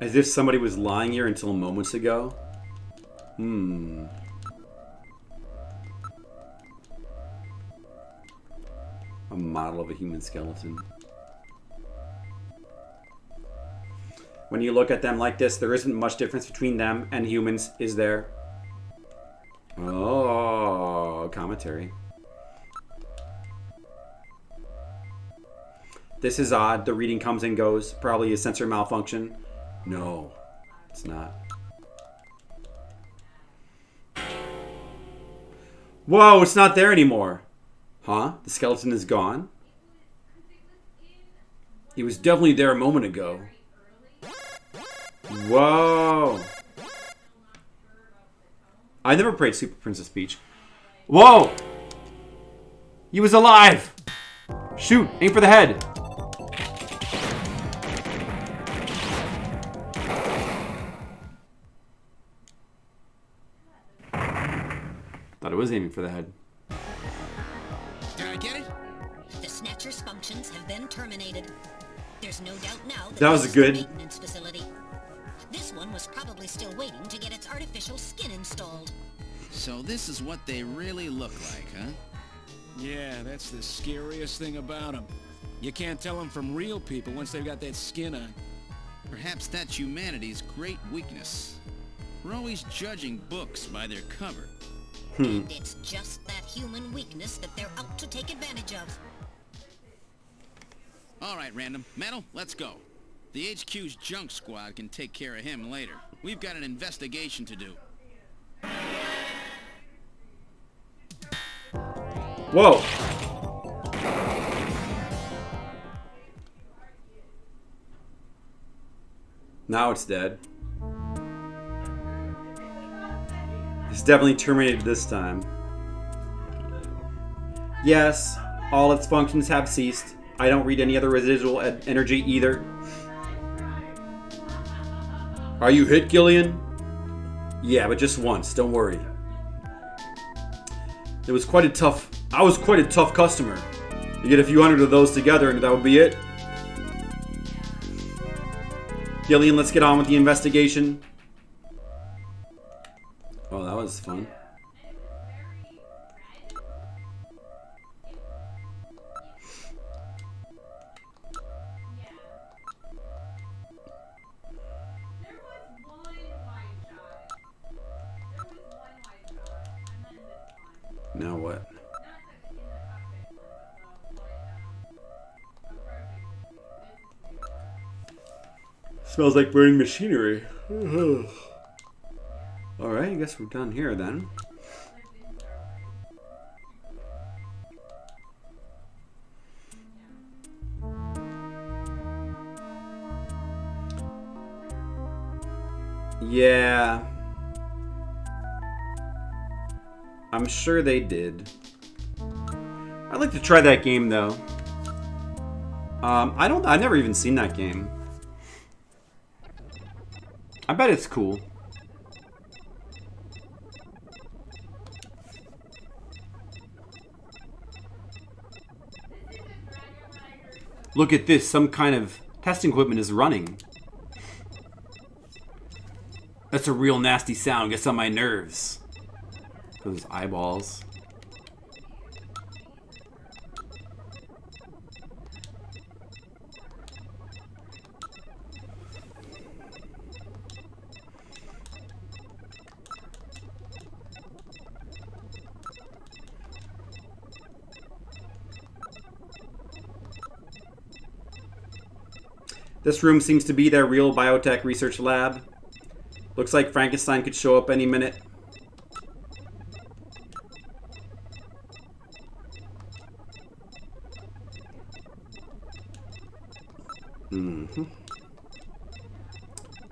As if somebody was lying here until moments ago. Hmm. A model of a human skeleton. When you look at them like this, there isn't much difference between them and humans, is there? Oh, commentary. This is odd. The reading comes and goes. Probably a sensor malfunction. No, it's not. Whoa, it's not there anymore. Huh? The skeleton is gone? It was definitely there a moment ago. Whoa. I never played Super Princess Peach. Whoa! He was alive! Shoot! Aim for the head! Thought it was aiming for the head. Did I get it? The Snatcher's functions have been terminated. There's no doubt now that, That was this is good. the maintenance facility. This one was probably still waiting to get its artificial skin installed. So this is what they really look like, huh? Yeah, that's the scariest thing about them. You can't tell them from real people once they've got that skin on. Perhaps that's humanity's great weakness. We're always judging books by their cover. And it's just that human weakness that they're out to take advantage of. All right, Random. Metal, let's go. The HQ's junk squad can take care of him later. We've got an investigation to do. Whoa! Now it's dead. It's definitely terminated this time. Yes, all its functions have ceased. I don't read any other residual energy either. Are you hit, Gillian? Yeah, but just once. Don't worry. It was quite a tough... I was quite a tough customer. You get a few hundred of those together and that would be it. Gillian, let's get on with the investigation. Oh, that was fun. Now what? Smells like burning machinery. Alright, I guess we're done here then. Yeah. I'm sure they did. I'd like to try that game though. I've never even seen that game. I bet it's cool. Look at this, some kind of testing equipment is running. That's a real nasty sound, gets on my nerves. Those eyeballs. This room seems to be their real biotech research lab. Looks like Frankenstein could show up any minute.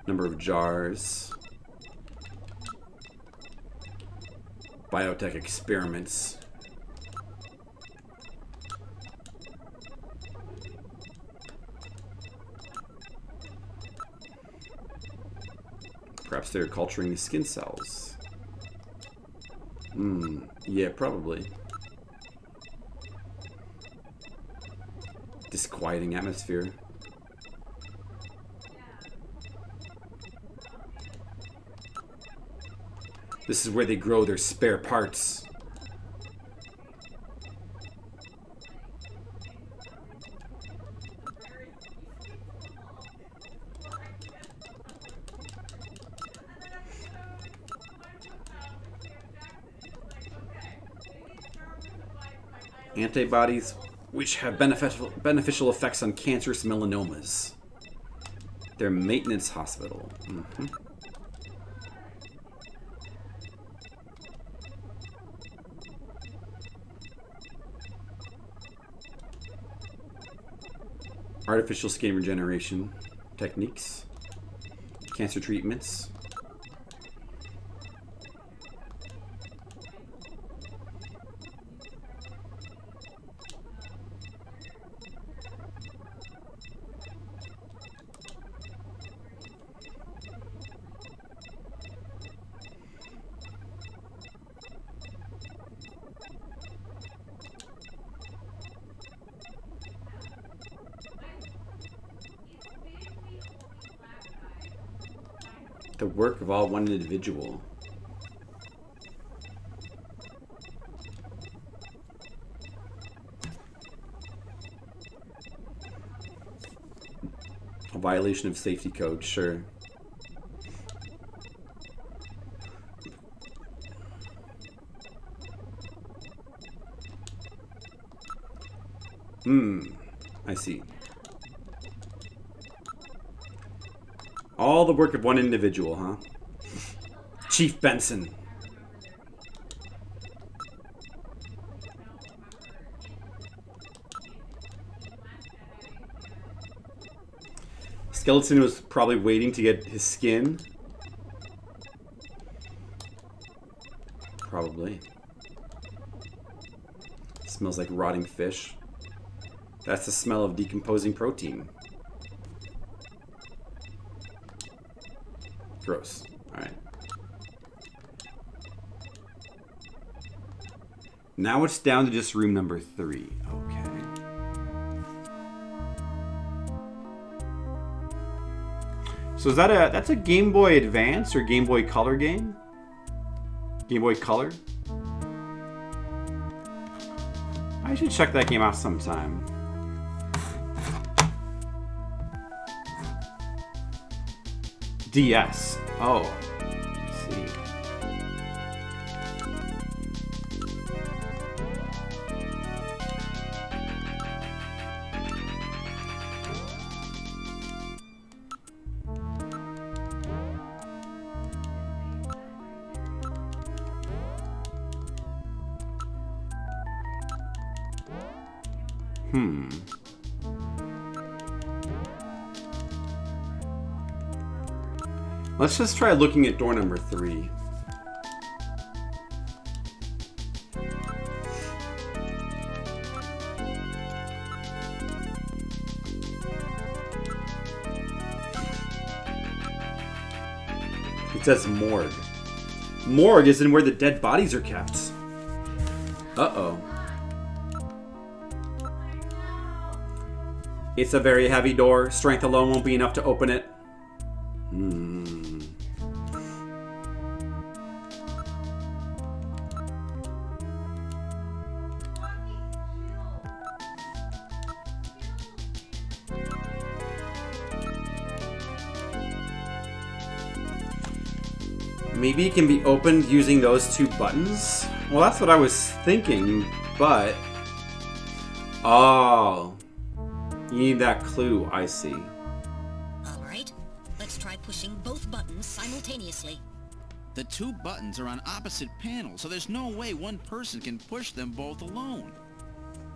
Number of jars. Biotech experiments. Perhaps they're culturing the skin cells. Yeah, probably. Disquieting atmosphere. This is where they grow their spare parts. Antibodies which have beneficial effects on cancerous melanomas. Their maintenance hospital. Mm-hmm. Artificial skin regeneration techniques. Cancer treatments. The work of all one individual. A violation of safety code, sure. I see. All the work of one individual, huh? Chief Benson. Skeleton was probably waiting to get his skin. Probably. Smells like rotting fish. That's the smell of decomposing protein. Gross. Alright. Now it's down to just room number 3. Okay. So is that that's a Game Boy Advance or Game Boy Color game? Game Boy Color? I should check that game out sometime. DS. Oh, I see. Let's just try looking at door number 3. It says morgue. Morgue is in where the dead bodies are kept. Uh-oh. It's a very heavy door. Strength alone won't be enough to open it. Maybe it can be opened using those 2 buttons? Well, that's what I was thinking, but... Oh. You need that clue, I see. Alright, let's try pushing both buttons simultaneously. The 2 buttons are on opposite panels, so there's no way one person can push them both alone.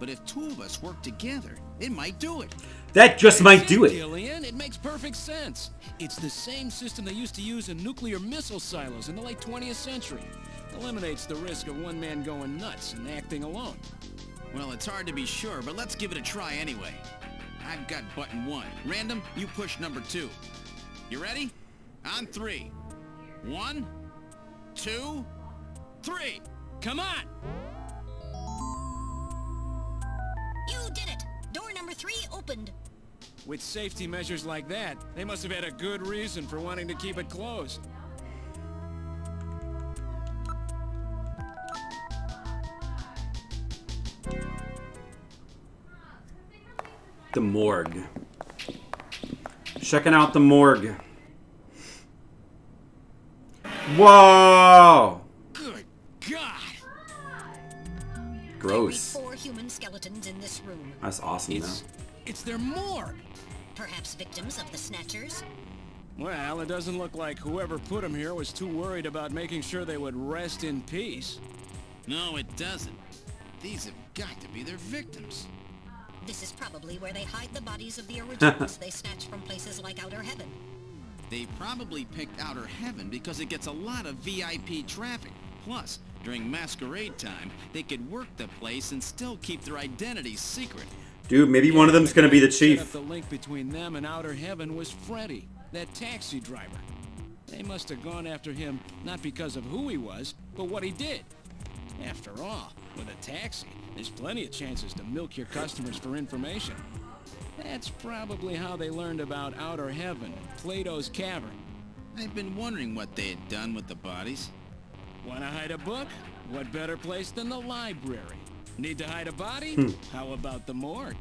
But if 2 of us work together, it might do it. That just might do it. Gillian, it makes perfect sense. It's the same system they used to use in nuclear missile silos in the late 20th century. Eliminates the risk of one man going nuts and acting alone. Well, it's hard to be sure, but let's give it a try anyway. I've got button 1. Random, you push number 2. You ready? On 3. 1, 2, 3. Come on! You did it! Door number 3 opened. With safety measures like that, they must have had a good reason for wanting to keep it closed. The morgue. Checking out the morgue. Whoa! Good God! Gross. 4 human skeletons in this room. That's awesome, though. It's their morgue. Perhaps victims of the Snatchers? Well, it doesn't look like whoever put them here was too worried about making sure they would rest in peace. No, it doesn't. These have got to be their victims. This is probably where they hide the bodies of the originals they snatch from places like Outer Heaven. They probably picked Outer Heaven because it gets a lot of VIP traffic. Plus, during masquerade time, they could work the place and still keep their identities secret. Dude, maybe one of them's gonna be the Set up chief. the link between them and Outer Heaven was Freddy, that taxi driver. They must have gone after him not because of who he was, but what he did. After all, with a taxi, there's plenty of chances to milk your customers for information. That's probably how they learned about Outer Heaven and Plato's Cavern. I've been wondering what they had done with the bodies. Want to hide a book? What better place than the library? Need to hide a body? How about the morgue?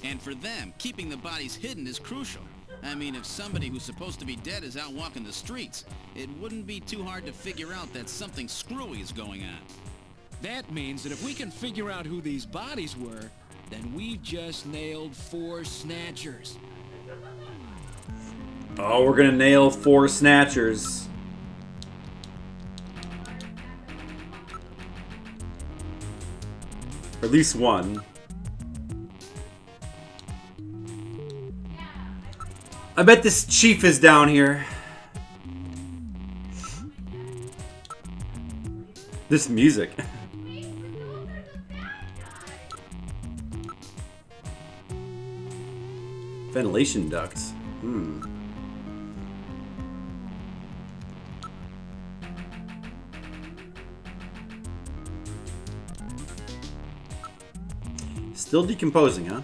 And for them, keeping the bodies hidden is crucial. I mean, if somebody who's supposed to be dead is out walking the streets, it wouldn't be too hard to figure out that something screwy is going on. That means that if we can figure out who these bodies were, then we've just nailed 4 Snatchers. Oh, we're gonna nail 4 Snatchers. Or at least one. I bet this chief is down here. This music. Ventilation ducts. Still decomposing, huh?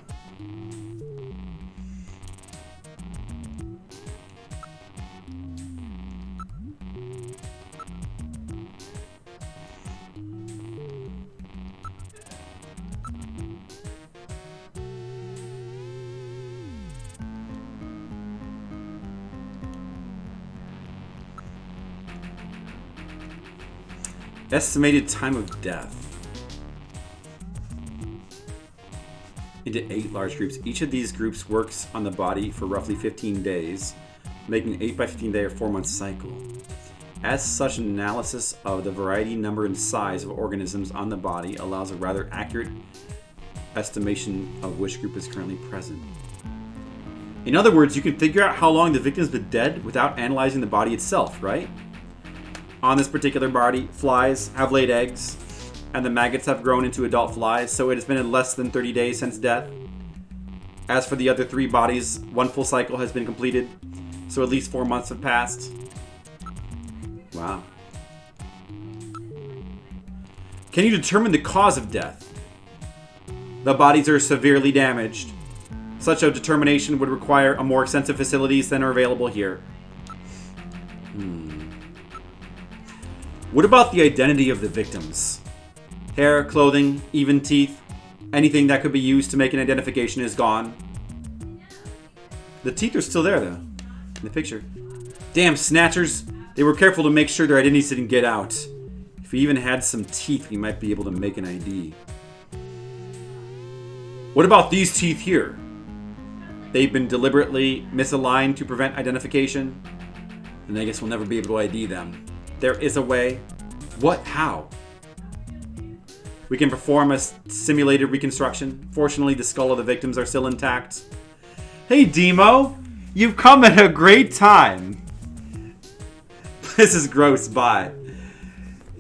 Estimated time of death. Into 8 large groups. Each of these groups works on the body for roughly 15 days, making an 8 by 15 day or 4-month cycle. As such, an analysis of the variety, number, and size of organisms on the body allows a rather accurate estimation of which group is currently present. In other words, you can figure out how long the victim's been dead without analyzing the body itself, right? On this particular body, flies have laid eggs, and the maggots have grown into adult flies, so it has been less than 30 days since death. As for the other 3 bodies, 1 full cycle has been completed, so at least 4 months have passed. Wow. Can you determine the cause of death? The bodies are severely damaged. Such a determination would require a more extensive facilities than are available here. What about the identity of the victims? Hair, clothing, even teeth, anything that could be used to make an identification is gone. The teeth are still there, though, in the picture. Damn Snatchers! They were careful to make sure their identities didn't get out. If we even had some teeth, we might be able to make an ID. What about these teeth here? They've been deliberately misaligned to prevent identification, and I guess we'll never be able to ID them. There is a way. What? How? We can perform a simulated reconstruction. Fortunately, the skull of the victims are still intact. Hey, Demo! You've come at a great time. This is gross. Bye.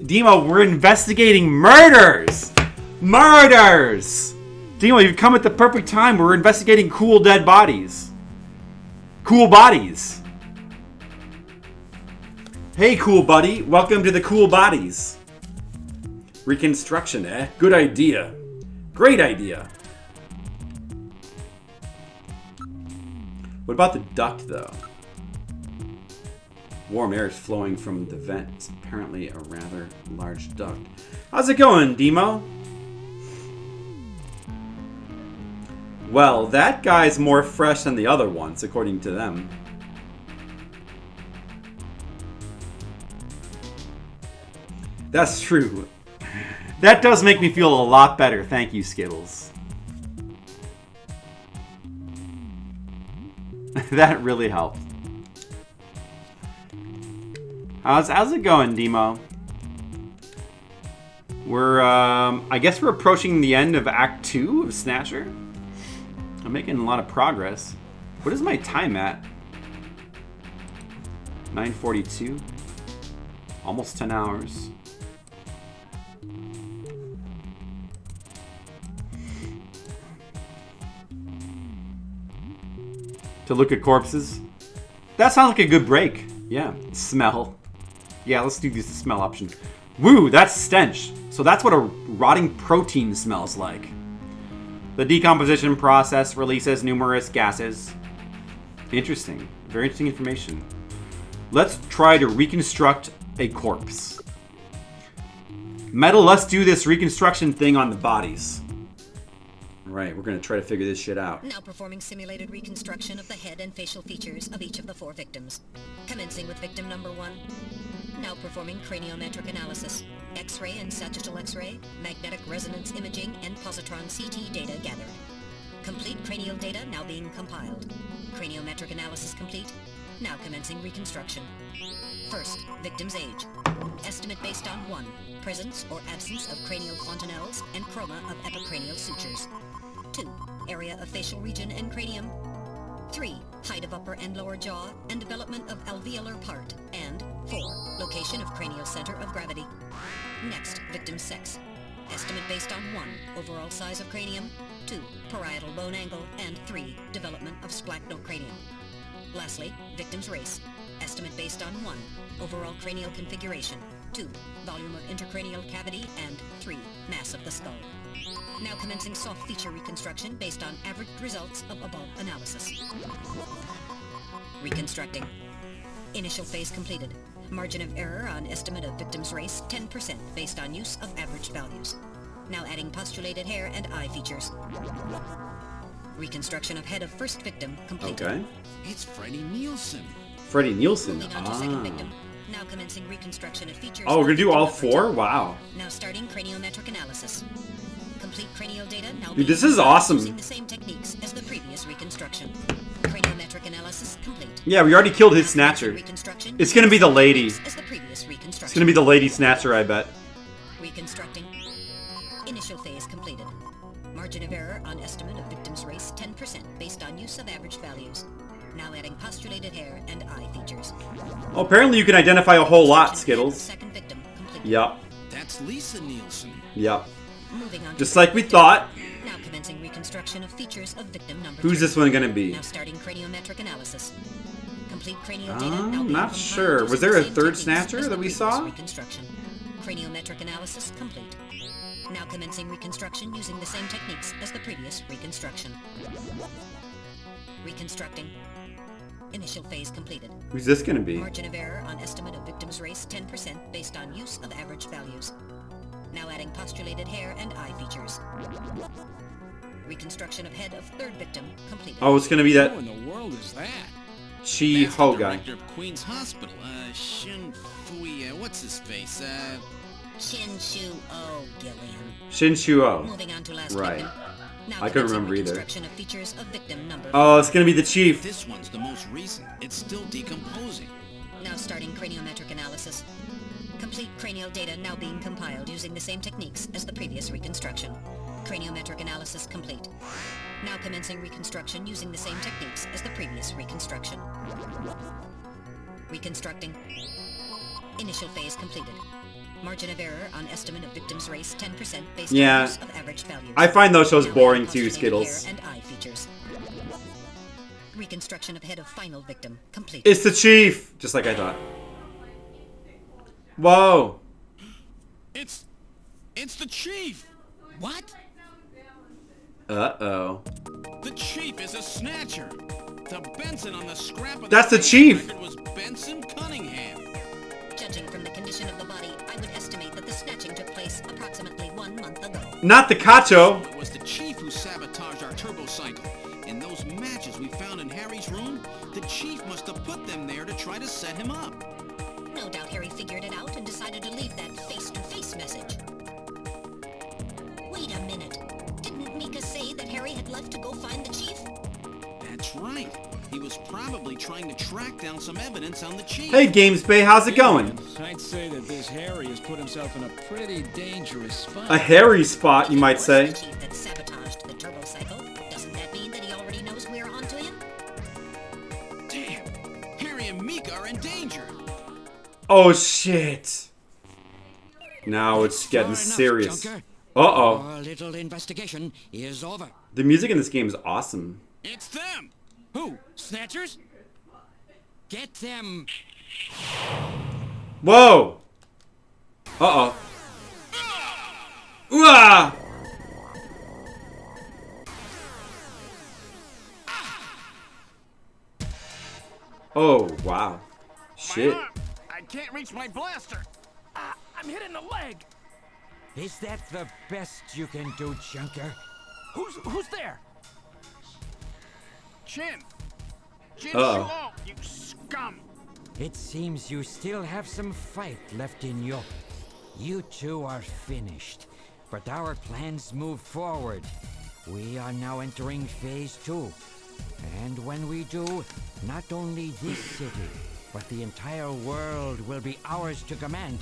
Demo, we're investigating murders! Murders! Demo, you've come at the perfect time. We're investigating cool dead bodies. Cool bodies. Hey, cool buddy. Welcome to the Cool Bodies. Reconstruction, eh? Good idea. Great idea. What about the duct, though? Warm air is flowing from the vent. It's apparently a rather large duct. How's it going, Demo? Well, that guy's more fresh than the other ones, according to them. That's true. That does make me feel a lot better. Thank you, Skittles. That really helped. How's it going, Demo? We're, I guess we're approaching the end of Act 2 of Snatcher. I'm making a lot of progress. What is my time at? 9:42. Almost 10 hours. To look at corpses. That sounds like a good break. Yeah. Smell. Yeah, let's do this smell option. Woo, that's stench. So that's what a rotting protein smells like. The decomposition process releases numerous gases. Interesting. Very interesting information. Let's try to reconstruct a corpse. Metal, let's do this reconstruction thing on the bodies. Right, we're gonna try to figure this shit out. Now performing simulated reconstruction of the head and facial features of each of the 4 victims. Commencing with victim number 1. Now performing craniometric analysis. X-ray and sagittal X-ray, magnetic resonance imaging, and positron CT data gathered. Complete cranial data now being compiled. Craniometric analysis complete. Now commencing reconstruction. First, victim's age. Estimate based on 1. Presence or absence of cranial fontanelles and chroma of epicranial sutures. 2. Area of facial region and cranium. 3. Height of upper and lower jaw and development of alveolar part. And 4. Location of cranial center of gravity. Next, victim's sex. Estimate based on 1. Overall size of cranium. 2. Parietal bone angle. And 3. Development of splachnocranium. Lastly, victim's race. Estimate based on 1. Overall cranial configuration. 2. Volume of intercranial cavity. And 3. Mass of the skull. Now commencing soft feature reconstruction based on average results of above analysis. Reconstructing. Initial phase completed. Margin of error on estimate of victim's race 10% based on use of average values. Now adding postulated hair and eye features. Reconstruction of head of first victim completed. Okay. It's Freddie Nielsen. Freddie Nielsen. Moving on to second victim. Now commencing reconstruction of features. Oh, we're gonna do all of 4? Wow. Now starting craniometric analysis. Complete cranial data now. Dude, this is awesome. Using the same techniques as the previous reconstruction. Craniometric analysis complete. Yeah, we already killed his Snatcher. It's gonna be the lady. As the previous reconstruction. It's gonna be the lady Snatcher, I bet. Reconstructing. Initial phase completed. Margin of error on estimate of victim's race 10% based on use of average values. Now adding postulated hair and eye features. Oh, apparently you can identify a whole lot, Skittles. Second victim completed. Yup. That's Lisa Nielsen. Yup. Moving on Just like we thought. Now commencing reconstruction of features of victim number Who's 3. this one gonna be? Now starting craniometric analysis. Complete cranial data now I'm being not compiled sure. using Was the there a same third techniques Snatcher as the that we previous saw? Reconstruction. Craniometric analysis complete. Now commencing reconstruction using the same techniques as the previous reconstruction. Reconstructing. Initial phase completed. Who's this gonna be? Margin of error on estimate of victim's race 10% based on use of average values. Now adding postulated hair and eye features. Reconstruction of head of third victim completed. Oh, it's gonna be that Who in the world is that? Chi That's Ho the guy. director of Queen's Hospital. Shin Fui, what's his face? Shin Shu O Gillian. Shin Shuo. Moving on to last Right. victim. Now I couldn't commencing remember either. reconstruction of features of victim number Oh, it's gonna be the chief. This one's the most recent. It's still decomposing. Now starting craniometric analysis. Complete cranial data now being compiled using the same techniques as the previous reconstruction. Craniometric analysis complete. Now commencing reconstruction using the same techniques as the previous reconstruction. Reconstructing. Initial phase completed. Margin of error on estimate of victim's race 10% based on Yeah. use of average values. I find those shows Now boring adding too, postulated Skittles. hair and eye features. Reconstruction of head of final victim complete. It's the chief! Just like I thought. Whoa! It's the chief. What? Uh-oh. The chief is a snatcher. The Benson on the scrap of That's the face chief! record was Benson Cunningham. Judging from the condition of the body, I would estimate that the snatching took place approximately 1 month ago. Not the Cacho! It was the chief who sabotaged our turbo cycle. him up. No doubt Harry figured it out and decided to leave that face-to-face message. Wait a minute. Didn't Mika say that Harry had left to go find the chief? That's right. He was probably trying to track down some evidence on the chief. Hey, Games Bay, how's it going? I'd say that this Harry has put himself in a pretty dangerous spot. A hairy spot, you might say. The chief that sabotaged the turbo cycle. Doesn't that mean that he already knows we're onto him? Damn! Harry and Mika are in danger. Oh, shit. Now it's getting serious. Uh-oh. Our little investigation is over. The music in this game is awesome. It's them! Who? Snatchers? Get them! Whoa! Uh-oh. Ooh-ah! Oh, wow. Shit. My arm. I can't reach my blaster. I'm hitting the leg. Is that the best you can do, Junker? Who's there? Chin. Chin Uh-oh. Shalom, you scum. It seems you still have some fight left in you. You two are finished, but our plans move forward. We are now entering phase 2. And when we do, not only this city, but the entire world will be ours to command.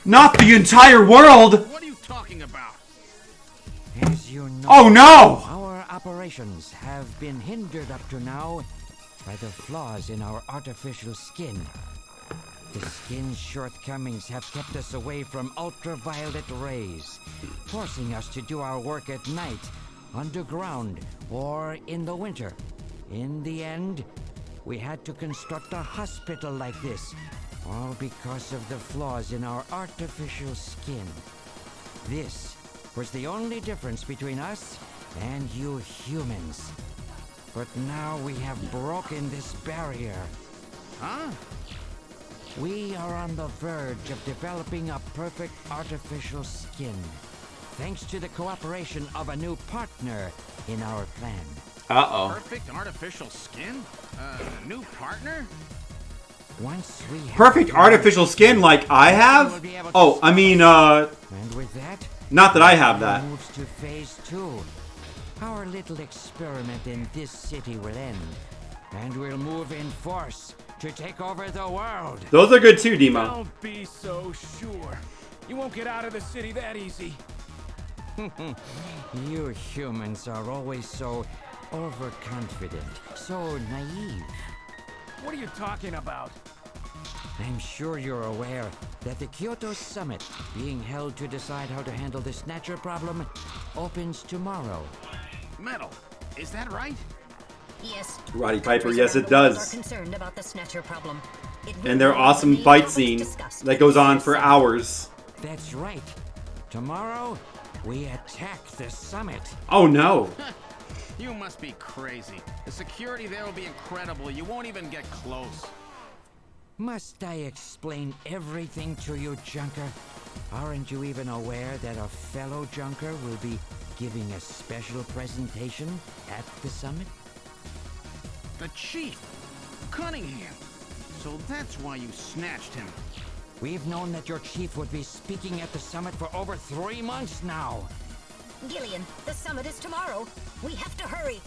Not the entire world! What are you talking about? As you know, Oh no! our operations have been hindered up to now by the flaws in our artificial skin. The skin's shortcomings have kept us away from ultraviolet rays, forcing us to do our work at night, underground, or in the winter. In the end, we had to construct a hospital like this, all because of the flaws in our artificial skin. This was the only difference between us and you humans. But now we have broken this barrier. Huh? We are on the verge of developing a perfect artificial skin, thanks to the cooperation of a new partner in our plan. Uh-oh. Perfect artificial skin? New partner? Once we have Perfect artificial skin like I have? Oh, I mean, and with that, not that I have that. moves to phase 2. Our little experiment in this city will end, and we'll move in force to take over the world. Those are good too, Demo. Don't be so sure. You won't get out of the city that easy. You humans are always so overconfident, so naive. What are you talking about? I'm sure you're aware that the Kyoto Summit, being held to decide how to handle the Snatcher problem, opens tomorrow. Metal, is that right? Yes. Roddy Piper, Countries yes around it the world does. Are concerned about the Snatcher problem. It will And their be awesome the fight topics scene discussed that at goes the on for summit. hours. That's right. Tomorrow, we attack the summit. Oh no. You must be crazy. The security there will be incredible. You won't even get close. Must I explain everything to you, Junker? Aren't you even aware that a fellow Junker will be giving a special presentation at the summit? The chief, Cunningham. So that's why you snatched him. We've known that your chief would be speaking at the summit for over 3 months now. Gillian, the summit is tomorrow. We have to hurry.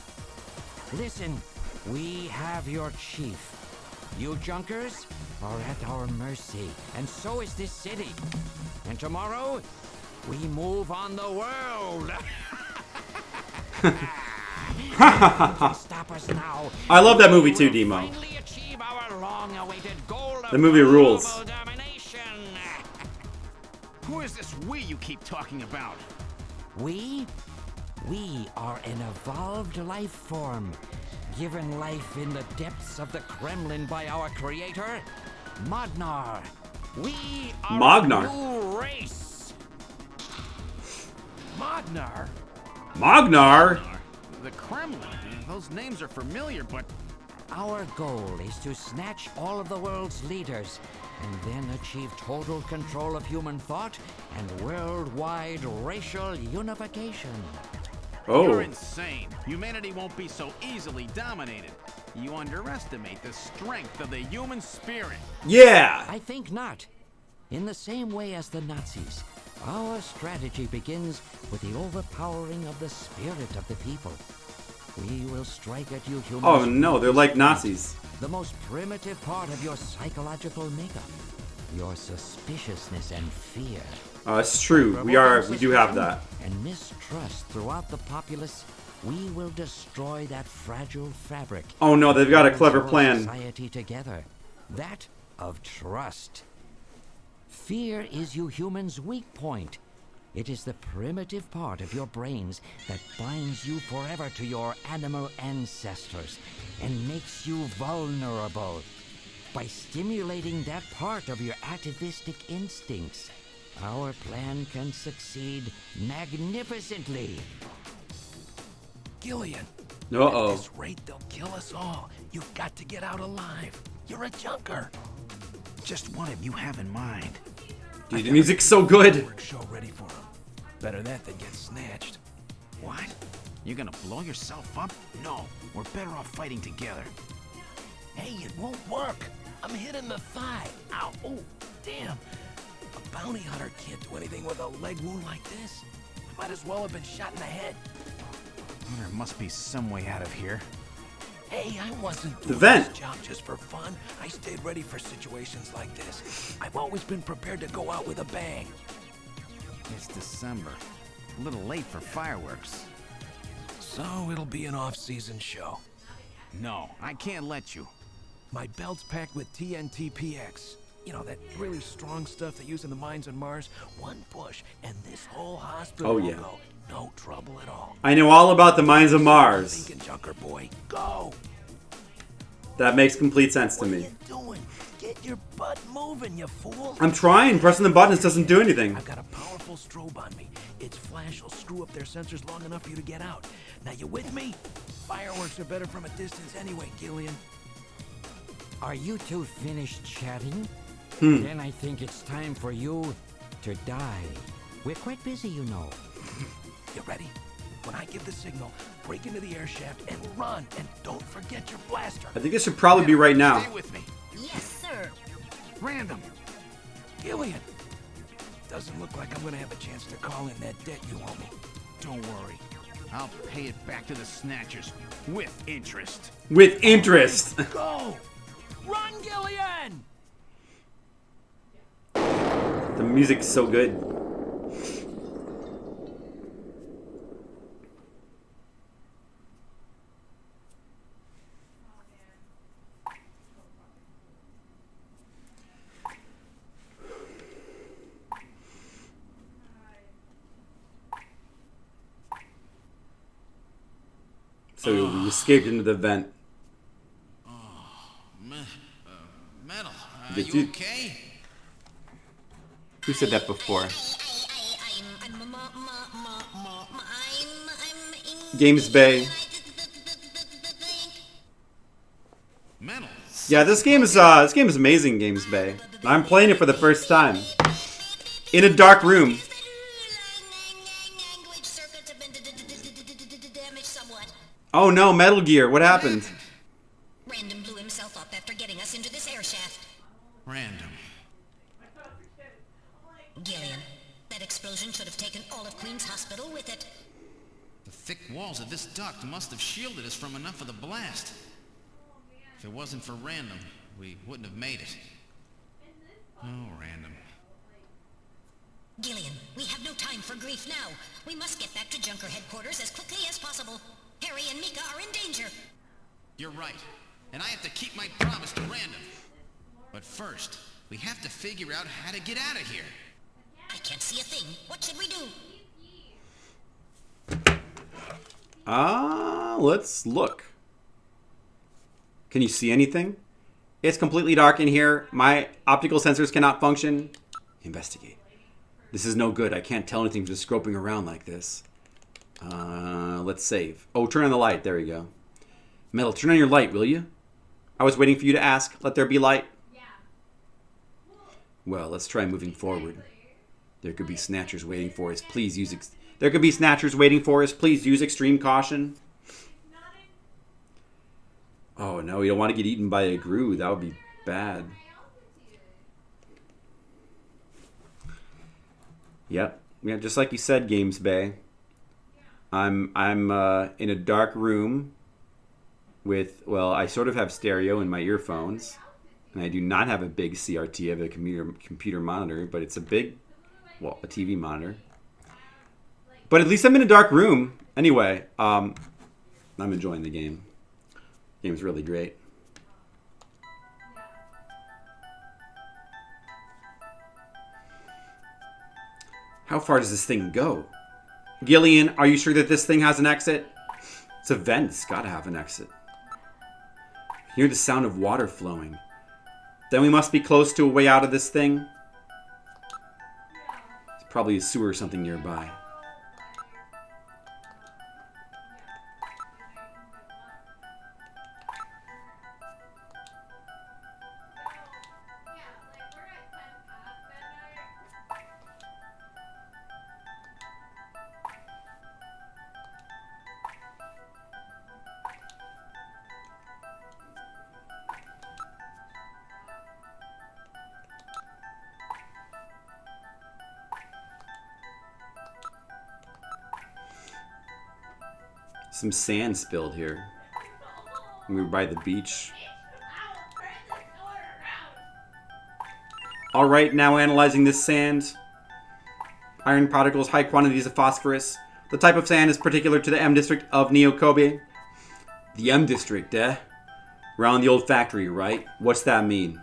Listen, we have your chief. You Junkers are at our mercy, and so is this city. And tomorrow, we move on the world. You can stop us now. I love that movie too, We'll Demo. finally achieve our long-awaited goal of The movie rules. global domination. Who is this we you keep talking about? We are an evolved life form, given life in the depths of the Kremlin by our creator, Magnar. We are Magnar. a new race. Magnar? Magnar? The Kremlin. Those names are familiar, but Our goal is to snatch all of the world's leaders and then achieve total control of human thought and worldwide racial unification. Oh. you're insane. Humanity won't be so easily dominated. You underestimate the strength of the human spirit. Yeah! I think not. In the same way as the Nazis, our strategy begins with the overpowering of the spirit of the people. We will strike at you humans. Oh no, they're like Nazis. The most primitive part of your psychological makeup. Your suspiciousness and fear. It's true. We do have that. And mistrust throughout the populace. We will destroy that fragile fabric. Oh no, they've got a clever plan. Society together. That of trust. Fear is you humans' weak point. It is the primitive part of your brains that binds you forever to your animal ancestors and makes you vulnerable. By stimulating that part of your atavistic instincts, our plan can succeed magnificently. Gillian. Uh-oh. At this rate, they'll kill us all. You've got to get out alive. You're a junker. Just what have you have in mind? Dude, the music's so good. Work show ready for him. Better that than get snatched. What? You're gonna blow yourself up? No, we're better off fighting together. Hey, it won't work. I'm hit in the thigh. Ow. Oh, damn. A bounty hunter can't do anything with a leg wound like this. I might as well have been shot in the head. Well, there must be some way out of here. Hey, I wasn't The doing vent. this job just for fun. I stayed ready for situations like this. I've always been prepared to go out with a bang. It's December. A little late for fireworks. So it'll be an off-season show. No, I can't let you. My belt's packed with TNT PX. You know, that really strong stuff they use in the mines on Mars. One push, and this whole hospital Oh, will yeah. go. No trouble at all. I know all about the mines of Mars. Thinking, Junker boy, go. That makes complete sense to me. What are you doing? Get your butt moving, you fool. I'm trying. Pressing the buttons doesn't do anything. I've got a powerful strobe on me. Its flash will screw up their sensors long enough for you to get out. Now, you with me? Fireworks are better from a distance anyway, Gillian. Are you two finished chatting? Hmm. Then I think it's time for you to die. We're quite busy, you know. You ready? When I give the signal, break into the air shaft and run. And don't forget your blaster. I think it should probably be right now. Stay with me. Yes, sir. Random. Gillian. Doesn't look like I'm gonna have a chance to call in that debt you owe me. Don't worry. I'll pay it back to the Snatchers with interest. With interest. Go! Run, Gillian! The music's so good. So we escaped into the vent. Metal, Did you you- okay? Who said that before? Games Bay. Metal. Yeah, this game is amazing, Games Bay. I'm playing it for the first time. In a dark room. Oh no, Metal Gear, what happened? Random blew himself up after getting us into this air shaft. Random. Gillian, that explosion should have taken all of Queen's Hospital with it. The thick walls of this duct must have shielded us from enough of the blast. If it wasn't for Random, we wouldn't have made it. Oh, Random. Gillian, we have no time for grief now. We must get back to Junker headquarters as quickly as possible. Harry and Mika are in danger. You're right. And I have to keep my promise to Random. But first, we have to figure out how to get out of here. I can't see a thing. What should we do? Let's look. Can you see anything? It's completely dark in here. My optical sensors cannot function. Investigate. This is no good. I can't tell anything just groping around like this. Let's save. Oh, turn on the light. There we go. Metal, turn on your light, will you? I was waiting for you to ask. Let there be light. Well, let's try moving forward. There could be Snatchers waiting for us. Please use... There could be Snatchers waiting for us. Please use extreme caution. Oh, no, you don't want to get eaten by a Gru. That would be bad. Yep. Yeah, just like you said, Games Bay. I'm in a dark room with, well, I sort of have stereo in my earphones, and I do not have a big CRT. I have a computer monitor, but it's a big, well, a TV monitor. But at least I'm in a dark room. Anyway, I'm enjoying the game. The game's really great. How far does this thing go? Gillian, are you sure that this thing has an exit? It's a vent. It's got to have an exit. Hear the sound of water flowing. Then we must be close to a way out of this thing. It's probably a sewer or something nearby. Some sand spilled here. We were by the beach. Alright, now analyzing this sand. Iron particles, high quantities of phosphorus. The type of sand is particular to the M district of Neo-Kobe. The M district, eh? Around the old factory, right? What's that mean?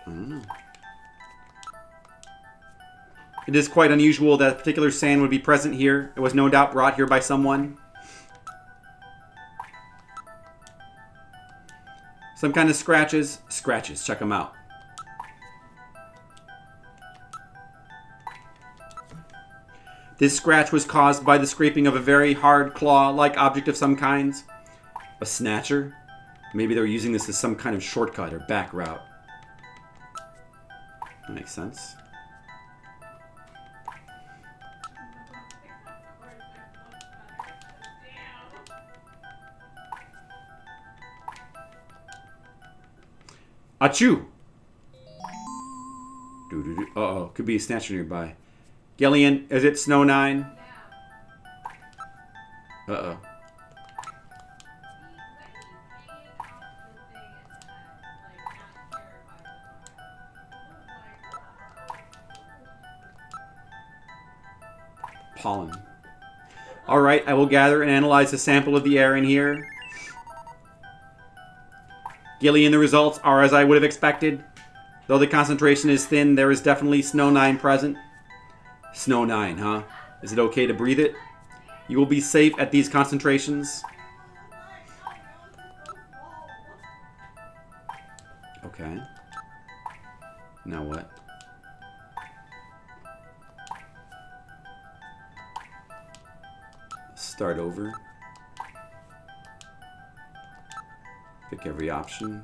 I don't know. It is quite unusual that particular sand would be present here. It was no doubt brought here by someone. Some kind of scratches. Scratches, check them out. This scratch was caused by the scraping of a very hard claw-like object of some kind. A snatcher? Maybe they were using this as some kind of shortcut or back route. That makes sense. Achoo! Uh-oh, could be a snatcher nearby. Gillian, is it Snow 9? Uh-oh. Pollen. Alright, I will gather and analyze a sample of the air in here. Gillian, the results are as I would have expected. Though the concentration is thin, there is definitely Snow 9 present. Snow 9, huh? Is it okay to breathe it? You will be safe at these concentrations. Okay. Now what? Start over. Pick every option.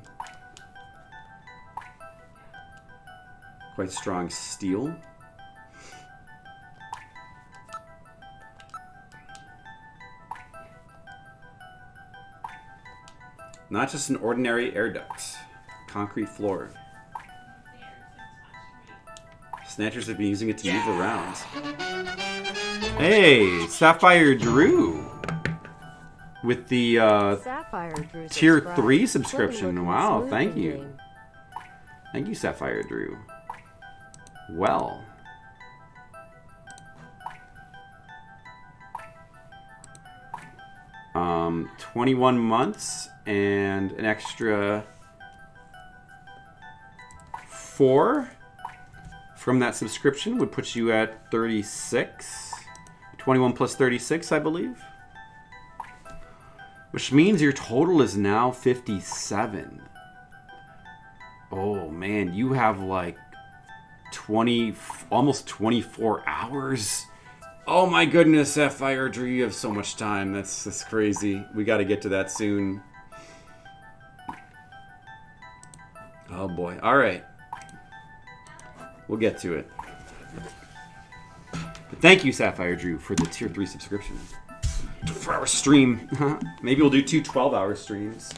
Quite strong steel. Not just an ordinary air duct. Concrete floor. Snatchers have been using it to move around. Hey, Sapphire Drew! With the Tier 3 subscription. Wow, thank you. Thank you, Sapphire Drew. Well. Um, 21 months and an extra 4 from that subscription would put you at 36. 21 plus 36, I believe. Which means your total is now 57. Oh man, you have like 20, almost 24 hours. Oh my goodness, Sapphire Drew, you have so much time. That's crazy. We got to get to that soon. Oh boy. All right. We'll get to it. But thank you, Sapphire Drew, for the Tier 3 subscription. 4-hour stream. Maybe we'll do 2 12-hour streams.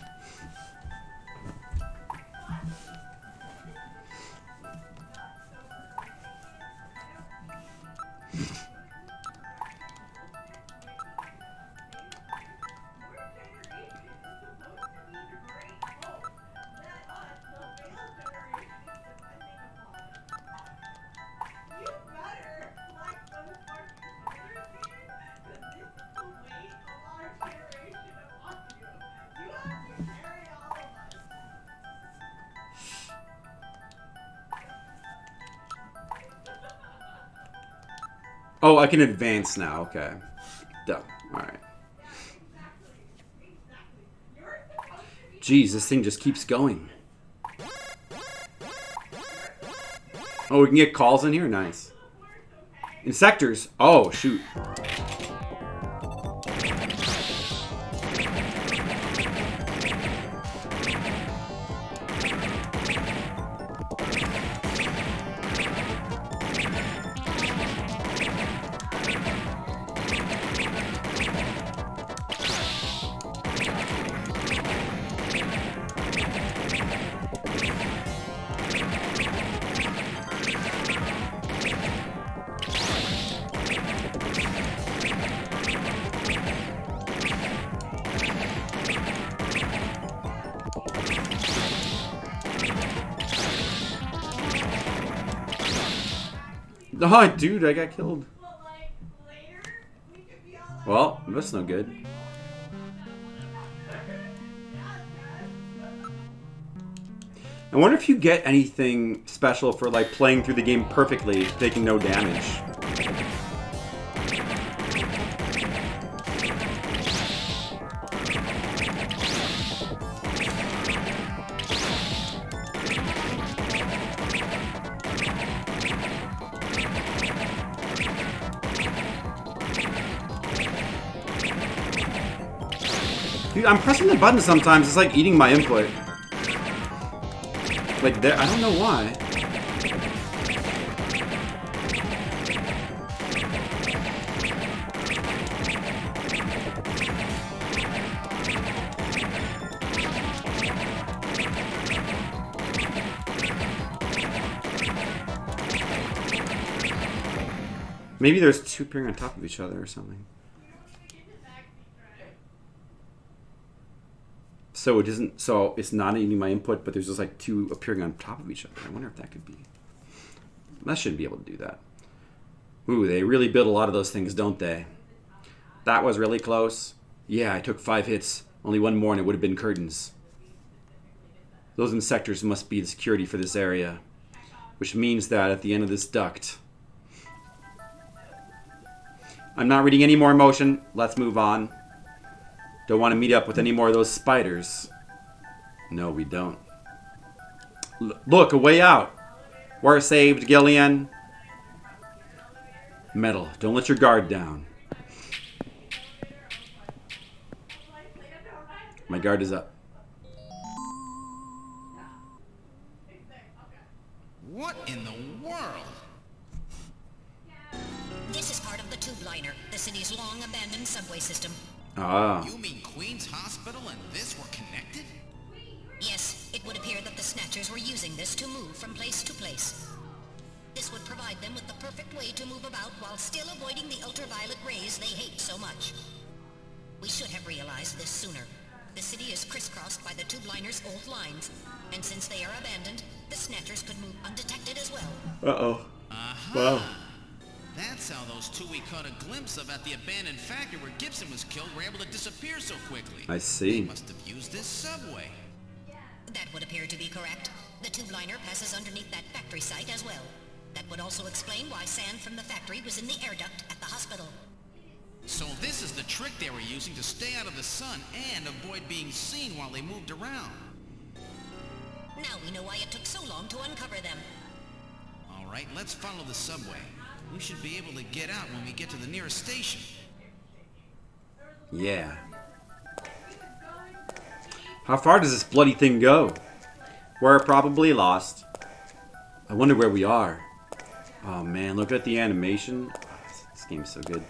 Oh, I can advance now. Okay. Duh. Alright. Jeez, this thing just keeps going. Oh, we can get calls in here? Nice. In sectors. Oh, shoot. Oh, dude, I got killed. Well, that's no good. I wonder if you get anything special for like playing through the game perfectly, taking no damage. Dude, I'm pressing the button sometimes. It's like eating my input. Like there, I don't know why. Maybe there's two appearing on top of each other or something. So it isn't. So it's not eating my input, but there's just like two appearing on top of each other. I wonder if that could be. I shouldn't be able to do that. Ooh, they really build a lot of those things, don't they? That was really close. Yeah, I took 5 hits. Only one more, and it would have been curtains. Those insectors must be the security for this area, which means that at the end of this duct. I'm not reading any more emotion. Let's move on. Don't want to meet up with any more of those spiders. No, we don't. Look, a way out. We're saved, Gillian. Metal, don't let your guard down. My guard is up. What in the world? This is part of the tube liner, the city's long-abandoned subway system. Ah. You mean Queen's Hospital and this were connected? Yes, it would appear that the Snatchers were using this to move from place to place. This would provide them with the perfect way to move about while still avoiding the ultraviolet rays they hate so much. We should have realized this sooner. The city is crisscrossed by the tube liner's old lines, and since they are abandoned, the Snatchers could move undetected as well. Uh-oh. Wow. That's how those two we caught a glimpse of at the abandoned factory where Gibson was killed were able to disappear so quickly. I see. They must have used this subway. That would appear to be correct. The tube liner passes underneath that factory site as well. That would also explain why sand from the factory was in the air duct at the hospital. So this is the trick they were using to stay out of the sun and avoid being seen while they moved around. Now we know why it took so long to uncover them. All right, let's follow the subway. We should be able to get out when we get to the nearest station. Yeah. How far does this bloody thing go? We're probably lost. I wonder where we are. Oh man, look at the animation. This game's so good.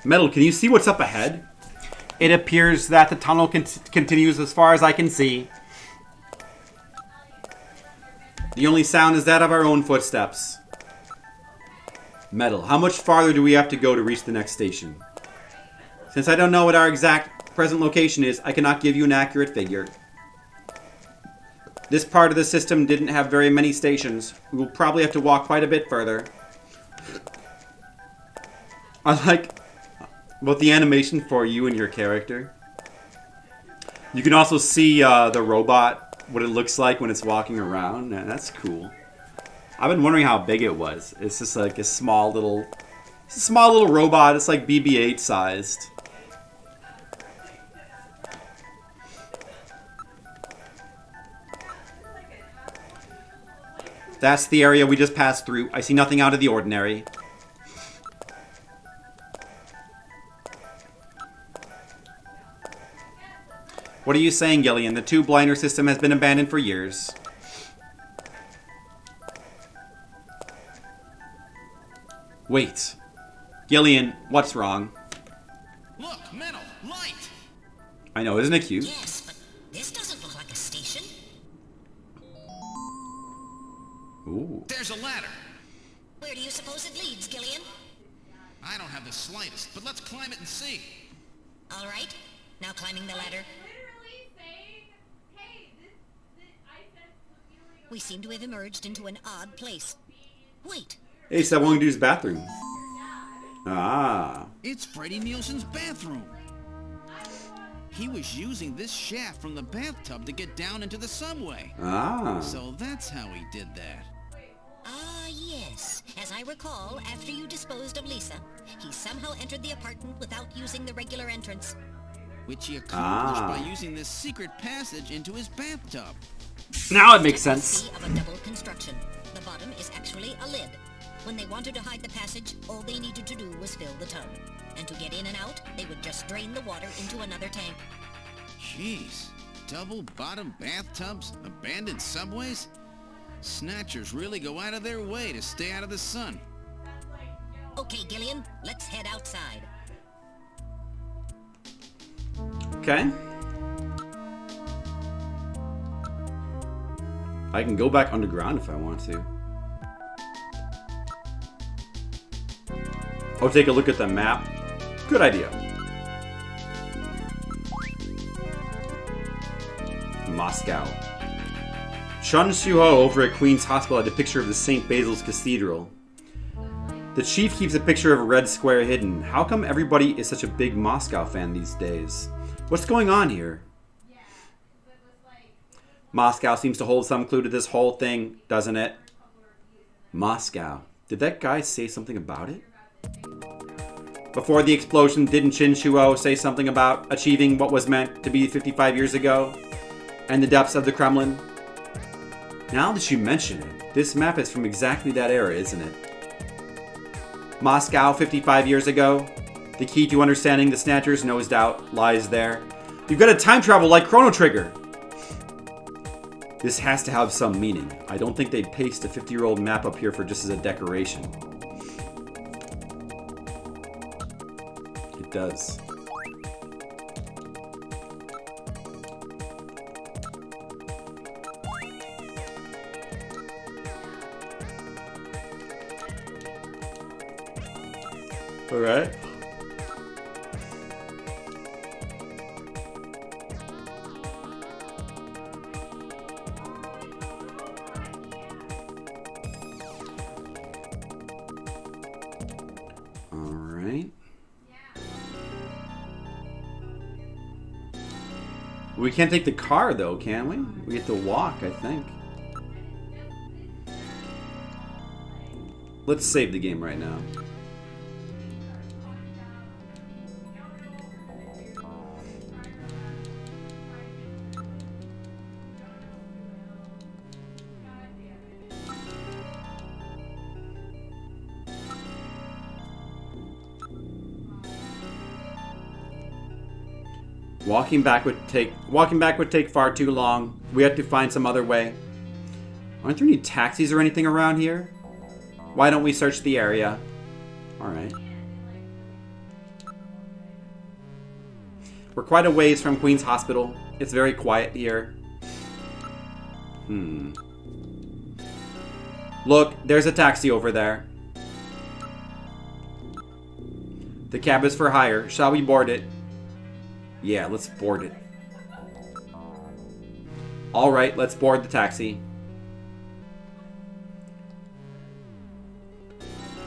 Metal, can you see what's up ahead? It appears that the tunnel continues as far as I can see. The only sound is that of our own footsteps. Metal, how much farther do we have to go to reach the next station? Since I don't know what our exact present location is, I cannot give you an accurate figure. This part of the system didn't have very many stations. We will probably have to walk quite a bit further. I like about the animation for you and your character. You can also see the robot, what it looks like when it's walking around. And that's cool. I've been wondering how big it was. It's just like a small little robot. It's like BB-8 sized. That's the area we just passed through. I see nothing out of the ordinary. What are you saying, Gillian? The two-blinder system has been abandoned for years. Wait. Gillian, what's wrong? Look, metal, light! I know, isn't it cute? Yes, but this doesn't look like a station. Ooh. There's a ladder. Where do you suppose it leads, Gillian? I don't have the slightest, but let's climb it and see. All right. Now climbing the ladder. We seem to have emerged into an odd place. Wait. Hey, it's that one dude's bathroom. Ah. It's Freddie Nielsen's bathroom. He was using this shaft from the bathtub to get down into the subway. Ah. So that's how he did that. Ah, yes. As I recall, after you disposed of Lisa, he somehow entered the apartment without using the regular entrance. Which he accomplished by using this secret passage into his bathtub. Now it makes sense. Of a double construction. The bottom is actually a lid. When they wanted to hide the passage, all they needed to do was fill the tub. And to get in and out, they would just drain the water into another tank. Jeez. Double bottom bathtubs? Abandoned subways? Snatchers really go out of their way to stay out of the sun. Okay, Gillian, let's head outside. Okay. I can go back underground if I want to. Oh, take a look at the map. Good idea. Moscow. Chun Shuho over at Queen's Hospital had a picture of the St. Basil's Cathedral. The chief keeps a picture of a red square hidden. How come everybody is such a big Moscow fan these days? What's going on here? Moscow seems to hold some clue to this whole thing, doesn't it? Moscow. Did that guy say something about it? Before the explosion, didn't Chin Shuo say something about achieving what was meant to be 55 years ago? And the depths of the Kremlin? Now that you mention it, this map is from exactly that era, isn't it? Moscow 55 years ago? The key to understanding the Snatchers, no doubt, lies there. You've got to time travel like Chrono Trigger! This has to have some meaning. I don't think they'd paste a 50-year-old map up here for just as a decoration. It does. All right. We can't take the car, though, can we? We have to walk, I think. Let's save the game right now. Walking back would take far too long. We have to find some other way. Aren't there any taxis or anything around here? Why don't we search the area? Alright. We're quite a ways from Queen's Hospital. It's very quiet here. Look, there's a taxi over there. The cab is for hire. Shall we board it? Yeah, let's board it. Alright, let's board the taxi.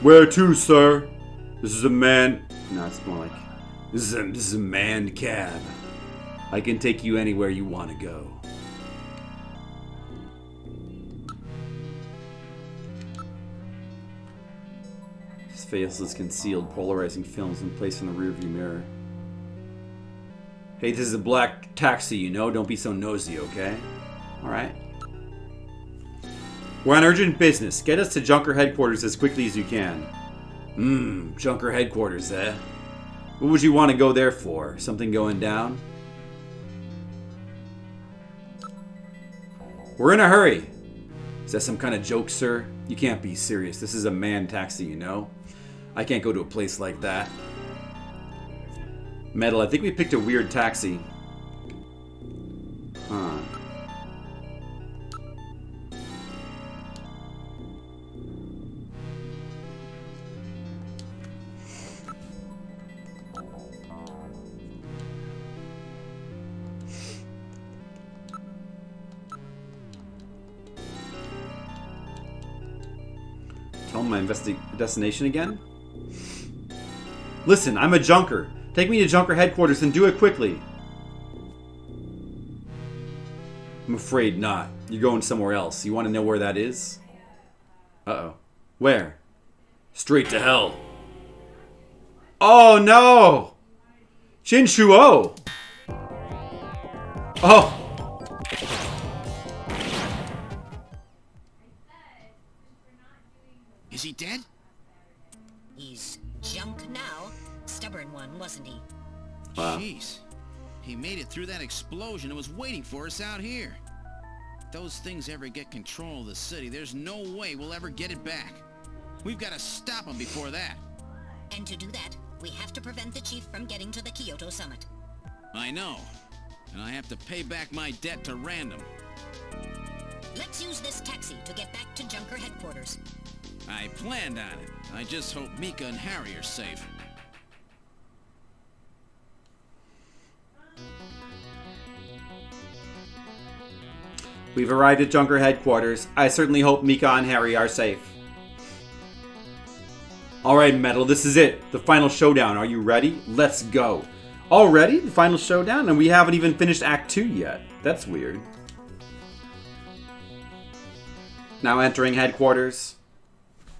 Where to, sir? This is a man... No, it's more like... This is a manned cab. I can take you anywhere you want to go. His face is concealed, polarizing films in place in the rearview mirror. Hey, this is a black taxi, you know? Don't be so nosy, okay? Alright. We're on urgent business. Get us to Junker headquarters as quickly as you can. Junker headquarters, eh? What would you want to go there for? Something going down? We're in a hurry. Is that some kind of joke, sir? You can't be serious. This is a manned taxi, you know? I can't go to a place like that. Metal, I think we picked a weird taxi. Huh. Tell my destination again? Listen, I'm a junker. Take me to Junker headquarters and do it quickly. I'm afraid not. You're going somewhere else. You want to know where that is? Uh-oh. Where? Straight to hell. Oh, no! Shinshuo! Oh! Is he dead? He's junk now. Stubborn one, wasn't he? Wow. Jeez. He made it through that explosion and was waiting for us out here. If those things ever get control of the city, there's no way we'll ever get it back. We've got to stop them before that. And to do that, we have to prevent the chief from getting to the Kyoto summit. I know. And I have to pay back my debt to Random. Let's use this taxi to get back to Junker headquarters. I planned on it. I just hope Mika and Harry are safe. We've arrived at Junker headquarters. I certainly hope Mika and Harry are safe. Alright, Metal, this is it. The final showdown. Are you ready? Let's go. Already? The final showdown? And we haven't even finished Act 2 yet. That's weird. Now entering headquarters.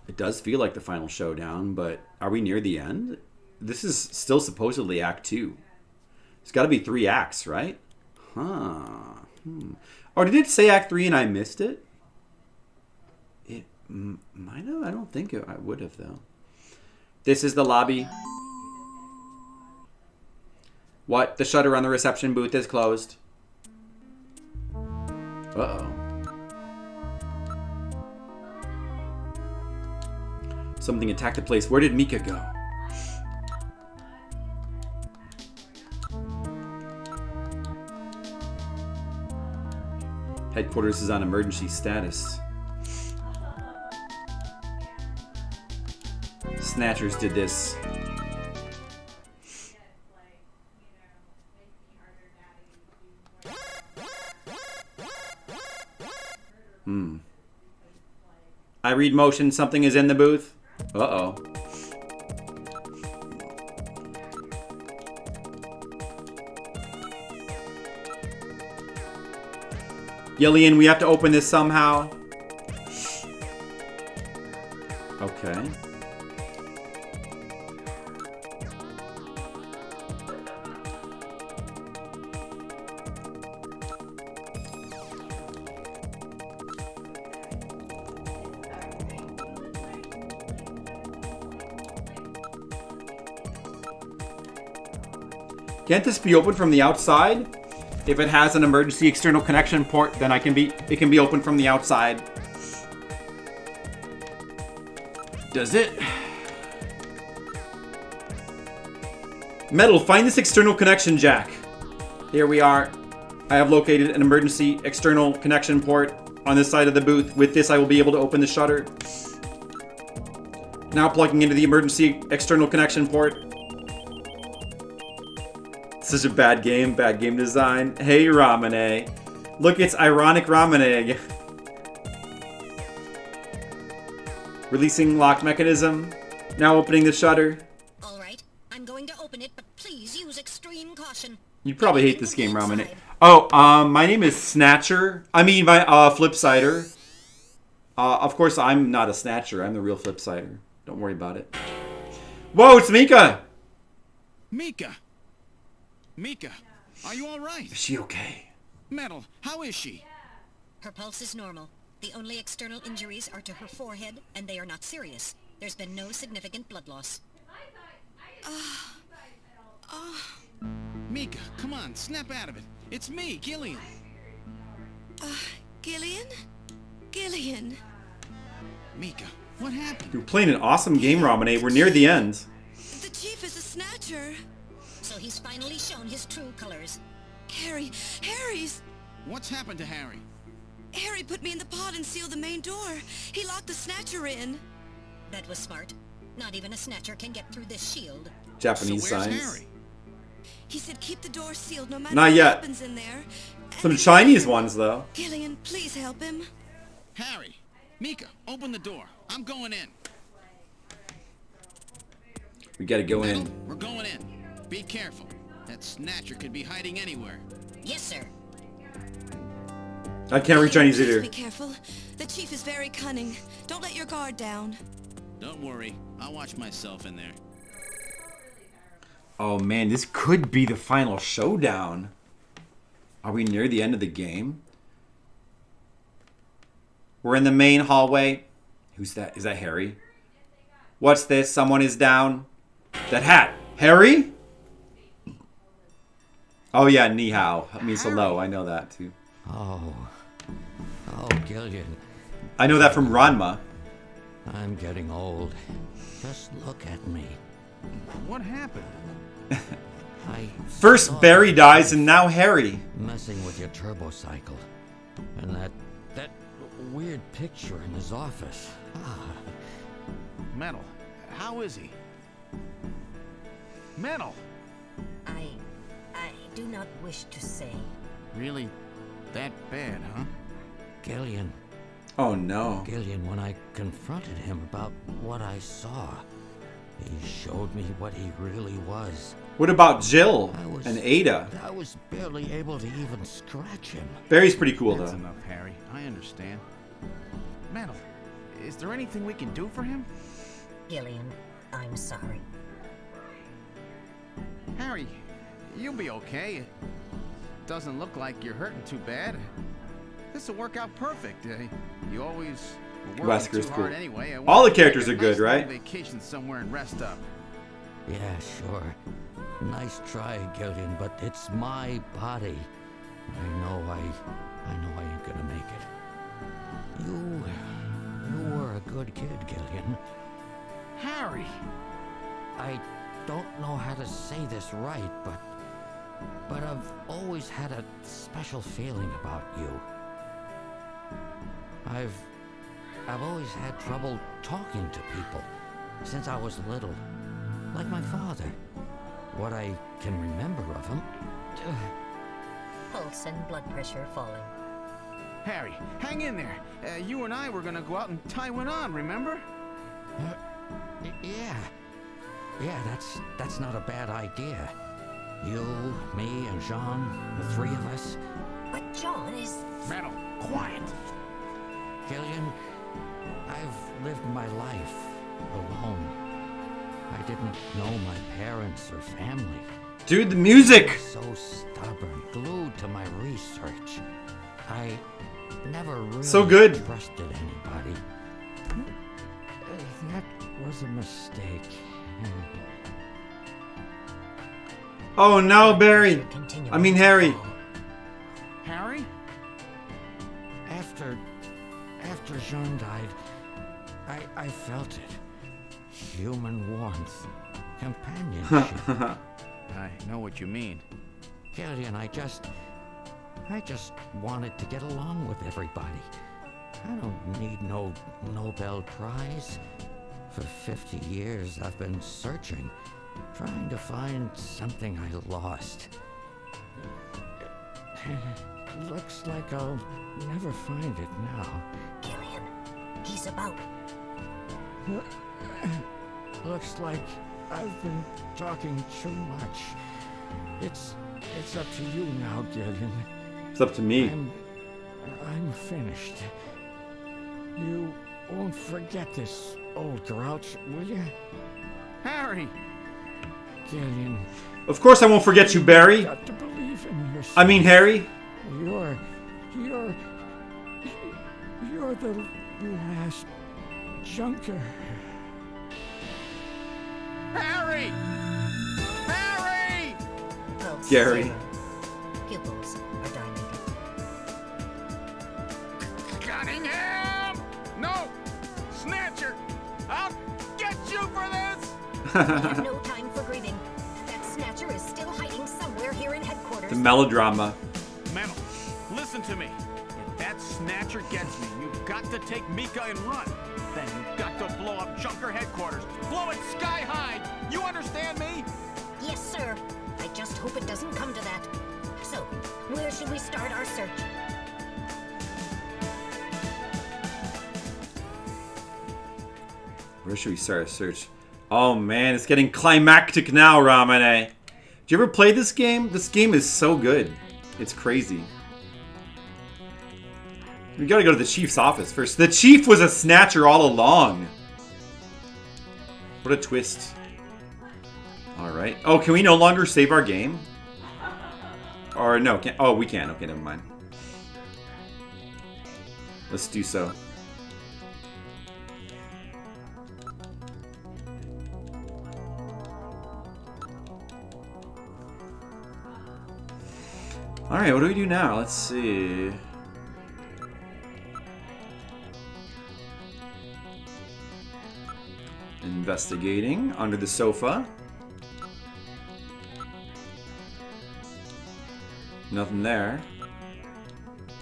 It does feel like the final showdown, but are we near the end? This is still supposedly Act 2. It's got to be 3 acts, right? Huh. Or did it say Act 3 and I missed it? It might have. I don't think I would have, though. This is the lobby. What? The shutter on the reception booth is closed. Uh-oh. Something attacked the place. Where did Mika go? Headquarters is on emergency status. Snatchers did this. I read motion. Something is in the booth. Uh-oh. Gillian, we have to open this somehow. Okay. Can't this be opened from the outside? If it has an emergency external connection port, then it can be opened from the outside. Does it? Metal, find this external connection jack. Here we are. I have located an emergency external connection port on this side of the booth. With this, I will be able to open the shutter. Now plugging into the emergency external connection port. Such a bad game design. Hey, Ramune. Look, it's ironic Ramune. Releasing lock mechanism. Now opening the shutter. All right, I'm going to open it, but please use extreme caution. You'd probably hate this game, Ramune. Oh, my name is Snatcher. I mean, my Flipsider. Of course, I'm not a Snatcher. I'm the real Flipsider. Don't worry about it. Whoa, it's Mika. Mika! Mika, are you all right? Is she okay? Metal, how is she? Her pulse is normal. The only external injuries are to her forehead, and they are not serious. There's been no significant blood loss. Mika, come on, snap out of it. It's me, Gillian. Gillian? Gillian. Mika, what happened? You're playing an awesome game, Ramune. We're near the end. The chief is a snatcher. So he's finally shown his true colors. Harry's... What's happened to Harry? Harry put me in the pod and sealed the main door. He locked the snatcher in. That was smart. Not even a snatcher can get through this shield. Japanese So where's signs. Harry? He said keep the door sealed no matter Not what yet. happens in there. Some Chinese ones, though. Gillian, please help him. Harry, Mika, open the door. I'm going in. We gotta go Metal, in. we're going in. Be careful. That snatcher could be hiding anywhere. Yes, sir. I can't read Chinese Please either. be careful. The chief is very cunning. Don't let your guard down. Don't worry, I'll watch myself in there. Oh man, this could be the final showdown. Are we near the end of the game? We're in the main hallway. Who's that? Is that Harry? What's this? Someone is down. That hat. Harry? Oh yeah, ni hao. That means hello. I know that too. Oh, Gillian. I know that from Ranma. I'm getting old. Just look at me. What happened? First Barry dies and now Harry. Messing with your turbo cycle. And that weird picture in his office. Metal, how is he? Metal! I do not wish to say. Really that bad, huh? Gillian. Oh no. Gillian, when I confronted him about what I saw, he showed me what he really was. What about Jill and Ada? I was barely able to even scratch him. Barry's pretty cool That's though. enough, Harry. I understand. Metal, is there anything we can do for him? Gillian, I'm sorry. Harry, you'll be okay. It doesn't look like you're hurting too bad. This will work out perfect. You always were working Wesker's too cool. hard anyway. All the characters are good, right? Vacation somewhere and rest up. Yeah, sure. Nice try, Gillian, but it's my body. I know I ain't gonna make it. You were a good kid, Gillian. Harry! I don't know how to say this right, but I've always had a special feeling about you. I've always had trouble talking to people since I was little, like my father. What I can remember of him. Pulse and blood pressure falling. Harry, hang in there. You and I were gonna go out and tie one on, remember? Yeah, that's not a bad idea. You, me, and Jean, the three of us. But John is... Metal, quiet! Gillian, I've lived my life alone. I didn't know my parents or family. Dude, the music! So stubborn, glued to my research. I never really So good. trusted anybody. That was a mistake. Oh no, Barry. I mean Harry. Harry? After Jean died, I felt it. Human warmth, companionship. I know what you mean. Gillian, I just wanted to get along with everybody. I don't need no Nobel Prize. For 50 years, I've been searching, trying to find something I lost. Looks like I'll never find it now. Gillian, he's about. Looks like I've been talking too much. It's up to you now, Gillian. It's up to me. I'm finished. You won't forget this, old grouch, will you? Harry! Gillian. Of course I won't forget you, Barry. You've got to believe in yourself. I mean, Harry. You're the last junker. Harry! Harry! Gary. Pupils are dilated. Cunningham! No! Snatcher! I'll get you for this! We have no time for grieving. That Snatcher is still hiding somewhere here in headquarters. The melodrama. Metal, listen to me. If that Snatcher gets me, you've got to take Mika and run. Then you've got to blow up Junker headquarters. Blow it sky high. You understand me? Yes, sir. I just hope it doesn't come to that. So, where should we start our search? Where should we start our search? Oh man, it's getting climactic now, Ramane. Did you ever play this game? This game is so good. It's crazy. We gotta go to the Chief's office first. The Chief was a Snatcher all along. What a twist. Alright. Oh, can we no longer save our game? Or no, can't. Oh, we can. Okay, never mind. Let's do so. Alright, what do we do now? Let's see. Investigating under the sofa. Nothing there.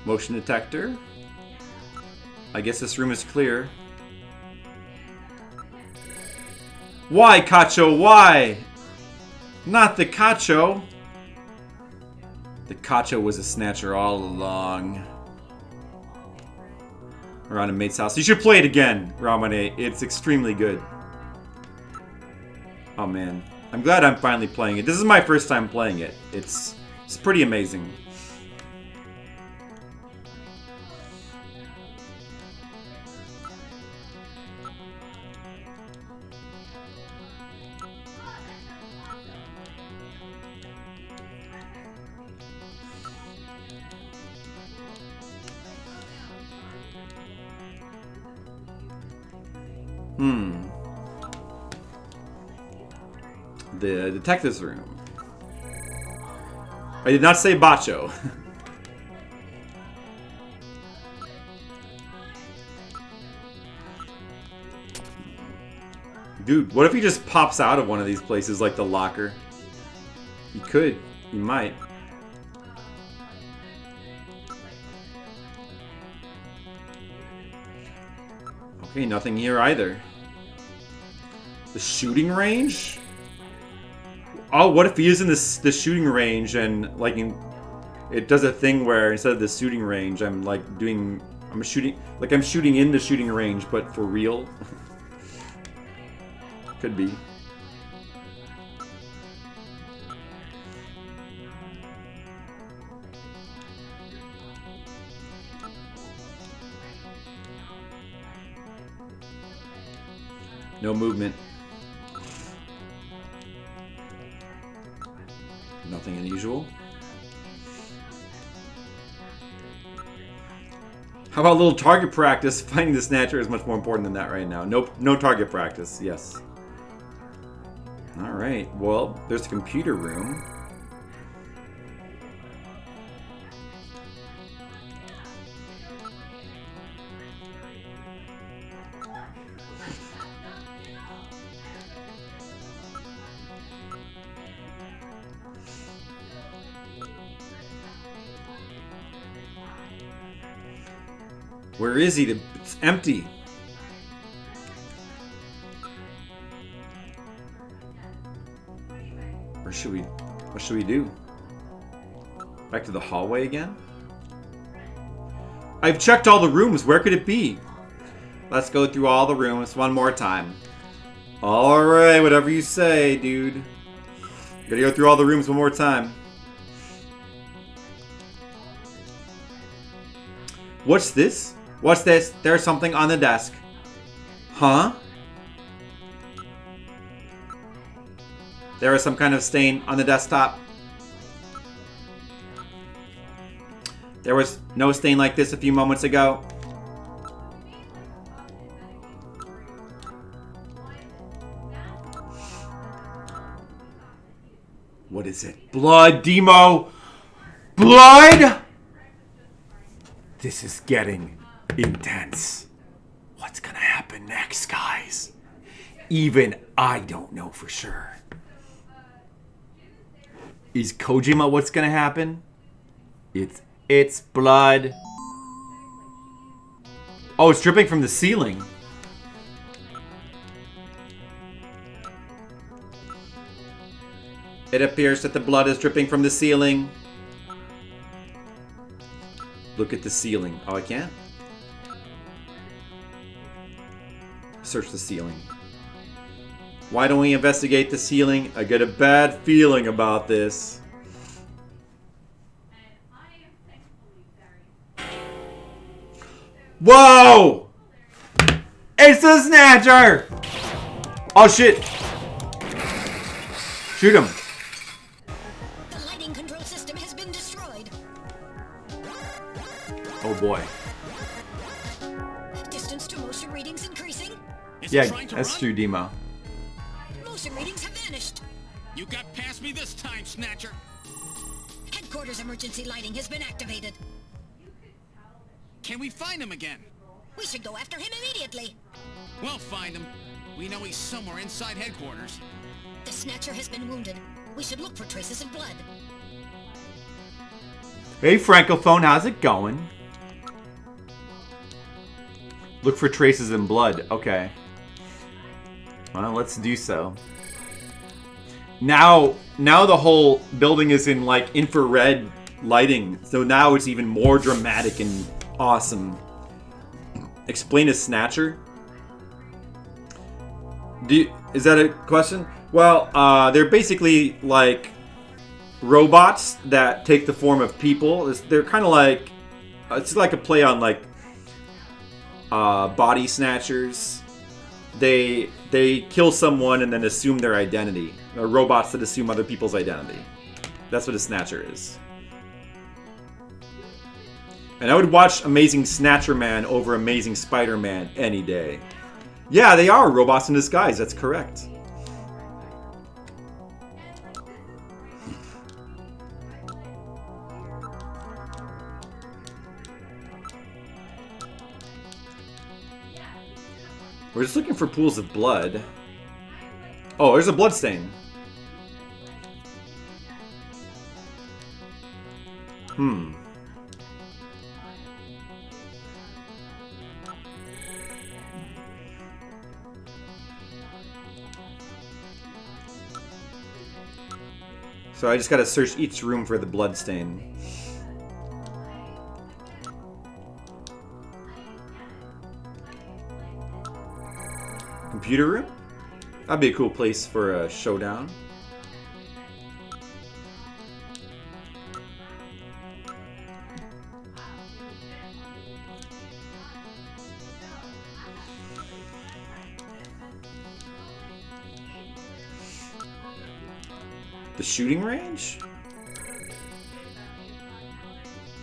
Motion detector. I guess this room is clear. Why, Cacho? Why? Not the Cacho. The Cacho was a Snatcher all along. Around a mate's house. You should play it again, Ramane. It's extremely good. Oh man. I'm glad I'm finally playing it. This is my first time playing it. It's pretty amazing. The detective's room. I did not say Bacho. Dude, what if he just pops out of one of these places like the locker? He could. He might. Okay, nothing here either. The shooting range? Oh, what if he is in the shooting range and like it does a thing where instead of the shooting range, I'm shooting in the shooting range, but for real. Could be. No movement. Nothing unusual. How about a little target practice? Finding the Snatcher is much more important than that right now. Nope, no target practice. Yes. Alright, well, there's the computer room. Where is he? It's empty. Where should we... What should we do? Back to the hallway again? I've checked all the rooms. Where could it be? Let's go through all the rooms one more time. Alright, whatever you say, dude. Gotta go through all the rooms one more time. What's this? What's this? There's something on the desk. Huh? There is some kind of stain on the desktop. There was no stain like this a few moments ago. What is it? Blood, Demo! Blood! This is getting intense. What's gonna happen next, guys? Even I don't know for sure. Is Kojima what's gonna happen? It's blood. Oh, it's dripping from the ceiling. It appears that the blood is dripping from the ceiling. Look at the ceiling. Oh, I can't? Search the ceiling. Why don't we investigate the ceiling? I get a bad feeling about this. Whoa! It's the Snatcher! Oh shit! Shoot him. The lighting control system has been destroyed. Oh boy. Distance to motion readings increasing. Yeah, that's true, Demo. Motion readings have vanished. You got past me this time, Snatcher. Headquarters emergency lighting has been activated. Can we find him again? We should go after him immediately. We'll find him. We know he's somewhere inside headquarters. The Snatcher has been wounded. We should look for traces of blood. Hey, Francophone, how's it going? Look for traces in blood. Okay. Well, let's do so. Now the whole building is in, like, infrared lighting. So now it's even more dramatic and awesome. Explain a Snatcher? Is that a question? Well, they're basically like robots that take the form of people. They're kind of like, it's like a play on like body snatchers. They kill someone and then assume their identity. Or robots that assume other people's identity. That's what a Snatcher is. And I would watch Amazing Snatcher Man over Amazing Spider-Man any day. Yeah, they are robots in disguise. That's correct. We're just looking for pools of blood. Oh, there's a blood stain. So I just gotta search each room for the blood stain. Computer room? That'd be a cool place for a showdown. The shooting range?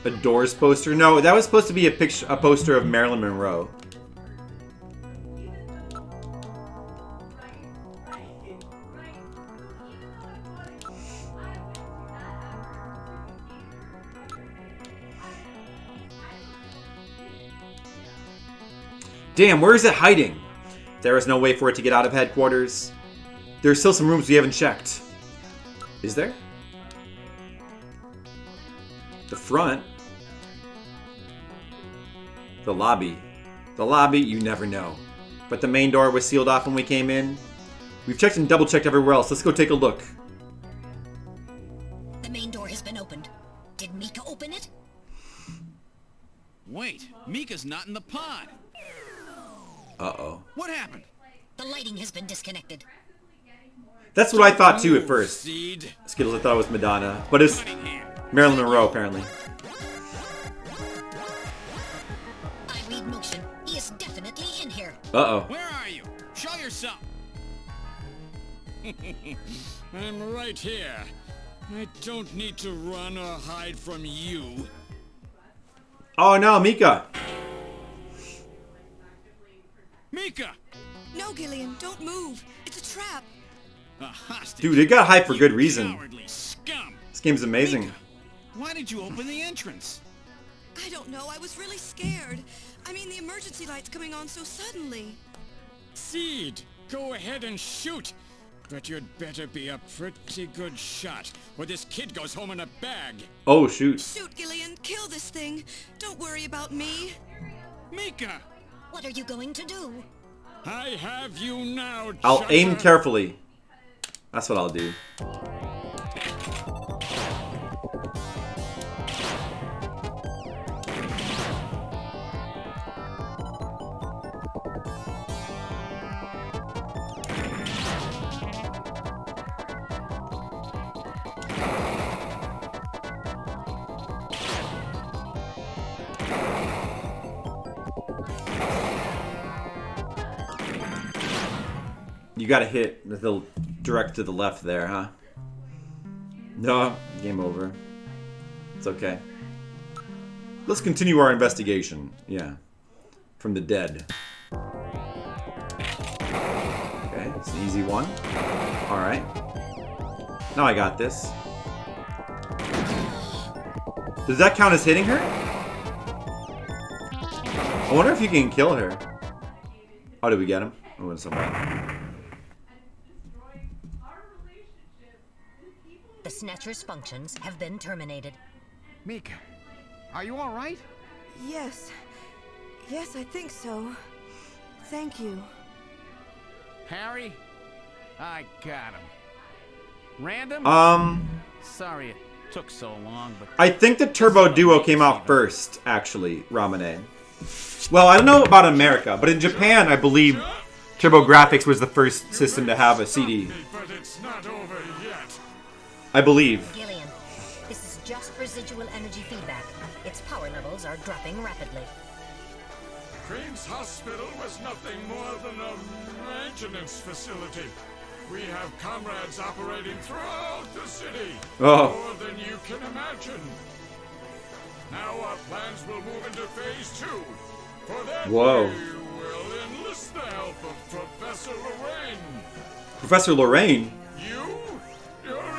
A Doors poster? No, that was supposed to be a poster of Marilyn Monroe. Damn, where is it hiding? There is no way for it to get out of headquarters. There's still some rooms we haven't checked. Is there? The front? The lobby. The lobby, you never know. But the main door was sealed off when we came in. We've checked and double-checked everywhere else. Let's go take a look. The main door has been opened. Did Mika open it? Wait, Mika's not in the pod. Uh-oh. What happened? The lighting has been disconnected. That's what I thought too at first. Seed. Skittles, I thought it was Madonna. But it's Marilyn Monroe, apparently. I read motion. He is definitely in here. Uh-oh. Where are you? Show yourself. I'm right here. I don't need to run or hide from you. Oh no, Mika! Mika! No, Gillian, don't move. It's a trap. A hostage. Dude, it got hyped for good reason. Cowardly scum. This game's amazing. Mika, why did you open the entrance? I don't know. I was really scared. I mean, the emergency light's coming on so suddenly. Seed, go ahead and shoot. But you'd better be a pretty good shot, or this kid goes home in a bag. Oh, shoot. Shoot, Gillian. Kill this thing. Don't worry about me. Mika! What are you going to do? I have you now, I'll Chugga. aim carefully. That's what I'll do. You gotta hit the direct to the left there, huh? No, game over. It's okay. Let's continue our investigation. Yeah. From the dead. Okay, it's an easy one. Alright. Now I got this. Does that count as hitting her? I wonder if you can kill her. Oh, did we get him? Oh, it's somebody. The Snatcher's functions have been terminated. Mika, are you all right? Yes. Yes, I think so. Thank you. Harry? I got him. Random? Sorry it took so long, but... I think the Turbo Duo came out first, actually, Ramune. Well, I don't know about America, but in Japan, I believe TurboGrafx was the first system to have a CD. But it's not over yet. I believe. Gillian, this is just residual energy feedback. Its power levels are dropping rapidly. Crane's Hospital was nothing more than a maintenance facility. We have comrades operating throughout the city. Oh. More than you can imagine. Now our plans will move into phase 2. For that, Whoa. we will enlist the help of Professor Lorraine. Professor Lorraine? Your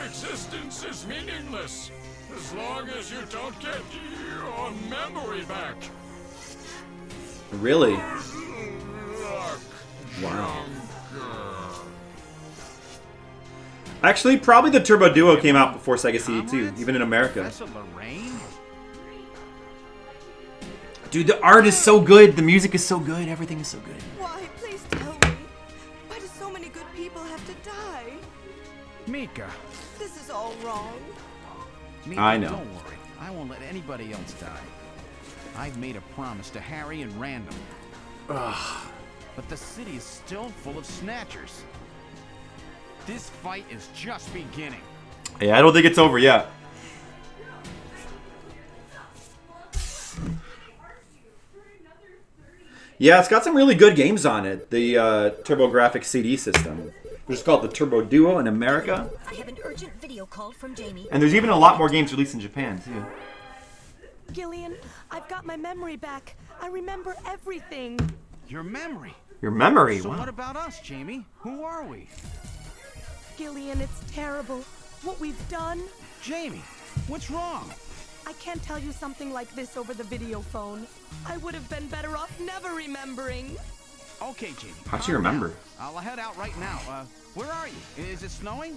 existence is meaningless as long as you don't get your memory back. Really? Luck. Wow. Actually, probably the Turbo Duo came out before Sega CD too, even in America. Professor Lorraine? Dude, the art is so good, the music is so good, everything is so good. Why? Please tell me. Why do so many good people have to die? Mika. This is all wrong. Mika, I know. Don't worry. I won't let anybody else die. I've made a promise to Harry and Random. Ugh. But the city is still full of Snatchers. This fight is just beginning. Yeah, I don't think it's over yet. Yeah, it's got some really good games on it. The TurboGrafx CD system. It's called the Turbo Duo in America. I have an urgent video call from Jamie. And there's even a lot more games released in Japan, too. Gillian, I've got my memory back. I remember everything. Your memory? Your memory? So Wow. what about us, Jamie? Who are we? Gillian, it's terrible. What we've done. Jamie, what's wrong? I can't tell you something like this over the video phone. I would have been better off never remembering. Okay, Jamie. How'd you remember? I'll head out right now. Where are you? Is it snowing?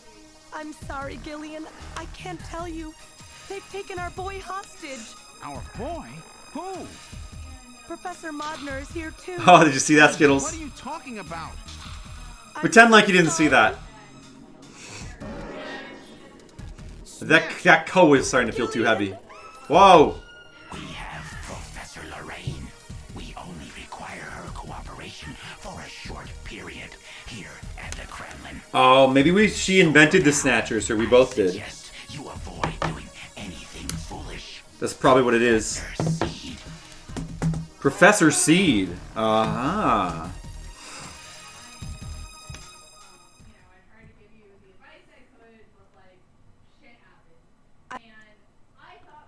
I'm sorry, Gillian. I can't tell you. They've taken our boy hostage. Our boy? Who? Professor Modner is here too. Oh, did you see that, Skittles? What are you talking about? Pretend like you didn't see that. That coat is starting to feel too heavy. Whoa! We have Professor Lorraine. We only require her cooperation for a short period here at the Kremlin. Oh, maybe she invented the Snatchers, or we both did. You avoid doing anything foolish. That's probably what it is. Professor Seed. Uh-huh.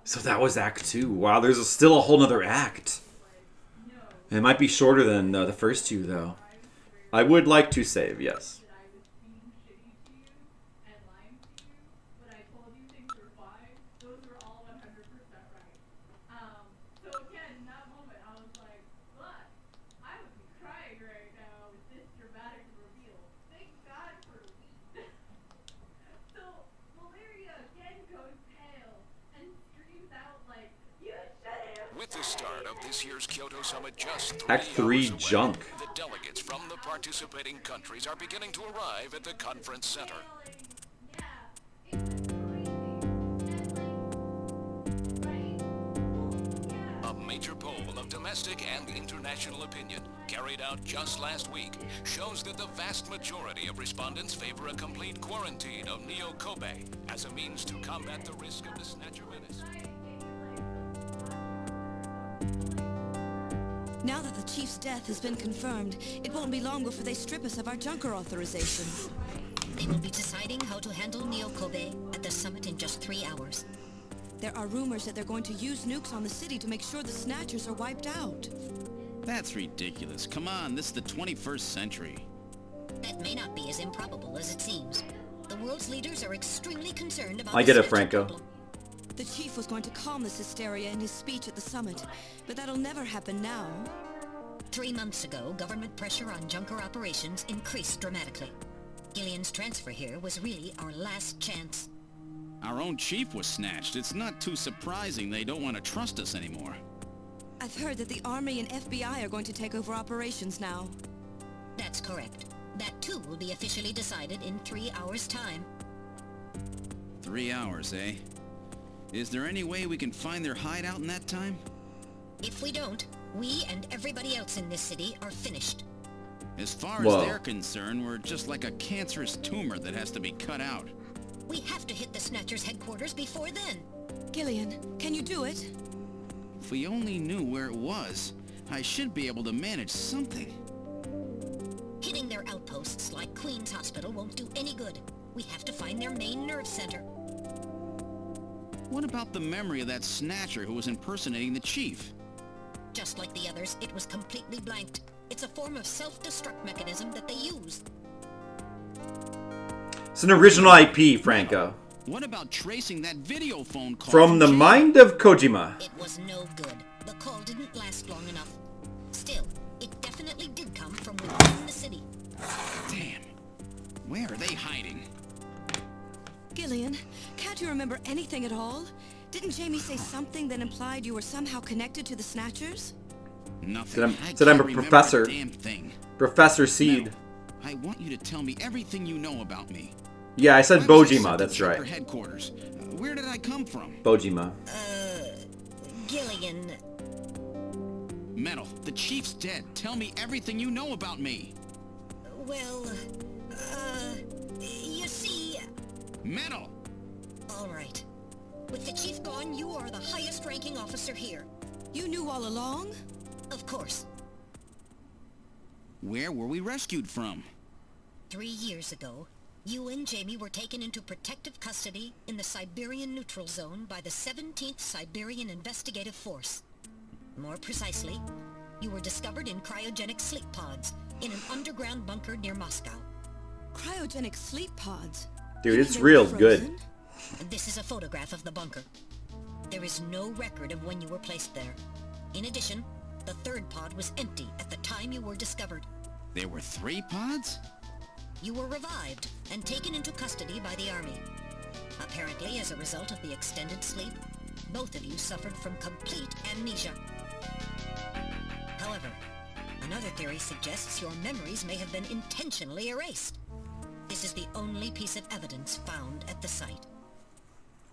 So that was Act 2. Wow, there's still a whole nother act. It might be shorter than the first two, though. I would like to save, yes. With the start of this year's Kyoto Summit just 3 Act 3 hours away, junk. the delegates from the participating countries are beginning to arrive at the conference center. A major poll of domestic and international opinion, carried out just last week, shows that the vast majority of respondents favor a complete quarantine of Neo Kobe as a means to combat the risk of the Snatcher menace. Now that the Chief's death has been confirmed, it won't be long before they strip us of our Junker authorization. They will be deciding how to handle Neo Kobe at the summit in just 3 hours. There are rumors that they're going to use nukes on the city to make sure the Snatchers are wiped out. That's ridiculous. Come on, this is the 21st century. That may not be as improbable as it seems. The world's leaders are extremely concerned about I get it, the Snatcher Franco. problem. The Chief was going to calm this hysteria in his speech at the summit, but that'll never happen now. 3 months ago, government pressure on Junker operations increased dramatically. Gillian's transfer here was really our last chance. Our own chief was snatched. It's not too surprising they don't want to trust us anymore. I've heard that the Army and FBI are going to take over operations now. That's correct. That too will be officially decided in 3 hours' time. 3 hours, eh? Is there any way we can find their hideout in that time? If we don't, we and everybody else in this city are finished. As far as Whoa. they're concerned, we're just like a cancerous tumor that has to be cut out. We have to hit the Snatchers' headquarters before then. Gillian, can you do it? If we only knew where it was, I should be able to manage something. Hitting their outposts like Queen's Hospital won't do any good. We have to find their main nerve center. What about the memory of that Snatcher who was impersonating the chief? Just like the others, it was completely blanked. It's a form of self-destruct mechanism that they use. It's an original IP, Franco. What about tracing that video phone call From the mind of Kojima. It was no good. The call didn't last long enough. Still, it definitely did come from within the city. Damn. Where are they hiding? Gillian, can't you remember anything at all? Didn't Jamie say something that implied you were somehow connected to the Snatchers? Nothing. Said I'm a can't remember professor. damn thing. Professor Seed. Metal, I want you to tell me everything you know about me. Yeah, I said Why was I Bojima, sent to that's Junker right. Headquarters. Where did I come from? Bojima. Gillian. Metal, the chief's dead. Tell me everything you know about me. Well, you see... Metal! All right. With the chief gone, you are the highest ranking officer here. You knew all along? Of course. Where were we rescued from? 3 years ago, you and Jamie were taken into protective custody in the Siberian Neutral Zone by the 17th Siberian Investigative Force. More precisely, you were discovered in cryogenic sleep pods in an underground bunker near Moscow. Cryogenic sleep pods? Dude, it's real good. This is a photograph of the bunker. There is no record of when you were placed there. In addition, the third pod was empty at the time you were discovered. There were 3 pods? You were revived and taken into custody by the Army. Apparently, as a result of the extended sleep, both of you suffered from complete amnesia. However, another theory suggests your memories may have been intentionally erased. This is the only piece of evidence found at the site.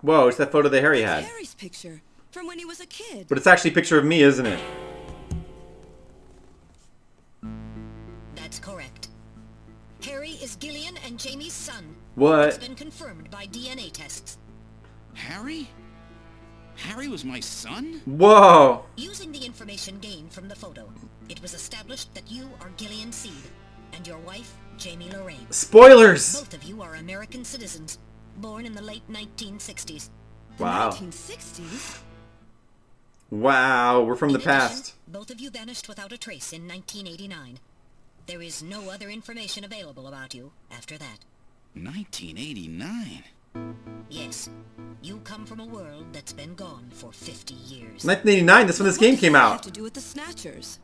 Whoa, it's that photo that Harry had. Harry's picture from when he was a kid. But it's actually a picture of me, isn't it? That's correct. Harry is Gillian and Jamie's son. What? It's been confirmed by DNA tests. Harry? Harry was my son? Whoa! Using the information gained from the photo, it was established that you are Gillian Seed and your wife, Jamie Lorraine. Spoilers! Both of you are American citizens, born in the late 1960s. Wow. 1960s? Wow, we're from the past. Both of you vanished without a trace in 1989. There is no other information available about you after that. 1989? Yes. You come from a world that's been gone for 50 years. 1989, that's when this game came What out. have to do with the Snatchers?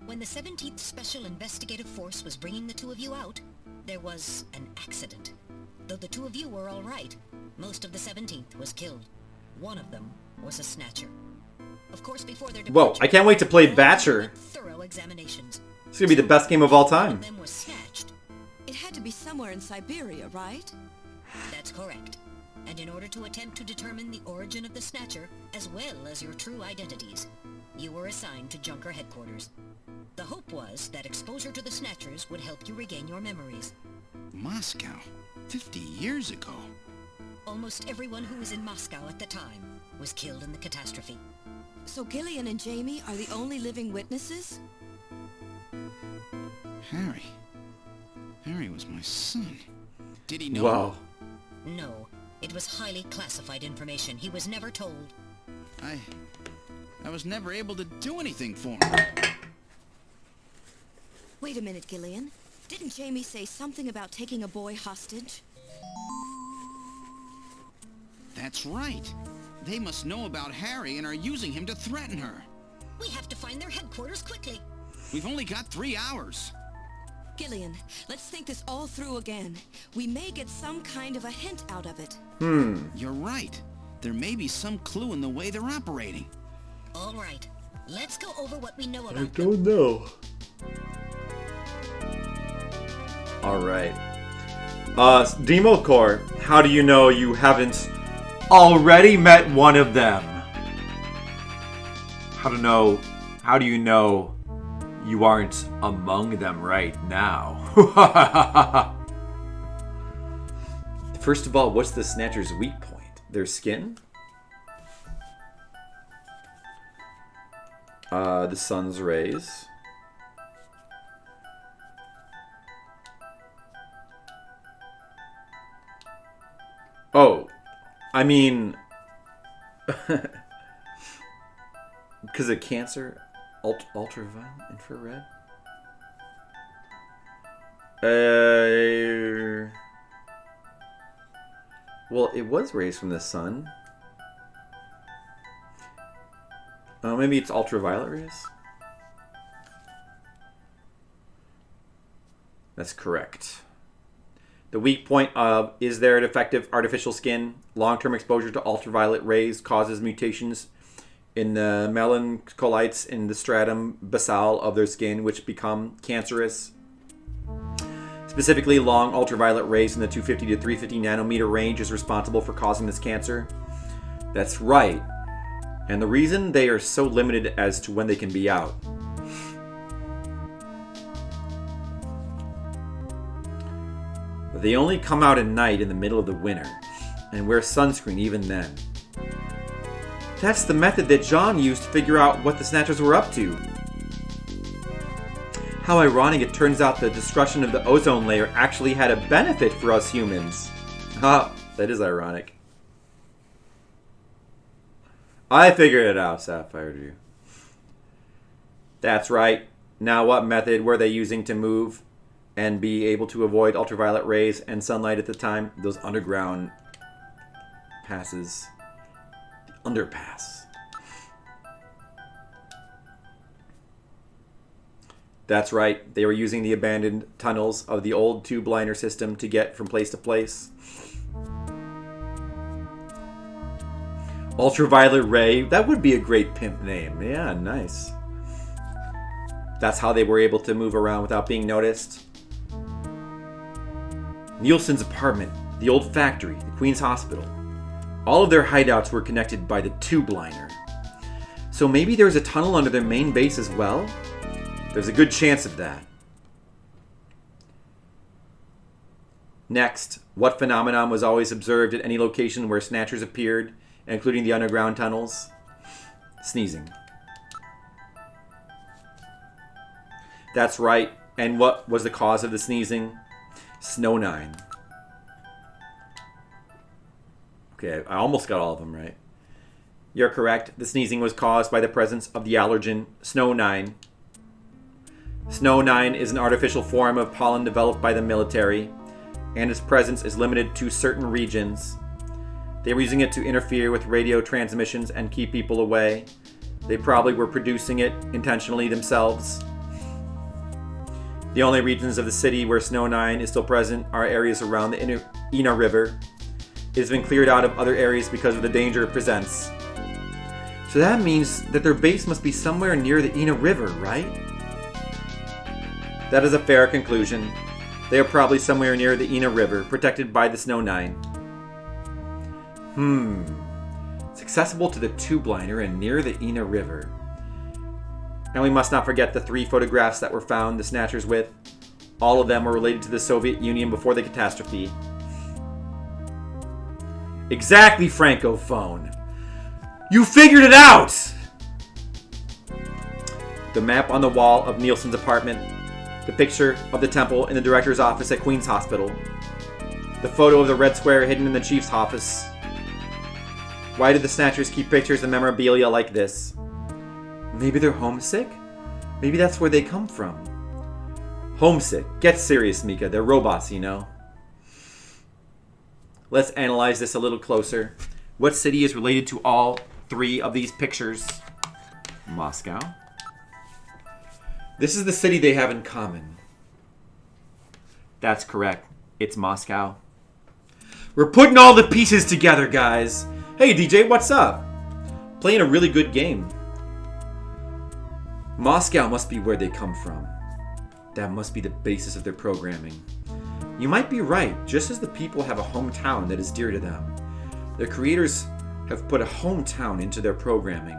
When the 17th Special Investigative Force was bringing the two of you out, there was an accident. Though the two of you were all right, most of the 17th was killed. One of them was a Snatcher. Of course, before their Whoa, I can't wait to play Batcher. thorough examinations. It's gonna be the best game of all One time. of them was snatched. It had to be somewhere in Siberia, right? That's correct. And in order to attempt to determine the origin of the Snatcher, as well as your true identities, you were assigned to Junker headquarters. The hope was that exposure to the Snatchers would help you regain your memories. Moscow? 50 years ago? Almost everyone who was in Moscow at the time was killed in the catastrophe. So Gillian and Jamie are the only living witnesses? Harry. Harry was my son. Did he know? Wow. No, it was highly classified information. He was never told. I was never able to do anything for him. Wait a minute, Gillian. Didn't Jamie say something about taking a boy hostage? That's right. They must know about Harry and are using him to threaten her. We have to find their headquarters quickly. We've only got 3 hours. Gillian, let's think this all through again. We may get some kind of a hint out of it. You're right. There may be some clue in the way they're operating. All right, let's go over what we know I about don't know. Alright. Demo Core, how do you know you haven't already met one of them? How do you know you aren't among them right now? First of all, what's the Snatcher's weak point? Their skin? The sun's rays. Oh, I mean, because of cancer, ultraviolet, infrared. Well, it was rays from the sun. Maybe it's ultraviolet rays. That's correct. The weak point of is there an effective artificial skin? Long-term exposure to ultraviolet rays causes mutations in the melancolites in the stratum basal of their skin, which become cancerous. Specifically, long ultraviolet rays in the 250 to 350 nanometer range is responsible for causing this cancer. That's right. And the reason they are so limited as to when they can be out. They only come out at night in the middle of the winter, and wear sunscreen even then. That's the method that John used to figure out what the Snatchers were up to. How ironic it turns out the destruction of the ozone layer actually had a benefit for us humans. Ah, that is ironic. I figured it out, Sapphire Dew. That's right. Now what method were they using to move and be able to avoid ultraviolet rays and sunlight at the time? Those underground passes. The underpass. That's right. They were using the abandoned tunnels of the old tube liner system to get from place to place. Ultraviolet Ray. That would be a great pimp name. Yeah, nice. That's how they were able to move around without being noticed. Nielsen's apartment, the old factory, the Queen's Hospital. All of their hideouts were connected by the tube liner. So maybe there's a tunnel under their main base as well? There's a good chance of that. Next, what phenomenon was always observed at any location where Snatchers appeared, including the underground tunnels? Sneezing. That's right. And what was the cause of the sneezing? Snow 9. Okay, I almost got all of them right. You're correct. The sneezing was caused by the presence of the allergen Snow 9. Snow 9 is an artificial form of pollen developed by the military, and its presence is limited to certain regions. They were using it to interfere with radio transmissions and keep people away. They probably were producing it intentionally themselves. The only regions of the city where Snow 9 is still present are areas around the Ina River. It has been cleared out of other areas because of the danger it presents. So that means that their base must be somewhere near the Ina River, right? That is a fair conclusion. They are probably somewhere near the Ina River, protected by the Snow 9. It's accessible to the tube liner and near the Ina River. And we must not forget the 3 photographs that were found the Snatchers with. All of them were related to the Soviet Union before the catastrophe. Exactly, Francophone. You figured it out! The map on the wall of Nielsen's apartment. The picture of the temple in the director's office at Queen's Hospital. The photo of the red square hidden in the chief's office. Why did the Snatchers keep pictures and memorabilia like this? Maybe they're homesick? Maybe that's where they come from. Homesick. Get serious, Mika. They're robots, you know. Let's analyze this a little closer. What city is related to all 3 of these pictures? Moscow. This is the city they have in common. That's correct. It's Moscow. We're putting all the pieces together, guys. Hey, DJ, what's up? Playing a really good game. Moscow must be where they come from. That must be the basis of their programming. You might be right, just as the people have a hometown that is dear to them. Their creators have put a hometown into their programming.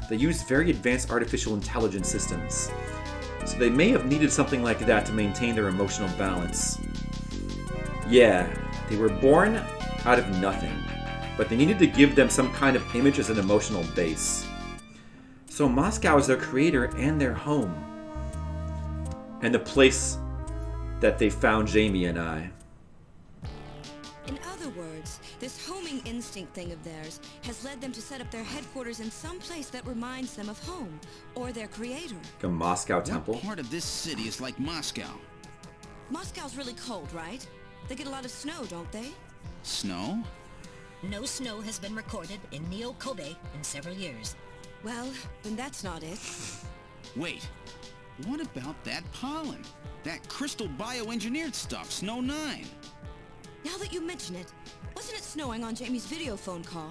They use very advanced artificial intelligence systems. So they may have needed something like that to maintain their emotional balance. Yeah, they were born out of nothing, but they needed to give them some kind of image as an emotional base. So Moscow is their creator and their home. And the place that they found Jamie and I. In other words, this homing instinct thing of theirs has led them to set up their headquarters in some place that reminds them of home, or their creator. The Moscow Temple? What part of this city is like Moscow? Moscow's really cold, right? They get a lot of snow, don't they? Snow? No snow has been recorded in Neo-Kobe in several years. Well, then that's not it. Wait, what about that pollen? That crystal bioengineered stuff, Snow 9. Now that you mention it, wasn't it snowing on Jamie's video phone call?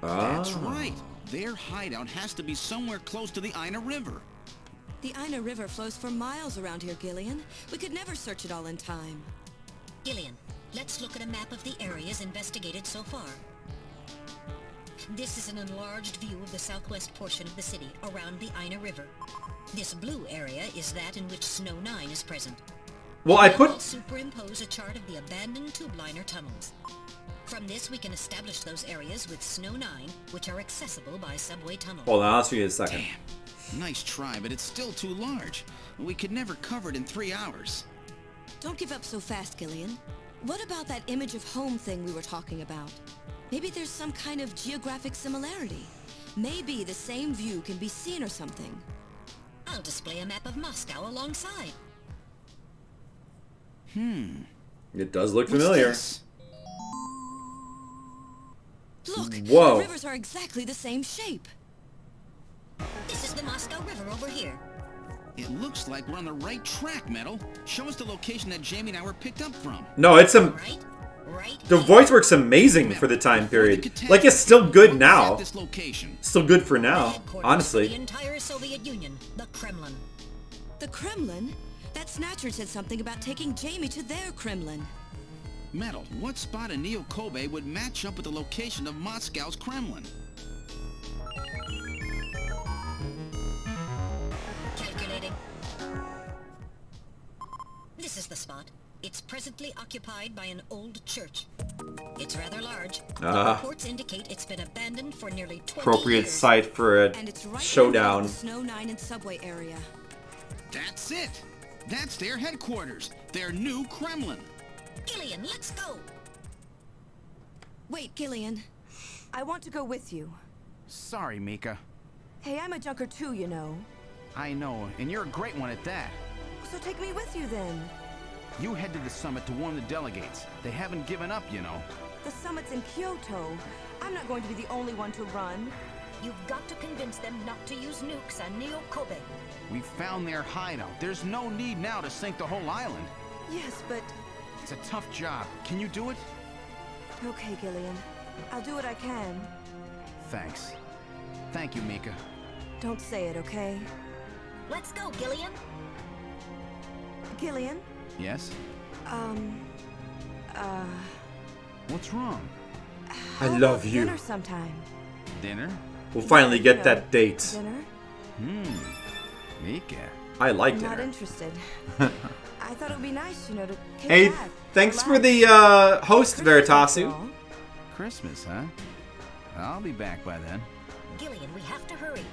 That's right. Their hideout has to be somewhere close to the Ina River. The Ina River flows for miles around here, Gillian. We could never search it all in time. Gillian, let's look at a map of the areas investigated so far. This is an enlarged view of the southwest portion of the city around the Ina River. This blue area is that in which Snow 9 is present. Well, I'll superimpose a chart of the abandoned tube liner tunnels. From this, we can establish those areas with Snow 9, which are accessible by subway tunnel. Hold on, I'll see you in a second. Damn. Nice try, but it's still too large. We could never cover it in 3 hours. Don't give up so fast, Gillian. What about that image of home thing we were talking about? Maybe there's some kind of geographic similarity. Maybe the same view can be seen or something. I'll display a map of Moscow alongside. It does look familiar. Look, whoa. The rivers are exactly the same shape. This is the Moscow River over here. It looks like we're on the right track, Metal. Show us the location that Jamie and I were picked up from. No, it's a... Right. The voice work's amazing for the time period. Like, it's still good now. This location. Still good for now, honestly. The entire Soviet Union, the Kremlin. The Kremlin? That Snatcher said something about taking Jamie to their Kremlin. Metal, what spot in Neo Kobe would match up with the location of Moscow's Kremlin? Calculating. This is the spot. It's presently occupied by an old church. It's rather large. Reports indicate it's been abandoned for nearly 20 Appropriate years. site for a And it's right showdown. in the Snow 9 and subway area. That's it! That's their headquarters, their new Kremlin. Gillian, let's go! Wait, Gillian. I want to go with you. Sorry, Mika. Hey, I'm a junker too, you know. I know, and you're a great one at that. So take me with you then. You head to the summit to warn the delegates. They haven't given up, you know. The summit's in Kyoto. I'm not going to be the only one to run. You've got to convince them not to use nukes on Neo Kobe. We found their hideout. There's no need now to sink the whole island. Yes, but... It's a tough job. Can you do it? Okay, Gillian. I'll do what I can. Thanks. Thank you, Mika. Don't say it, okay? Let's go, Gillian. Gillian? Yes? What's wrong? I love you. Dinner sometime. Dinner? We'll finally get that date. Dinner? Mika. I like I'm not dinner. interested. I thought it would be nice, you know, to kick Hey, back, thanks for relax. the host, Christmas after Veritasu. all. Christmas, huh? I'll be back by then. Gillian, we have to hurry.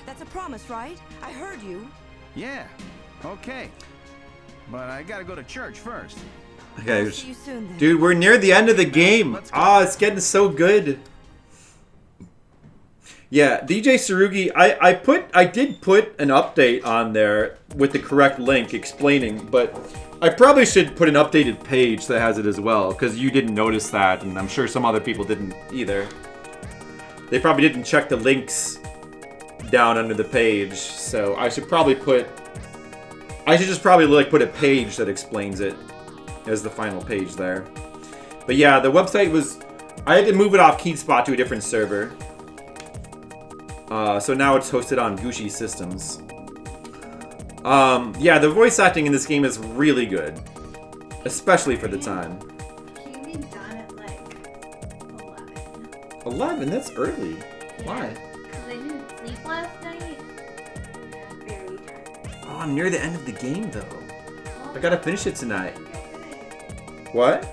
That's a promise, right? I heard you. Yeah. Okay. But I gotta go to church first. Okay, See you soon then. dude, we're near the end of the game. It's getting so good. Yeah, DJ Sarugi, I did put an update on there with the correct link explaining, but I probably should put an updated page that has it as well, because you didn't notice that, and I'm sure some other people didn't either. They probably didn't check the links down under the page, so I should probably just probably like put a page that explains it as the final page there. But yeah, the website was, I had to move it off KeenSpot to a different server. So now it's hosted on Gucci Systems. Yeah, the voice acting in this game is really good. Especially for the time. Can you be done at like 11? 11? That's early. Why? Because I didn't sleep last night. Very tired. Oh, I'm near the end of the game though. I gotta finish it tonight. What?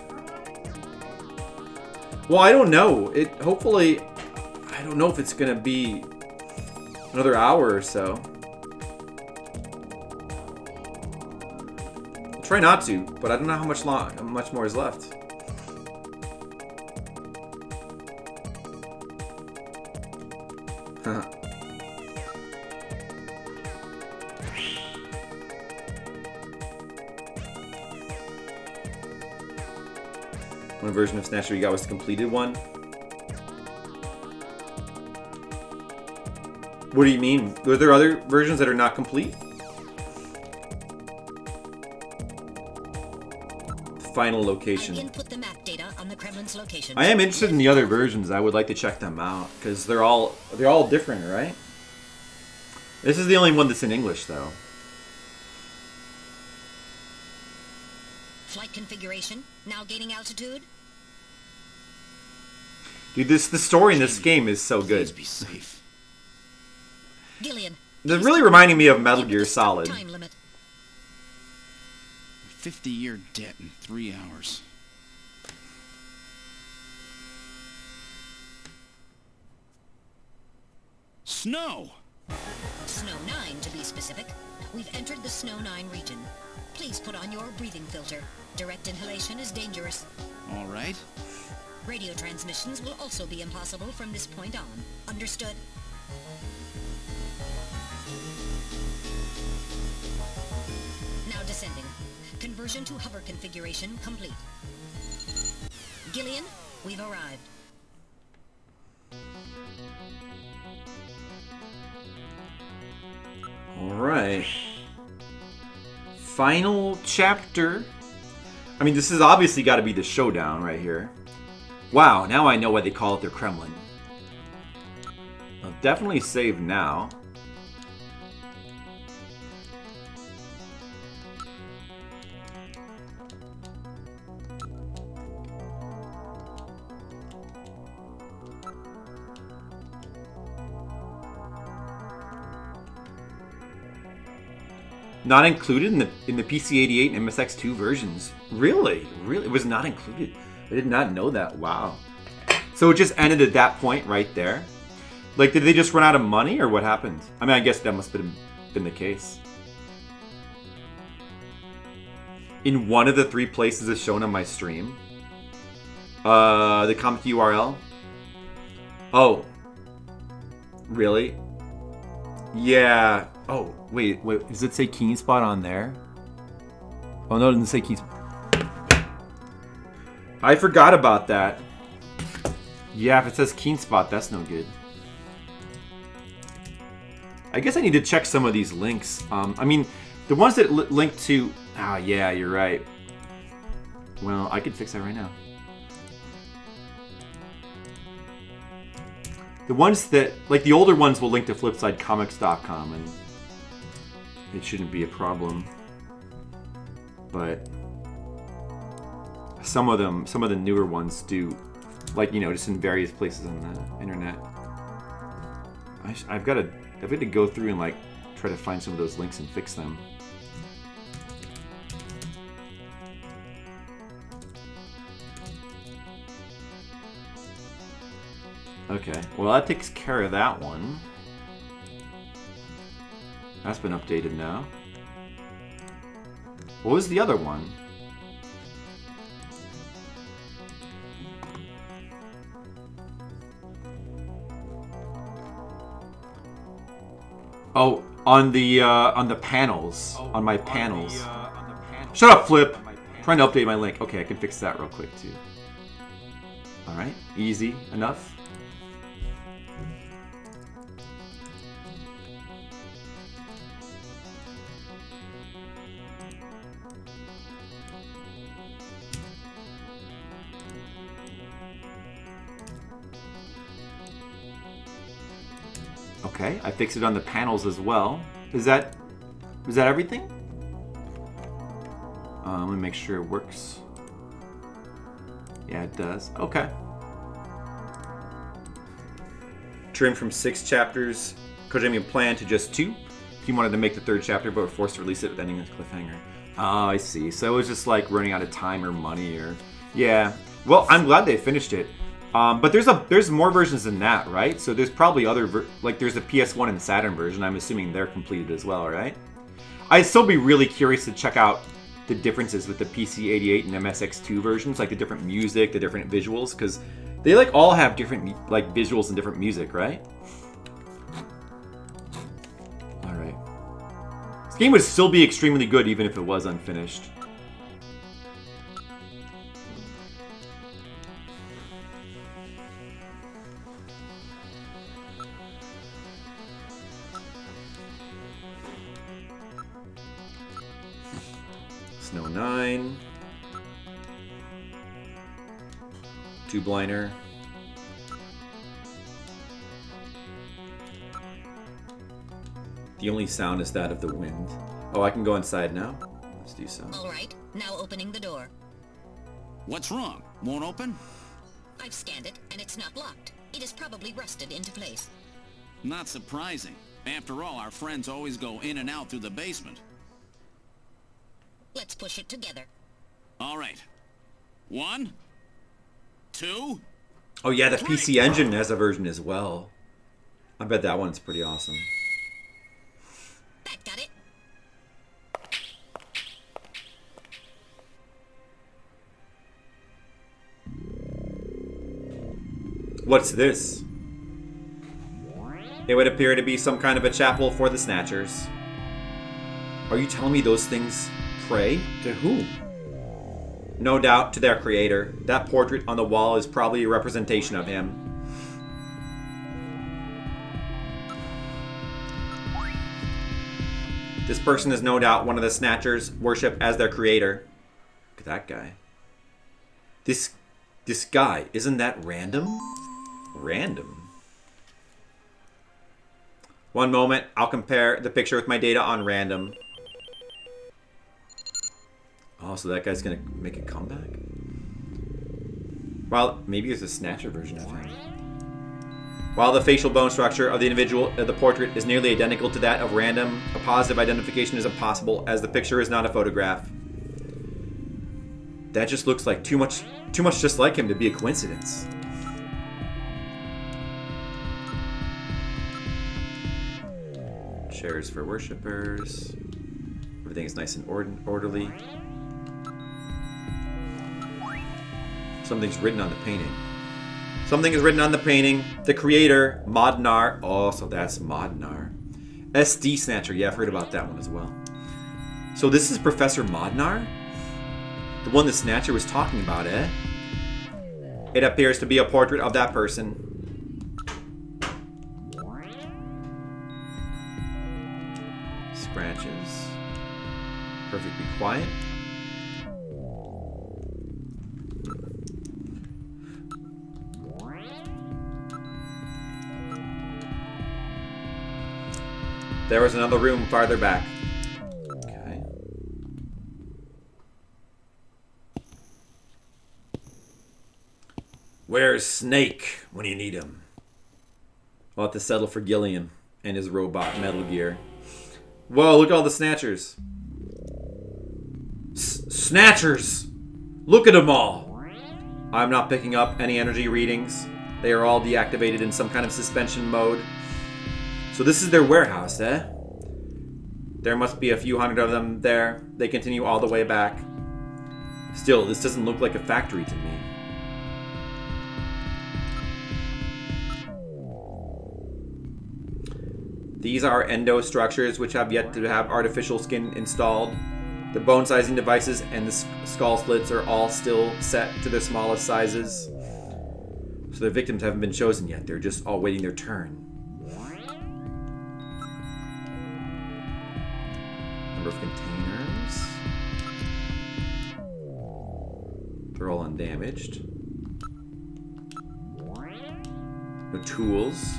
Well, I don't know. Hopefully, I don't know if it's gonna be another hour or so. I'll try not to, but I don't know how much more is left. One version of Snatcher you got was the completed one. What do you mean? Were there other versions that are not complete? Final location. Input the map data on the Kremlin's location. I am interested in the other versions. I would like to check them out because they're all different, right? This is the only one that's in English, though. Flight configuration. Now gaining altitude. Dude, the story in this game is so good. Be safe. Gillian. They're really reminding me of Metal Gear Solid. Time limit. 50-year debt in 3 hours. Snow! Snow 9 to be specific. We've entered the Snow 9 region. Please put on your breathing filter. Direct inhalation is dangerous. All right. Radio transmissions will also be impossible from this point on. Understood? Now descending. Conversion to hover configuration complete. Gillian, we've arrived. Alright. Final chapter. I mean, this has obviously got to be the showdown right here. Wow, now I know why they call it their Kremlin. I'll definitely save now. Not included in the PC-88 and MSX2 versions. Really? Really? It was not included. I did not know that. Wow. So it just ended at that point right there? Like, did they just run out of money, or what happened? I mean, I guess that must have been the case. In one of the 3 places as shown on my stream. The comic URL. Oh. Really? Yeah. Oh, wait. Does it say Keen Spot on there? Oh, no, it doesn't say Keen Spot. I forgot about that. Yeah, if it says Keen Spot, that's no good. I guess I need to check some of these links. I mean, the ones that link to... Ah, yeah, you're right. Well, I can fix that right now. The ones that... Like, the older ones will link to flipsidecomics.com, and it shouldn't be a problem. But some of the newer ones do, like, you know, just in various places on the internet. I've got to go through and, like, try to find some of those links and fix them. Okay, well, that takes care of that one. That's been updated now. What was the other one? Oh, on the panels, on my panels. Shut up, Flip. Trying to update my link. Okay, I can fix that real quick too. All right, easy enough. Okay, I fixed it on the panels as well. Is that everything? Let me make sure it works. Yeah, it does. Okay. Trimmed from 6 chapters. Kojima planned to just 2. He wanted to make the 3rd chapter, but was forced to release it with ending as a cliffhanger. Oh, I see. So it was just like running out of time or money, or yeah. Well, I'm glad they finished it. But there's more versions than that, right? So there's probably other like there's the PS1 and Saturn version. I'm assuming they're completed as well, right? I'd still be really curious to check out the differences with the PC-88 and MSX2 versions, like the different music, the different visuals, because they like all have different like visuals and different music, right? All right. This game would still be extremely good even if it was unfinished. Snow 9. Tube liner. The only sound is that of the wind. Oh, I can go inside now? Let's do so. All right, now opening the door. What's wrong? Won't open? I've scanned it, and it's not locked. It is probably rusted into place. Not surprising. After all, our friends always go in and out through the basement. Let's push it together. All right. 1, 2. Oh yeah, the PC Engine has a version as well. I bet that one's pretty awesome. That got it. What's this? It would appear to be some kind of a chapel for the Snatchers. Are you telling me those things pray to whom? No doubt to their creator. That portrait on the wall is probably a representation of him. This person is no doubt one of the Snatchers worshipped as their creator. Look at that guy. This guy, isn't that random? Random. One moment, I'll compare the picture with my data on random. Oh, so that guy's gonna make a comeback? Well, maybe there's a Snatcher version of him. While the facial bone structure of the individual of the portrait is nearly identical to that of random, a positive identification is impossible as the picture is not a photograph. That just looks like too much just like him to be a coincidence. Chairs for worshippers. Everything is nice and orderly. Something's written on the painting. Something is written on the painting. The creator, Modnar. Oh, so that's Modnar. SD Snatcher. Yeah, I've heard about that one as well. So this is Professor Modnar? The one the Snatcher was talking about, eh? It appears to be a portrait of that person. Scratches. Perfectly quiet. There was another room farther back. Okay. Where's Snake when you need him? I'll have to settle for Gillian and his robot Metal Gear. Whoa, look at all the Snatchers. Snatchers! Look at them all! I'm not picking up any energy readings. They are all deactivated in some kind of suspension mode. So this is their warehouse, eh? There must be a few hundred of them there. They continue all the way back. Still, this doesn't look like a factory to me. These are endo structures which have yet to have artificial skin installed. The bone sizing devices and the skull slits are all still set to their smallest sizes. So the victims haven't been chosen yet. They're just all waiting their turn. Number of containers. They're all undamaged. No tools.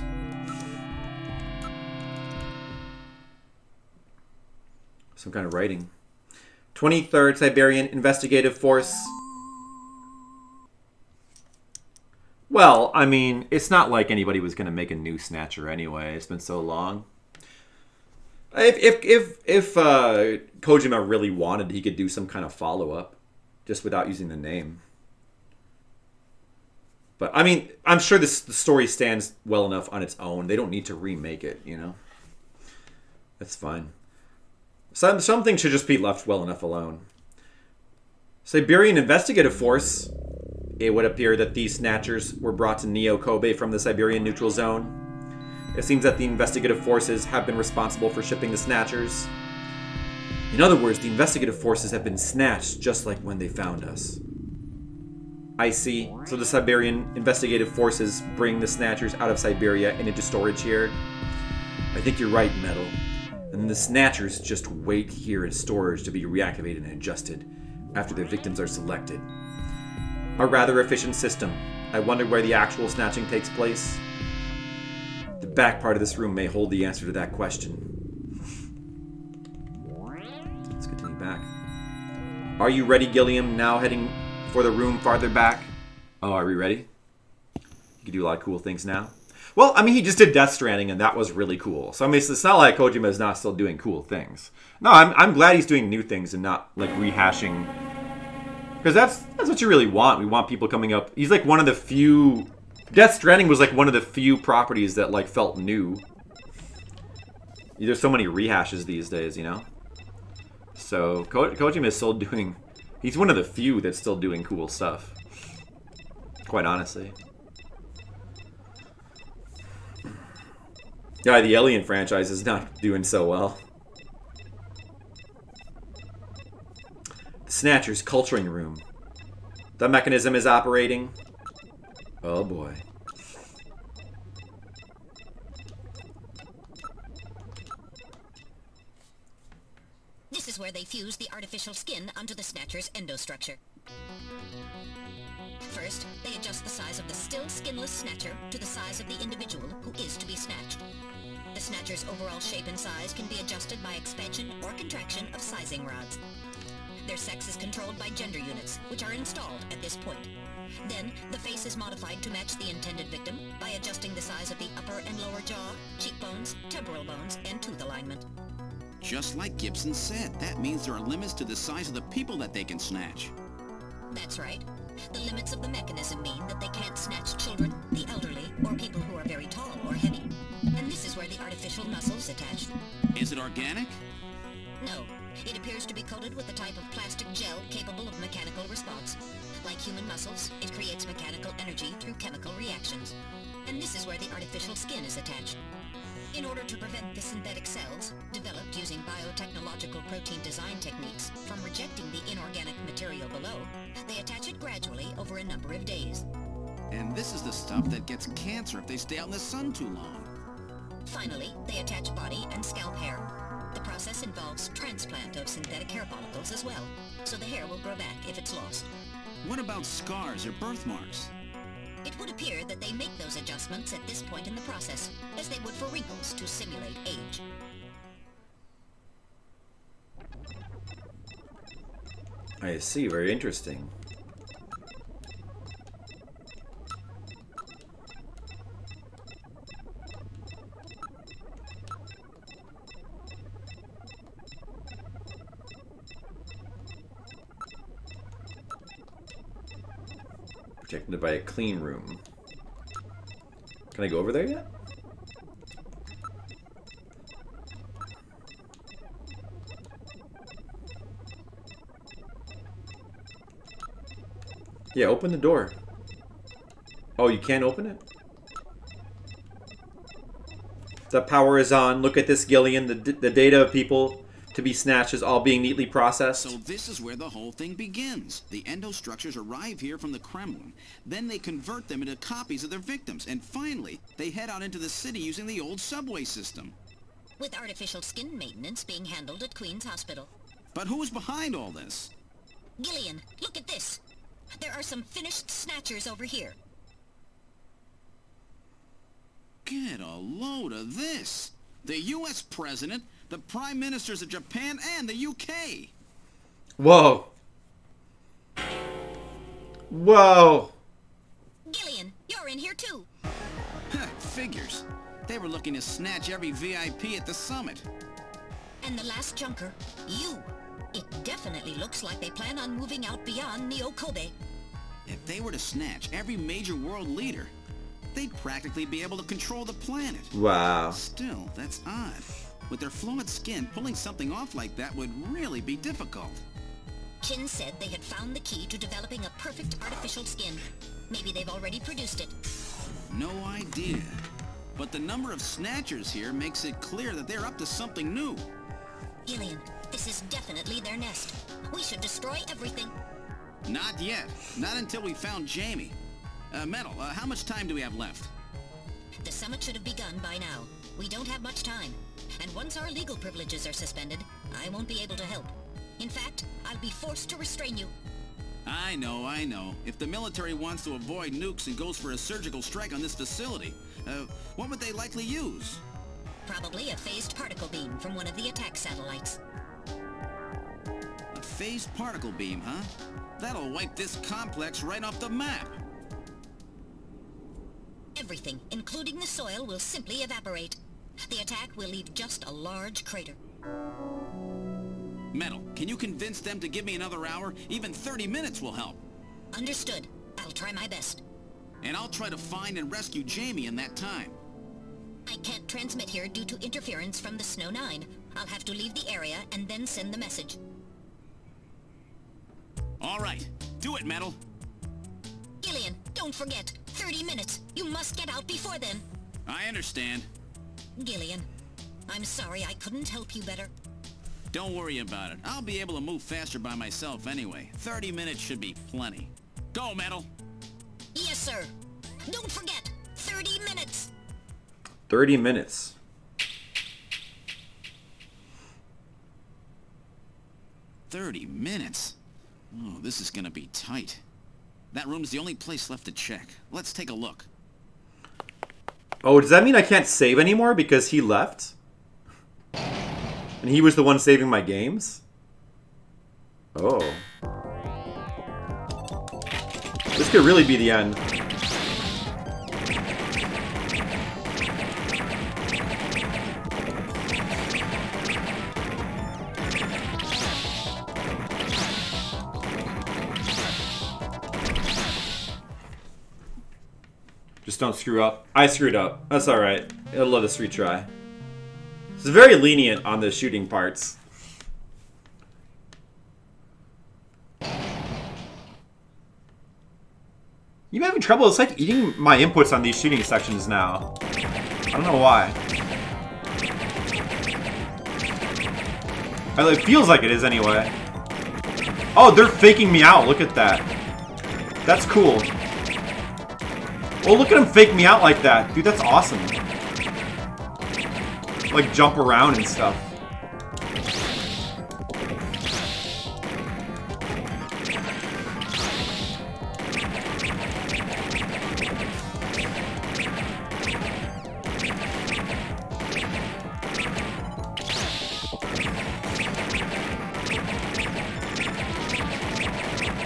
Some kind of writing. 23rd Siberian Investigative Force. Well, I mean, it's not like anybody was going to make a new Snatcher anyway. It's been so long. If Kojima really wanted, he could do some kind of follow-up, just without using the name. But I mean, I'm sure the story stands well enough on its own. They don't need to remake it, you know. That's fine. Some things should just be left well enough alone. Siberian Investigative Force. It would appear that these Snatchers were brought to Neo Kobe from the Siberian Neutral Zone. It seems that the investigative forces have been responsible for shipping the Snatchers. In other words, the investigative forces have been snatched just like when they found us. I see. So the Siberian investigative forces bring the Snatchers out of Siberia and into storage here. I think you're right, Metal. And the Snatchers just wait here in storage to be reactivated and adjusted after their victims are selected. A rather efficient system. I wonder where the actual snatching takes place. The back part of this room may hold the answer to that question. Let's continue back. Are you ready, Gilliam? Now heading for the room farther back. Oh, are we ready? You can do a lot of cool things now. Well, I mean, he just did Death Stranding, and that was really cool. So, I mean, it's not like Kojima is not still doing cool things. No, I'm glad he's doing new things and not, like, rehashing. Because that's what you really want. We want people coming up. He's, like, one of the few... Death Stranding was, like, one of the few properties that, like, felt new. There's so many rehashes these days, you know? So, Kojima is still doing... He's one of the few that's still doing cool stuff. Quite honestly. Yeah, the Alien franchise is not doing so well. The Snatcher's culturing room. The mechanism is operating. Oh boy. This is where they fuse the artificial skin onto the Snatcher's endostructure. First, they adjust the size of the still skinless Snatcher to the size of the individual who is to be snatched. The Snatcher's overall shape and size can be adjusted by expansion or contraction of sizing rods. Their sex is controlled by gender units, which are installed at this point. Then, the face is modified to match the intended victim by adjusting the size of the upper and lower jaw, cheekbones, temporal bones, and tooth alignment. Just like Gibson said, that means there are limits to the size of the people that they can snatch. That's right. The limits of the mechanism mean that they can't snatch children, the elderly, or people who are very tall or heavy. And this is where the artificial muscle's attached. Is it organic? No. It appears to be coated with a type of plastic gel capable of mechanical response. Like human muscles, it creates mechanical energy through chemical reactions. And this is where the artificial skin is attached. In order to prevent the synthetic cells, developed using biotechnological protein design techniques, from rejecting the inorganic material below, they attach it gradually over a number of days. And this is the stuff that gets cancer if they stay out in the sun too long. Finally, they attach body and scalp hair. The process involves transplant of synthetic hair follicles as well, so the hair will grow back if it's lost. What about scars or birthmarks? It would appear that they make those adjustments at this point in the process, as they would for wrinkles to simulate age. I see, very interesting. Protected by a clean room. Can I go over there yet? Yeah, open the door. Oh, you can't open it? The power is on. Look at this, Gillian. The data of people to be snatched is all being neatly processed. So this is where the whole thing begins. The endostructures arrive here from the Kremlin. Then they convert them into copies of their victims. And finally, they head out into the city using the old subway system. With artificial skin maintenance being handled at Queen's Hospital. But who's behind all this? Gillian, look at this. There are some finished snatchers over here. Get a load of this. The U.S. President, the Prime Ministers of Japan, and the UK. Whoa. Whoa. Gillian, you're in here too. Figures. They were looking to snatch every VIP at the summit. And the last junker, you. It definitely looks like they plan on moving out beyond Neo-Kobe. If they were to snatch every major world leader, they'd practically be able to control the planet. Wow. Still, that's odd. With their flawed skin, pulling something off like that would really be difficult. Chin said they had found the key to developing a perfect artificial skin. Maybe they've already produced it. No idea. But the number of snatchers here makes it clear that they're up to something new. Gillian, this is definitely their nest. We should destroy everything. Not yet. Not until we found Jamie. Metal, how much time do we have left? The summit should have begun by now. We don't have much time. And once our legal privileges are suspended, I won't be able to help. In fact, I'll be forced to restrain you. I know. If the military wants to avoid nukes and goes for a surgical strike on this facility, what would they likely use? Probably a phased particle beam from one of the attack satellites. A phased particle beam, huh? That'll wipe this complex right off the map. Everything, including the soil, will simply evaporate. The attack will leave just a large crater. Metal, can you convince them to give me another hour? Even 30 minutes will help. Understood. I'll try my best. And I'll try to find and rescue Jamie in that time. I can't transmit here due to interference from the Snow 9. I'll have to leave the area and then send the message. All right. Do it, Metal. Gillian, don't forget. 30 minutes. You must get out before then. I understand. Gillian, I'm sorry I couldn't help you better. Don't worry about it. I'll be able to move faster by myself anyway. 30 minutes should be plenty. Go, Metal. Yes, sir. Don't forget. 30 minutes. 30 minutes. $30. Oh, this is gonna be tight. That room's the only place left to check. Let's take a look. Oh, does that mean I can't save anymore because he left? And he was the one saving my games? Oh. This could really be the end. Just don't screw up. I screwed up. That's alright. It'll let us retry. It's very lenient on the shooting parts. You having trouble? It's like eating my inputs on these shooting sections now. I don't know why. It feels like it is anyway. Oh, they're faking me out. Look at that. That's cool. Oh, look at him fake me out like that. Dude, that's awesome. Like, jump around and stuff.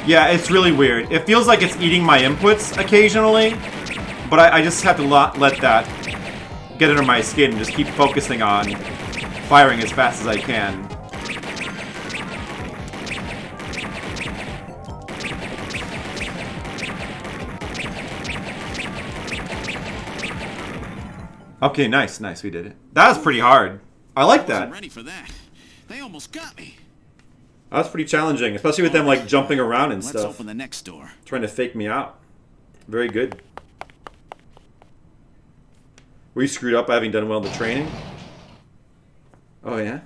Yeah, it's really weird. It feels like it's eating my inputs occasionally, but I just have to let that get under my skin and just keep focusing on firing as fast as I can. Okay, nice, we did it. That was pretty hard. I like that. Ready for that. They almost got me. That was pretty challenging, especially with them like jumping around and stuff. Let's open the next door. Trying to fake me out. Very good. Were you screwed up by having done well in the training? Oh yeah?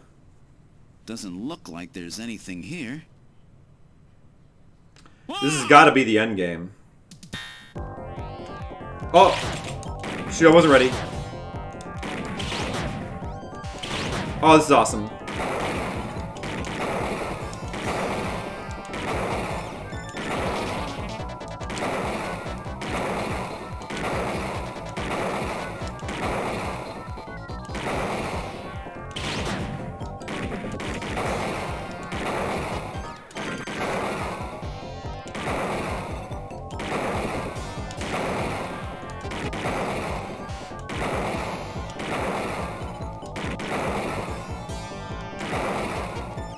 Doesn't look like there's anything here. This has got to be the end game. Oh! Shoot, I wasn't ready. Oh, this is awesome.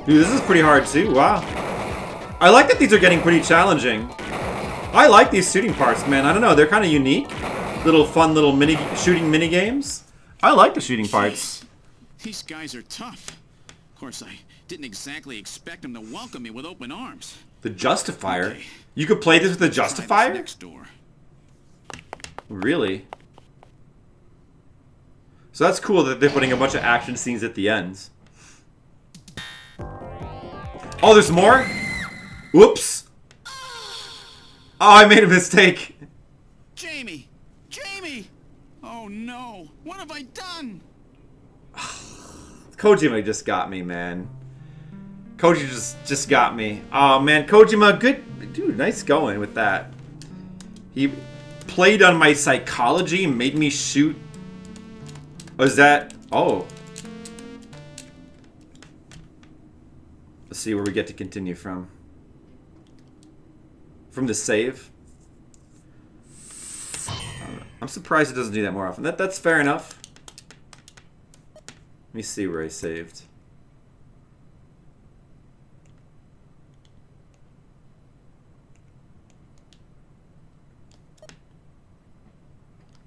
Dude, this is pretty hard too. Wow. I like that these are getting pretty challenging. I like these shooting parts, man. I don't know. They're kind of unique. Little fun little shooting mini games. I like the shooting parts. These guys are tough. Of course, I didn't exactly expect them to welcome me with open arms. The Justifier? Okay. You could play this with the Justifier? Next door. Really? So that's cool that they're putting a bunch of action scenes at the end. Oh, there's more? Whoops. Oh, I made a mistake. Jamie! Jamie! Oh no, what have I done? Kojima just got me, man. Kojima just got me. Oh man, Kojima, good dude, nice going with that. He played on my psychology and made me shoot. Was that? Oh. Let's see where we get to continue from. From the save. I'm surprised it doesn't do that more often. That's fair enough. Let me see where I saved.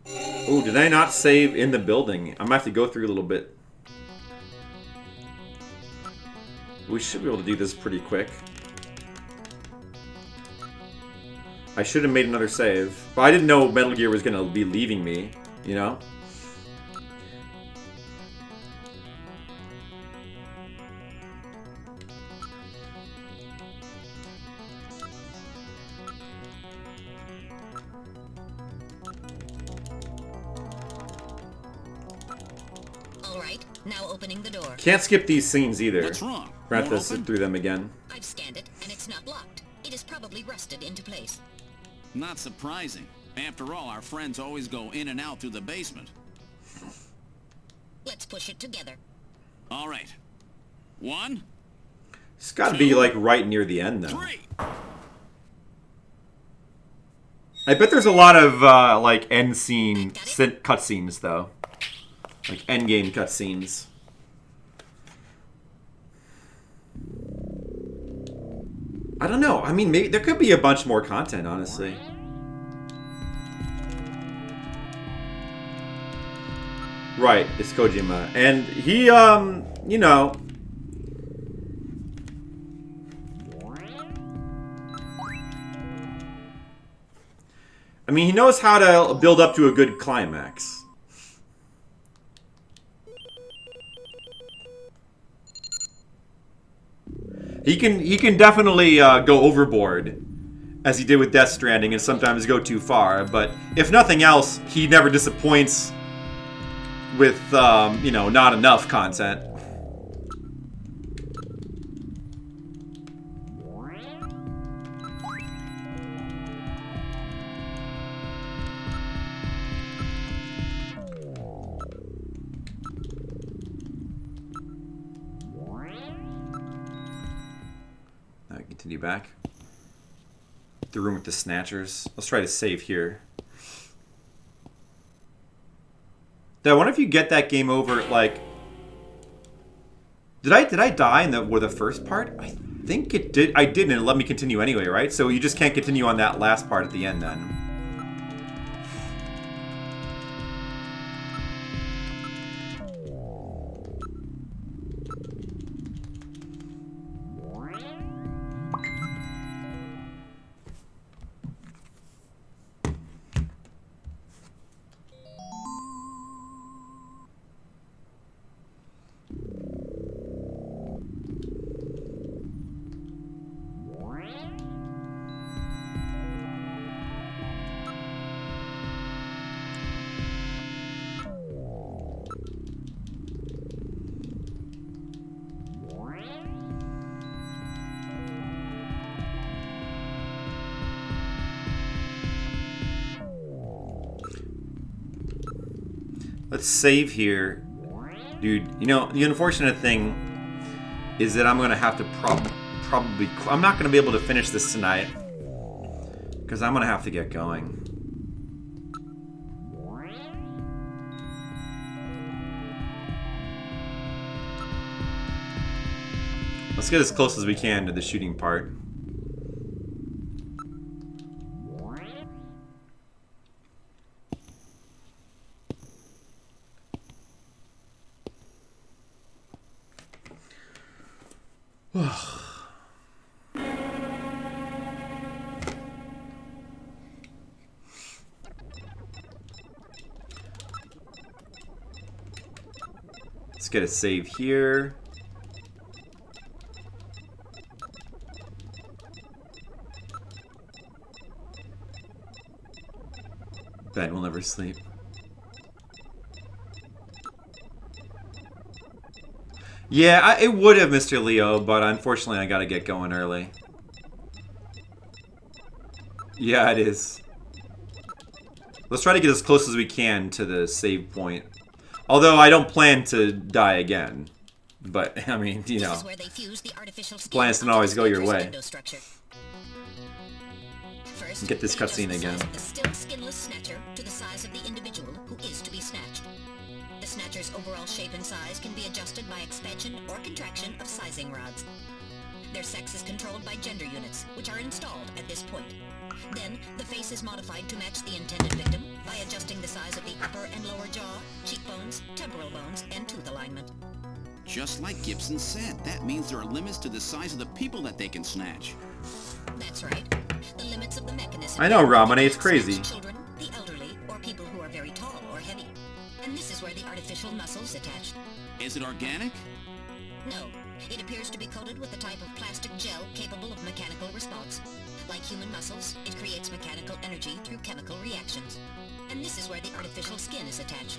Oh, did I not save in the building? I'm gonna have to go through a little bit. We should be able to do this pretty quick. I should have made another save. But I didn't know Metal Gear was going to be leaving me, you know? Alright, now opening the door. Can't skip these scenes either. What's wrong? We're gonna have to sit through them again. I've scanned it, and it's not locked. It is probably rusted into place. Not surprising. After all, our friends always go in and out through the basement. Let's push it together. All right. 1. It's got to be like right near the end, though. 3. I bet there's a lot of like end scene cutscenes though, like end game cutscenes. I don't know. I mean, maybe there could be a bunch more content, honestly. Right, it's Kojima, and he, you know. I mean, he knows how to build up to a good climax. He can definitely go overboard, as he did with Death Stranding, and sometimes go too far. But if nothing else, he never disappoints with you know, not enough content. Continue back. The room with the Snatchers. Let's try to save here. I wonder if you get that game over, like... Did I die in the first part? I think it did. I didn't, and it let me continue anyway, right? So you just can't continue on that last part at the end then. Let's save here. Dude, you know, the unfortunate thing is that I'm going to have to probably... I'm not going to be able to finish this tonight. Because I'm going to have to get going. Let's get as close as we can to the shooting part. Let's get a save here. Bed will never sleep. Yeah, it would have, Mr. Leo, but unfortunately I gotta get going early. Yeah, it is. Let's try to get as close as we can to the save point. Although I don't plan to die again. But, I mean, you know, plans don't always go your way. Get this cutscene again. The still skinless Snatcher to the size of the individual who is to be snatched. The Snatcher's overall shape and size can be adjusted by expansion or contraction of sizing rods. Their sex is controlled by gender units, which are installed at this point. Then, the face is modified to match the intended victim by adjusting the size of the upper and lower jaw, cheekbones, temporal bones, and tooth alignment. Just like Gibson said, that means there are limits to the size of the people that they can snatch. That's right. The limits of the mechanism. I know, Ramane, it's crazy. Children, the elderly, or people who are very tall or heavy. And this is where the artificial muscles attach. Is it organic? No. It appears to be coated with a type of plastic gel capable of mechanical response. Like human muscles, it creates mechanical energy through chemical reactions. And this is where the artificial skin is attached.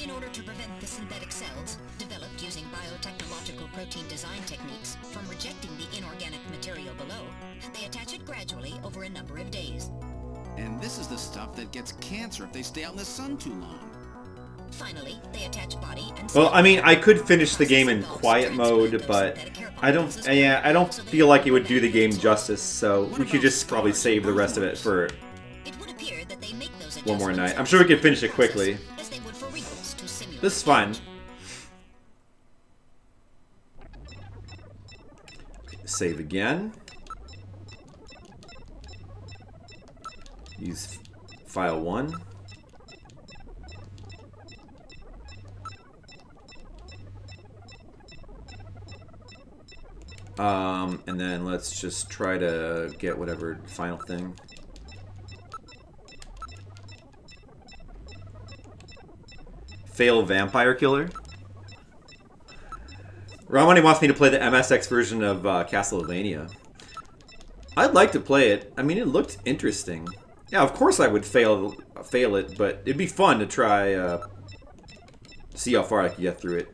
In order to prevent the synthetic cells, developed using biotechnological protein design techniques, from rejecting the inorganic material below, they attach it gradually over a number of days. And this is the stuff that gets cancer if they stay out in the sun too long. Finally, they attach body and... Well, I mean, I could finish the game in quiet mode, but I don't feel like it would do the game justice, so we should just probably save the rest of it for one more night. I'm sure we can finish it quickly. As they would for reboots to simulate. This is fun. Save again. Use file 1. And then let's just try to get whatever final thing. Fail Vampire Killer. Ramani wants me to play the MSX version of Castlevania. I'd like to play it. I mean, it looked interesting. Yeah, of course I would fail it, but it'd be fun to try see how far I can get through it.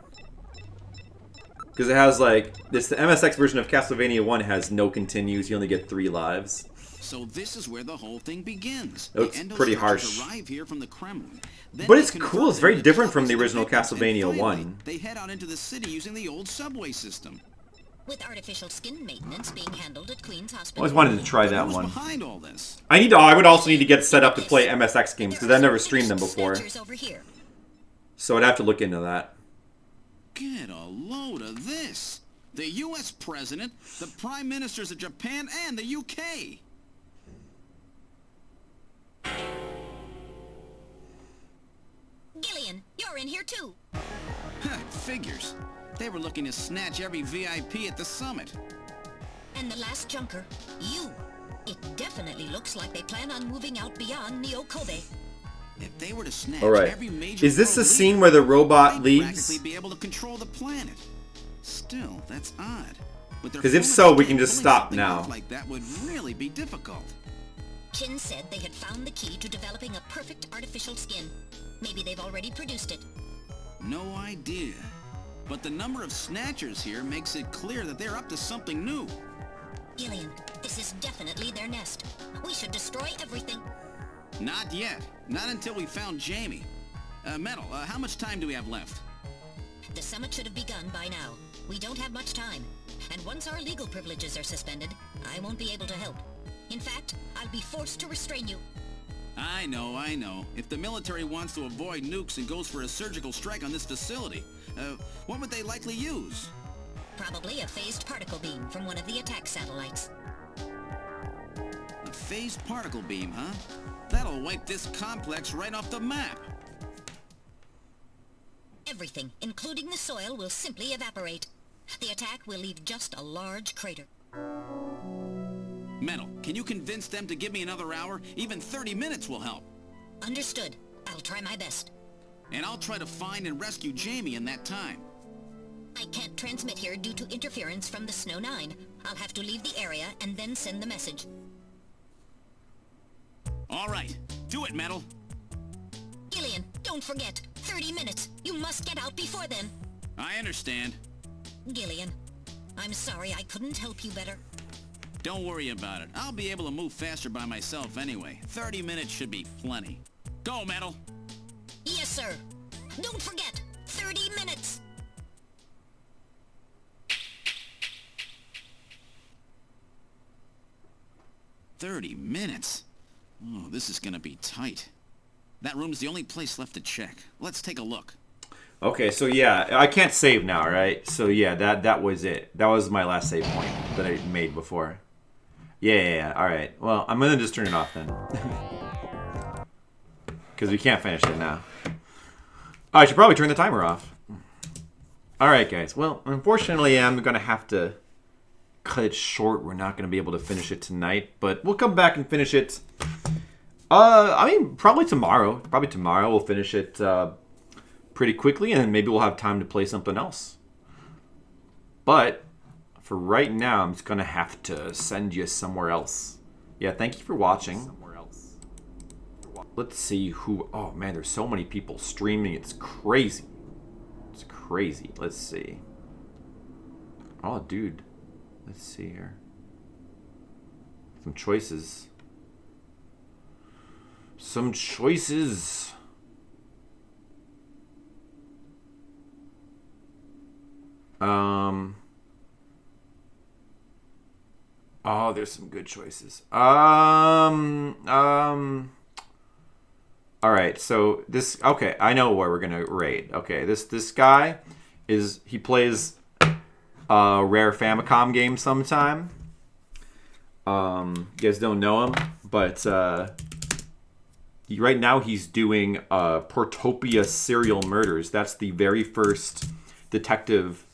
Because it has, like, the MSX version of Castlevania 1 has no continues. You only get 3 lives. So this is where the whole thing begins. It looks pretty harsh. Arrive here from the Kremlin. But it's cool. It's very different from the original Castlevania 1. They head out into the city using the old subway system. With artificial skin maintenance being handled at Queen's I Hospital. always wanted to try that one. Behind all this? I would also need to get set up to play MSX games because I've never streamed them before. Over here. So I'd have to look into that. Get a load of this. The U.S. President, the Prime Ministers of Japan, and the U.K. Gillian, you're in here too. Figures. They were looking to snatch every VIP at the summit. And the last junker, you. It definitely looks like they plan on moving out beyond Neo-Kobe. If they were to snatch All right. every major Is this the world scene leader, where the robot they'd leaves? practically be able to control the planet. Still, that's odd. Because if so, we can just stop now. Like that would really be difficult. Chin said they had found the key to developing a perfect artificial skin. Maybe they've already produced it. No idea. But the number of snatchers here makes it clear that they're up to something new. Gillian, this is definitely their nest. We should destroy everything. Not yet. Not until we found Jamie. Metal, how much time do we have left? The summit should have begun by now. We don't have much time. And once our legal privileges are suspended, I won't be able to help. In fact, I'll be forced to restrain you. I know. If the military wants to avoid nukes and goes for a surgical strike on this facility, what would they likely use? Probably a phased particle beam from one of the attack satellites. A phased particle beam, huh? That'll wipe this complex right off the map. Everything, including the soil, will simply evaporate. The attack will leave just a large crater. Metal, can you convince them to give me another hour? Even 30 minutes will help. Understood. I'll try my best. And I'll try to find and rescue Jamie in that time. I can't transmit here due to interference from the Snow 9. I'll have to leave the area and then send the message. All right. Do it, Metal. Gillian, don't forget. 30 minutes. You must get out before then. I understand. Gillian, I'm sorry I couldn't help you better. Don't worry about it. I'll be able to move faster by myself anyway. 30 minutes should be plenty. Go, Metal. Yes, sir. Don't forget. 30 minutes. "30 minutes? Oh, this is gonna be tight. That room's the only place left to check. Let's take a look." Okay, so yeah, I can't save now, right? So yeah, that was it. That was my last save point that I made before. Yeah. All right. Well, I'm gonna just turn it off then, because we can't finish it now. Oh, I should probably turn the timer off. All right, guys. Well, unfortunately, I'm gonna have to cut it short. We're not gonna be able to finish it tonight, but we'll come back and finish it. I mean, probably tomorrow. Probably tomorrow we'll finish it pretty quickly, and then maybe we'll have time to play something else. But for right now, I'm just gonna have to send you somewhere else. Yeah, thank you for watching. Let's see who. Oh man, there's so many people streaming. It's crazy. It's crazy. Let's see. Oh, dude. Let's see here. Some choices. Some choices. Oh, there's some good choices. All right, so this, okay, I know where we're gonna raid. Okay, this guy he plays a rare Famicom game sometime. You guys don't know him, but right now he's doing Portopia Serial Murders. That's the very first detective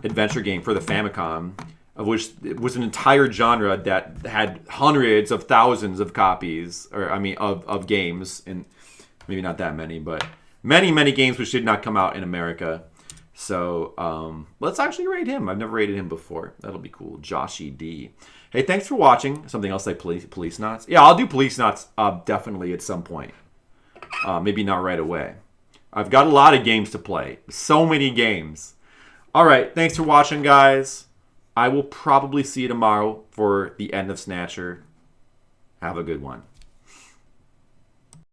adventure game for the Famicom, of which it was an entire genre that had hundreds of thousands of copies, or I mean of games, and maybe not that many, but many games which did not come out in America. So let's actually raid him. I've never raided him before. That'll be cool. Joshy D. Hey, thanks for watching. Something else like Police Knots? Yeah, I'll do Police Knots definitely at some point. Maybe not right away. I've got a lot of games to play. So many games. All right, thanks for watching, guys. I will probably see you tomorrow for the end of Snatcher. Have a good one.